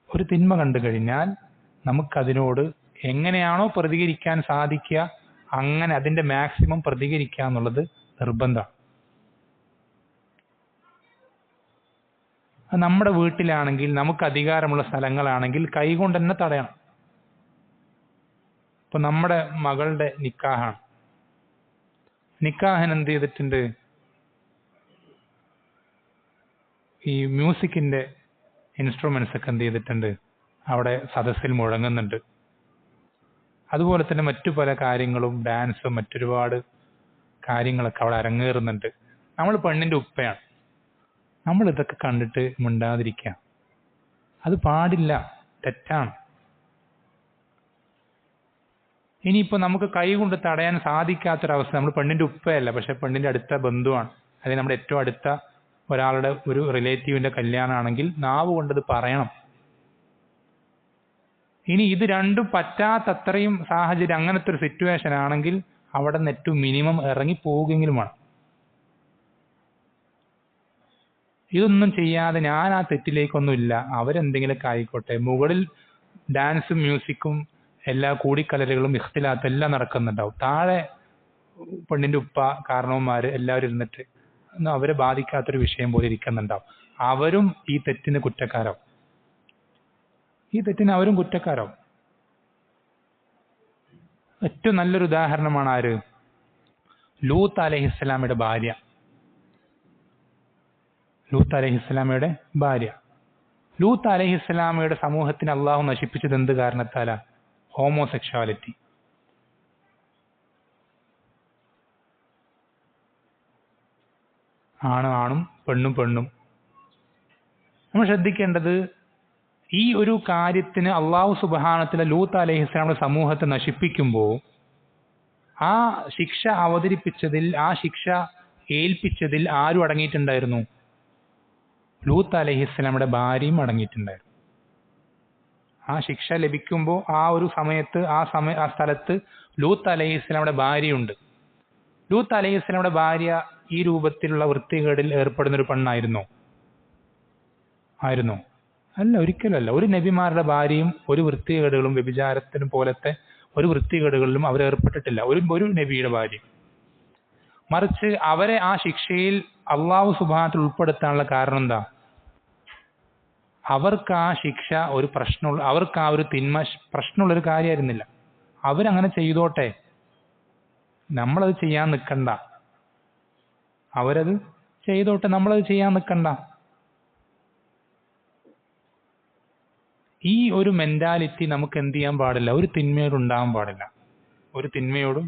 ഒരു തിന്മ കണ്ടു കഴിഞ്ഞാൽ നമുക്കതിനോട് എങ്ങനെയാണോ പ്രതികരിക്കാൻ സാധിക്കുക അങ്ങനെ അതിന്റെ മാക്സിമം പ്രതികരിക്കുക എന്നുള്ളത് നിർബന്ധമാണ്. നമ്മുടെ വീട്ടിലാണെങ്കിൽ, നമുക്ക് അധികാരമുള്ള സ്ഥലങ്ങളാണെങ്കിൽ കൈകൊണ്ട് തന്നെ തടയണം. ഇപ്പൊ നമ്മുടെ മകളുടെ നിക്കാഹാണ്. നിക്കാഹിന് എന്ത് ചെയ്തിട്ടുണ്ട്? ഈ മ്യൂസിക്കിന്റെ ഇൻസ്ട്രുമെന്റ്സ് ഒക്കെ എന്ത് ചെയ്തിട്ടുണ്ട്? അവിടെ സദസ്സിൽ മുഴങ്ങുന്നുണ്ട്. അതുപോലെ തന്നെ മറ്റു പല കാര്യങ്ങളും, ഡാൻസും മറ്റൊരുപാട് കാര്യങ്ങളൊക്കെ അവിടെ അരങ്ങേറുന്നുണ്ട്. നമ്മൾ പെണ്ണിന്റെ ഉപ്പയാണ്, നമ്മൾ ഇതൊക്കെ കണ്ടിട്ട് മിണ്ടാതിരിക്കുക, അത് പാടില്ല, തെറ്റാണ്. ഇനിയിപ്പോ നമുക്ക് കൈ കൊണ്ട് തടയാൻ സാധിക്കാത്തൊരവസ്ഥ, നമ്മൾ പെണ്ണിന്റെ ഉപ്പയല്ല, പക്ഷെ പെണ്ണിന്റെ അടുത്ത ബന്ധുവാണ്, അല്ലെങ്കിൽ നമ്മുടെ ഏറ്റവും അടുത്ത ഒരാളുടെ ഒരു റിലേറ്റീവിന്റെ കല്യാണമാണെങ്കിൽ നാവ് കൊണ്ടത് പറയണം. ഇനി ഇത് രണ്ടും പറ്റാത്തത്രയും സാഹചര്യം, അങ്ങനത്തെ ഒരു സിറ്റുവേഷൻ ആണെങ്കിൽ അവിടെ നിന്ന് ഏറ്റവും മിനിമം ഇറങ്ങി പോവുകയെങ്കിലും വേണം. ഇതൊന്നും ചെയ്യാതെ ഞാൻ ആ തെറ്റിലേക്കൊന്നുമില്ല, അവരെന്തെങ്കിലുമൊക്കെ ആയിക്കോട്ടെ, മുകളിൽ ഡാൻസും മ്യൂസിക്കും എല്ലാ കൂടിക്കലരുകളും ഇഖ്തിലാത്തും എല്ലാം നടക്കുന്നുണ്ടാവും, താഴെ പെണ്ണിന്റെ ഉപ്പ കാരണവന്മാര് എല്ലാവരും ഇരുന്നിട്ട് അവരെ ബാധിക്കാത്തൊരു വിഷയം പോലെ ഇരിക്കുന്നുണ്ടാവും. അവരും ഈ തെറ്റിന് കുറ്റക്കാരാവും, അവരും കുറ്റക്കാരാവും. ഏറ്റവും നല്ലൊരു ഉദാഹരണമാണ് ആര്? ലൂത്ത് അലൈഹിസ്സലാമയുടെ ഭാര്യ. ലൂത്ത് അലൈഹിസ്സലാമയുടെ ഭാര്യ. ലൂത്ത് അലൈഹിസ്സലാമയുടെ സമൂഹത്തിന് അള്ളാഹു നശിപ്പിച്ചത് എന്ത് കാരണത്താലാ? ഹോമോസെക്ഷുവാലിറ്റി. ആണും പെണ്ണും പെണ്ണും. നമ്മൾ ശ്രദ്ധിക്കേണ്ടത്, ഈ ഒരു കാര്യത്തിന് അള്ളാഹു സുബ്ഹാനഹു ലൂത്ത് അലൈഹിസ്സലാമയുടെ സമൂഹത്തെ നശിപ്പിക്കുമ്പോൾ ആ ശിക്ഷ അവതരിപ്പിച്ചതിൽ, ആ ശിക്ഷ ഏൽപ്പിച്ചതിൽ ആരും അടങ്ങിയിട്ടുണ്ടായിരുന്നു? ലൂത്ത് അലൈഹിസ്സലാമയുടെ ഭാര്യയും അടങ്ങിയിട്ടുണ്ടായിരുന്നു. ആ ശിക്ഷ ലഭിക്കുമ്പോൾ ആ ഒരു സമയത്ത് ആ സ്ഥലത്ത് ലൂത്ത് അലൈഹിസ്സലാമയുടെ ഭാര്യയുണ്ട്. ലൂത്ത് അലൈഹിസ്സലാമയുടെ ഭാര്യ ഈ രൂപത്തിലുള്ള വൃത്തികേടിൽ ഏർപ്പെടുന്നൊരു പെണ്ണായിരുന്നോ? ആയിരുന്നോ? അല്ല, ഒരിക്കലല്ല. ഒരു നബിമാരുടെ ഭാര്യയും ഒരു വൃത്തികേടുകളും വ്യഭിചാരത്തിനും പോലത്തെ ഒരു വൃത്തികേടുകളിലും അവരേർപ്പെട്ടിട്ടില്ല, ഒരു നബിയുടെ ഭാര്യ. മറിച്ച് അവരെ ആ ശിക്ഷയിൽ അള്ളാഹു സുബ്ഹാനഹു ഉൾപ്പെടുത്താനുള്ള കാരണം എന്താ? അവർക്ക് ആ ശിക്ഷ ഒരു പ്രശ്നമുള്ള, അവർക്ക് ആ ഒരു തിന്മ പ്രശ്നമുള്ളൊരു കാര്യമായിരുന്നില്ല. അവരങ്ങനെ ചെയ്തോട്ടെ, നമ്മളത് ചെയ്യാൻ നിൽക്കണ്ട. അവരത് ചെയ്തോട്ടെ, നമ്മളത് ചെയ്യാൻ നിൽക്കണ്ട. ഈ ഒരു മെന്റാലിറ്റി നമുക്ക് എന്ത് ചെയ്യാൻ പാടില്ല? ഒരു തിന്മയോട് ഉണ്ടാകാൻ പാടില്ല. ഒരു തിന്മയോടും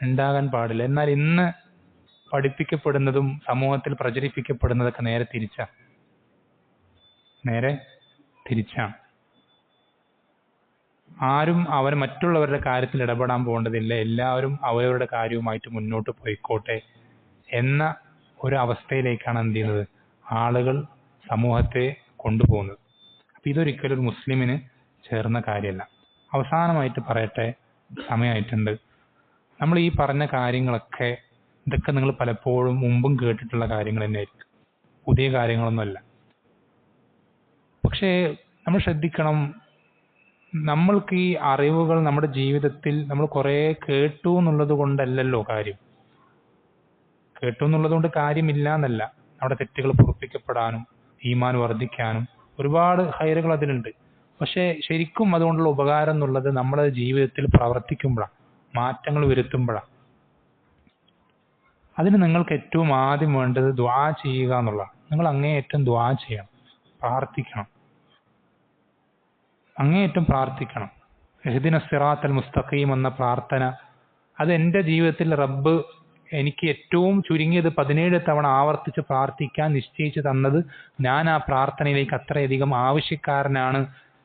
ഉണ്ടാകാൻ പാടില്ല. എന്നാൽ ഇന്ന് പഠിപ്പിക്കപ്പെടുന്നതും സമൂഹത്തിൽ പ്രചരിപ്പിക്കപ്പെടുന്നതൊക്കെ നേരെ തിരിച്ചാണ്. ആരും മറ്റുള്ളവരുടെ കാര്യത്തിൽ ഇടപെടാൻ പോകേണ്ടതില്ല, എല്ലാവരും അവരവരുടെ കാര്യവുമായിട്ട് മുന്നോട്ട് പോയിക്കോട്ടെ എന്ന ഒരു അവസ്ഥയിലേക്കാണ് എന്ത് ചെയ്യുന്നത്? ആളുകൾ സമൂഹത്തെ കൊണ്ടുപോകുന്നത്. അപ്പം ഇതൊരിക്കലും ഒരു മുസ്ലിമിന് ചേർന്ന കാര്യമല്ല. അവസാനമായിട്ട് പറയട്ടെ, സമയമായിട്ടുണ്ട്. നമ്മൾ ഈ പറഞ്ഞ കാര്യങ്ങളൊക്കെ, ഇതൊക്കെ നിങ്ങൾ പലപ്പോഴും മുമ്പും കേട്ടിട്ടുള്ള കാര്യങ്ങൾ തന്നെയായിരിക്കും, പുതിയ കാര്യങ്ങളൊന്നുമല്ല. പക്ഷേ നമ്മൾ ശ്രദ്ധിക്കണം, നമ്മൾക്ക് ഈ അറിവുകൾ നമ്മുടെ ജീവിതത്തിൽ നമ്മൾ കുറേ കേട്ടു എന്നുള്ളത് കൊണ്ടല്ലല്ലോ കാര്യം. കേട്ടു എന്നുള്ളത് കൊണ്ട് കാര്യമില്ല എന്നല്ല. നമ്മുടെ തെറ്റുകൾ പൊറുപ്പിക്കപ്പെടാനും ഈമാൻ വർദ്ധിക്കാനും ഒരുപാട് ഹൈറുകൾ അതിലുണ്ട്. പക്ഷേ ശരിക്കും അതുകൊണ്ടുള്ള ഉപകാരം എന്നുള്ളത് നമ്മുടെ ജീവിതത്തിൽ പ്രവർത്തിക്കുമ്പോഴാണ്, മാറ്റങ്ങൾ വരുത്തുമ്പോഴാണ്. അതിന് നിങ്ങൾക്ക് ഏറ്റവും ആദ്യം വേണ്ടത് ദുആ ചെയ്യുക എന്നുള്ളതാണ്. നിങ്ങൾ അങ്ങേയറ്റം ദുആ ചെയ്യണം, പ്രാർത്ഥിക്കണം, അങ്ങേയറ്റം പ്രാർത്ഥിക്കണം. ഇഹ്ദിന സിറാത്തൽ മുസ്തഖീം എന്ന പ്രാർത്ഥന, അത് എൻ്റെ ജീവിതത്തിൽ റബ്ബ് എനിക്ക് ഏറ്റവും ചുരുങ്ങിയത് 17 തവണ ആവർത്തിച്ച് പ്രാർത്ഥിക്കാൻ നിശ്ചയിച്ചു തന്നത് ഞാൻ ആ പ്രാർത്ഥനയിലേക്ക് അത്രയധികം ആവശ്യക്കാരനാണ്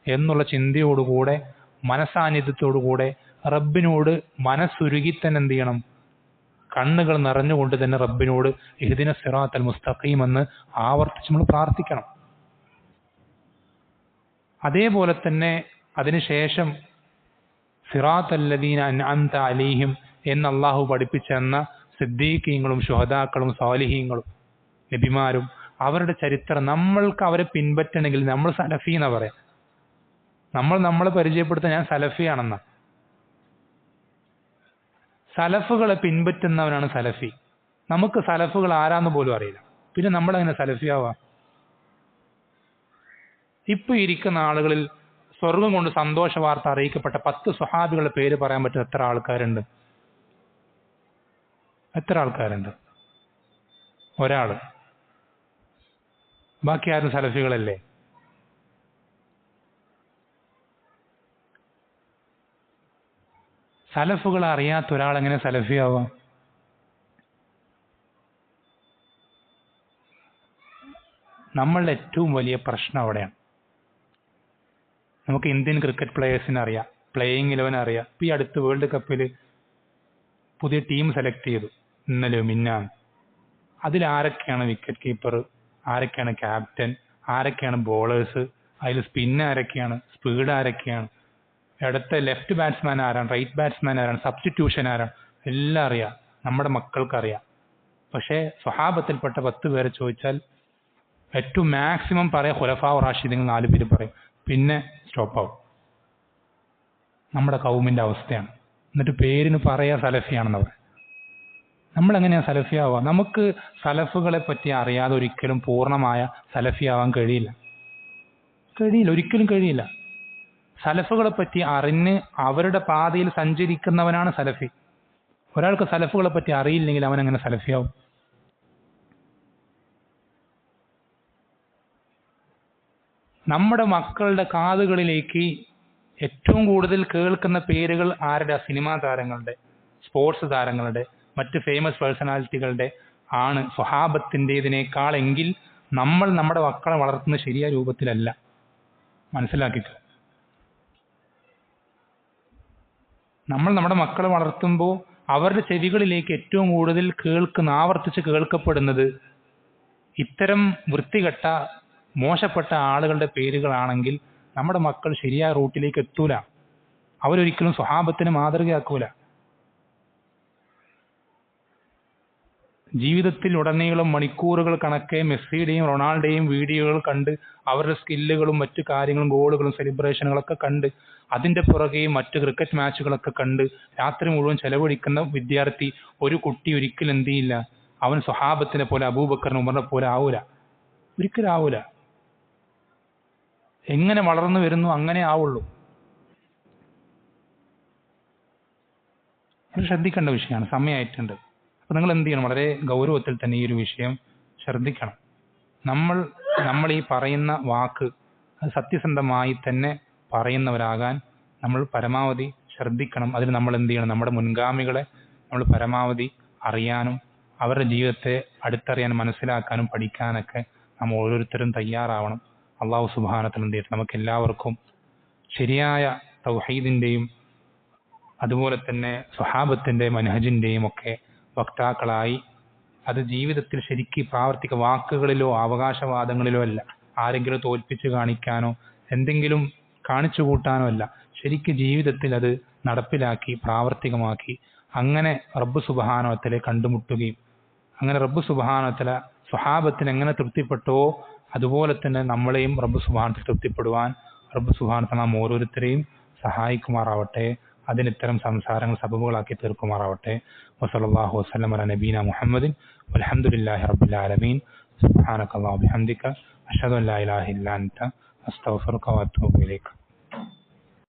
എന്നുള്ള ചിന്തയോടുകൂടെ, മനസാന്നിധ്യത്തോടുകൂടെ റബ്ബിനോട് മനസ്സുരുകി തന്നെ എന്ത് ചെയ്യണം? കണ്ണുകൾ നിറഞ്ഞുകൊണ്ട് തന്നെ റബ്ബിനോട് ഇഹ്ദിന സിറാത്തൽ മുസ്തഖീം എന്ന് ആവർത്തിച്ച് നമ്മൾ പ്രാർത്ഥിക്കണം. അതേപോലെ തന്നെ അതിനുശേഷം സിറാത്തല്ലദീന അൻഅംത അലൈഹിം എന്ന് അള്ളാഹു പഠിപ്പിച്ചെന്ന സിദ്ദീഖീങ്ങളും ശുഹദാക്കളും സാലിഹീങ്ങളും നബിമാരും അവരുടെ ചരിത്രം നമ്മൾക്ക് അവരെ പിൻപറ്റണമെങ്കിൽ നമ്മൾ സലഫി എന്നാ പറയാം. നമ്മളെ പരിചയപ്പെടുത്താൻ ഞാൻ സലഫിയാണെന്ന. സലഫുകളെ പിൻപറ്റുന്നവനാണ് സലഫി. നമുക്ക് സലഫുകൾ ആരാന്ന് പോലും അറിയില്ല, പിന്നെ നമ്മളെങ്ങനെ സലഫിയാവാം? ഇപ്പൊ ഇരിക്കുന്ന ആളുകളിൽ സ്വർഗം കൊണ്ട് സന്തോഷ വാർത്ത അറിയിക്കപ്പെട്ട 10 സ്വഹാബികളുടെ പേര് പറയാൻ പറ്റുന്ന എത്ര ആൾക്കാരുണ്ട്? ഒരാള്. ബാക്കി ആരും സലഫികളല്ലേ? സലഫുകൾ അറിയാത്ത ഒരാൾ എങ്ങനെ സലഫിയാവാം? നമ്മളുടെ ഏറ്റവും വലിയ പ്രശ്നം അവിടെയാണ്. നമുക്ക് ഇന്ത്യൻ ക്രിക്കറ്റ് പ്ലേയേഴ്സിനെ അറിയാം, പ്ലേയിങ് 11 അറിയാം. ഇപ്പം ഈ അടുത്ത് വേൾഡ് കപ്പിൽ പുതിയ ടീം സെലക്ട് ചെയ്തു, ഇന്നലെയോ മിന്നാണ്. അതിലാരൊക്കെയാണ് വിക്കറ്റ് കീപ്പർ, ആരൊക്കെയാണ് ക്യാപ്റ്റൻ, ആരൊക്കെയാണ് ബോളേഴ്സ്, അതിൽ സ്പിൻ ആരൊക്കെയാണ്, സ്പീഡ് ആരൊക്കെയാണ്, ഇടത്തെ ലെഫ്റ്റ് ബാറ്റ്സ്മാൻ ആരാണ്, റൈറ്റ് ബാറ്റ്സ്മാൻ ആരാണ്, സബ്സ്റ്റിറ്റ്യൂഷൻ ആരാണ്, എല്ലാം അറിയാം. നമ്മുടെ മക്കൾക്കറിയാം. പക്ഷേ സ്വഹാബത്തിൽപ്പെട്ട 10 പേരെ ചോദിച്ചാൽ ഏറ്റവും മാക്സിമം പറയാം ഖുലഫാ റാഷിദീൻ 4 പേര് പറയും, പിന്നെ സ്റ്റോപ്പ് ആവും. നമ്മുടെ കൗമിൻ്റെ അവസ്ഥയാണ്. എന്നിട്ട് പേരിന് പറയാ സലഫിയാണെന്ന് പറയും. നമ്മളെങ്ങനെയാണ് സലഫിയാവുക? നമുക്ക് സലഫുകളെ പറ്റി അറിയാതെ ഒരിക്കലും പൂർണ്ണമായ സലഫിയാവാൻ കഴിയില്ല, ഒരിക്കലും കഴിയില്ല. സലഫുകളെ പറ്റി അറിഞ്ഞ് അവരുടെ പാതയിൽ സഞ്ചരിക്കുന്നവനാണ് സലഫി. ഒരാൾക്ക് സലഫുകളെ പറ്റി അറിയില്ലെങ്കിൽ അവൻ എങ്ങനെ സലഫിയാവും? നമ്മുടെ മക്കളുടെ കാതുകളിലേക്ക് ഏറ്റവും കൂടുതൽ കേൾക്കുന്ന പേരുകൾ ആരുടെ? സിനിമാ താരങ്ങളുടെ, സ്പോർട്സ് താരങ്ങളുടെ, മറ്റ് ഫേമസ് പേഴ്സണാലിറ്റികളുടെ ആണ് സ്വഹാബത്തിൻ്റെതിനേക്കാളെങ്കിൽ നമ്മൾ നമ്മുടെ മക്കളെ വളർത്തുന്ന ശരിയായ രൂപത്തിലല്ല. മനസ്സിലാക്കിക്കോ. നമ്മൾ നമ്മുടെ മക്കളെ വളർത്തുമ്പോൾ അവരുടെ ചെവികളിലേക്ക് ഏറ്റവും കൂടുതൽ ആവർത്തിച്ച് കേൾക്കപ്പെടുന്നത് ഇത്തരം വൃത്തികെട്ട മോശപ്പെട്ട ആളുകളുടെ പേരുകളാണെങ്കിൽ നമ്മുടെ മക്കൾ ശരിയായ റൂട്ടിലേക്ക് എത്തൂല. അവരൊരിക്കലും സ്വഹാബത്തിന് മാതൃകയാക്കൂല. ജീവിതത്തിൽ ഉടനീളം മണിക്കൂറുകൾ കണക്കെ മെസ്സിയുടെയും റൊണാൾഡോയും വീഡിയോകൾ കണ്ട് അവരുടെ സ്കില്ലുകളും മറ്റു കാര്യങ്ങളും ഗോളുകളും സെലിബ്രേഷനുകളൊക്കെ കണ്ട് അതിന്റെ പുറകെ മറ്റു ക്രിക്കറ്റ് മാച്ചുകളൊക്കെ കണ്ട് രാത്രി മുഴുവൻ ചെലവഴിക്കുന്ന വിദ്യാർത്ഥി, ഒരു കുട്ടി ഒരിക്കലും എന്ത് ചെയ്യില്ല, അവൻ സ്വഹാബത്തിനെ പോലെ അബൂബക്കറിനെ ഉമറിനെ പോലെ ആവൂല. ഒരിക്കലും ആവൂല. എങ്ങനെ വളർന്നു വരുന്നു അങ്ങനെ ആവുള്ളൂ. അത് ശ്രദ്ധിക്കേണ്ട വിഷയമാണ്. സമയമായിട്ടുണ്ട്. അപ്പോൾ നിങ്ങൾ എന്ത് ചെയ്യണം? വളരെ ഗൗരവത്തിൽ തന്നെ ഈ ഒരു വിഷയം ശ്രദ്ധിക്കണം. നമ്മൾ ഈ പറയുന്ന വാക്ക് അത് സത്യസന്ധമായി തന്നെ പറയുന്നവരാകാൻ നമ്മൾ പരമാവധി ശ്രദ്ധിക്കണം. അതിന് നമ്മൾ എന്ത് ചെയ്യണം? നമ്മുടെ മുൻഗാമികളെ നമ്മൾ പരമാവധി അറിയാനും അവരുടെ ജീവിതത്തെ അടുത്തറിയാനും മനസ്സിലാക്കാനും പഠിക്കാനൊക്കെ നമ്മൾ ഓരോരുത്തരും തയ്യാറാവണം. അള്ളാഹു സുബ്ഹാനഹു വ തആല എന്ത് ചെയ്യട്ടെ നമുക്ക് എല്ലാവർക്കും ശരിയായ തൗഹീദിന്റെയും അതുപോലെ തന്നെ സ്വഹാബത്തിന്റെ മനഹജിന്റെയും ഒക്കെ വക്താക്കളായി അത് ജീവിതത്തിൽ ശരിക്ക് പ്രാവർത്തിക വാക്കുകളിലോ അവകാശവാദങ്ങളിലോ അല്ല, ആരെങ്കിലും തോൽപ്പിച്ച് കാണിക്കാനോ എന്തെങ്കിലും കാണിച്ചു കൂട്ടാനോ അല്ല, ശരിക്ക് ജീവിതത്തിൽ അത് നടപ്പിലാക്കി പ്രാവർത്തികമാക്കി അങ്ങനെ റബ്ബ് സുബ്ഹാനഹു വ തആലയെ കണ്ടുമുട്ടുകയും അങ്ങനെ റബ്ബ് സുബ്ഹാനഹു വ തആല സ്വഹാബത്തിന് എങ്ങനെ തൃപ്തിപ്പെട്ടോ അതുപോലെ തന്നെ നമ്മളെയും റബ്ബ് സുബ്ഹാനഹു വ തആല തൃപ്തിപ്പെടുവാൻ റബ്ബ് സുബ്ഹാനഹു വ തആല നാം ഓരോരുത്തരെയും സഹായിക്കുമാറാവട്ടെ. അതിനിത്തരം സംസാരങ്ങൾ സബബുകളാക്കി തീർക്കുമാറാവട്ടെ. വസല്ലല്ലാഹു വസല്ലം അലാ നബീന മുഹമ്മദിൻ വൽഹംദുലില്ലാഹി റബ്ബിൽ ആലമീൻ. സുബ്ഹാനക അല്ലാഹു ബിഹംദിക അഷ്ഹദു അൻ ലാ ഇലാഹ ഇല്ലാ അൻത അസ്തഗ്ഫിറുക വഅത്തൂബു ഇലൈക.